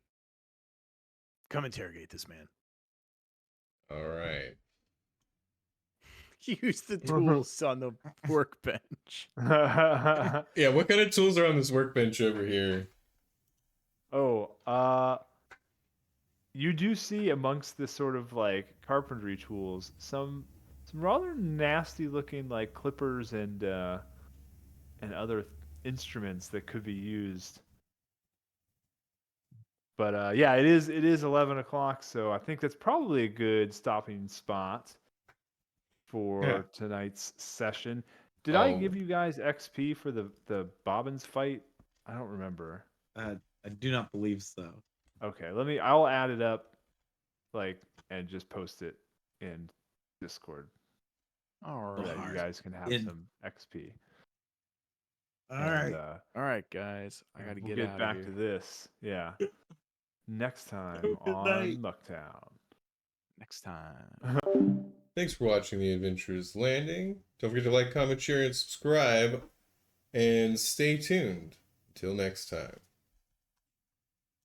come interrogate this man. All right. Use the tools on the workbench. Yeah, what kind of tools are on this workbench over here? You do see amongst this sort of like carpentry tools some rather nasty looking like clippers and other instruments that could be used. But yeah, it is 11 o'clock, so I think that's probably a good stopping spot for tonight's session. Did I give you guys XP for the Bobbins fight? I don't remember. I do not believe so. Okay, I'll add it up and just post it in Discord All so right. that you guys can have some XP. All right. All right, guys. I got to We'll get get out back of to here. this. Yeah. Next time Good on night. Mucktown. Next time. Thanks for watching The Adventurers Landing. Don't forget to like, comment, share, and subscribe. And stay tuned. Until next time.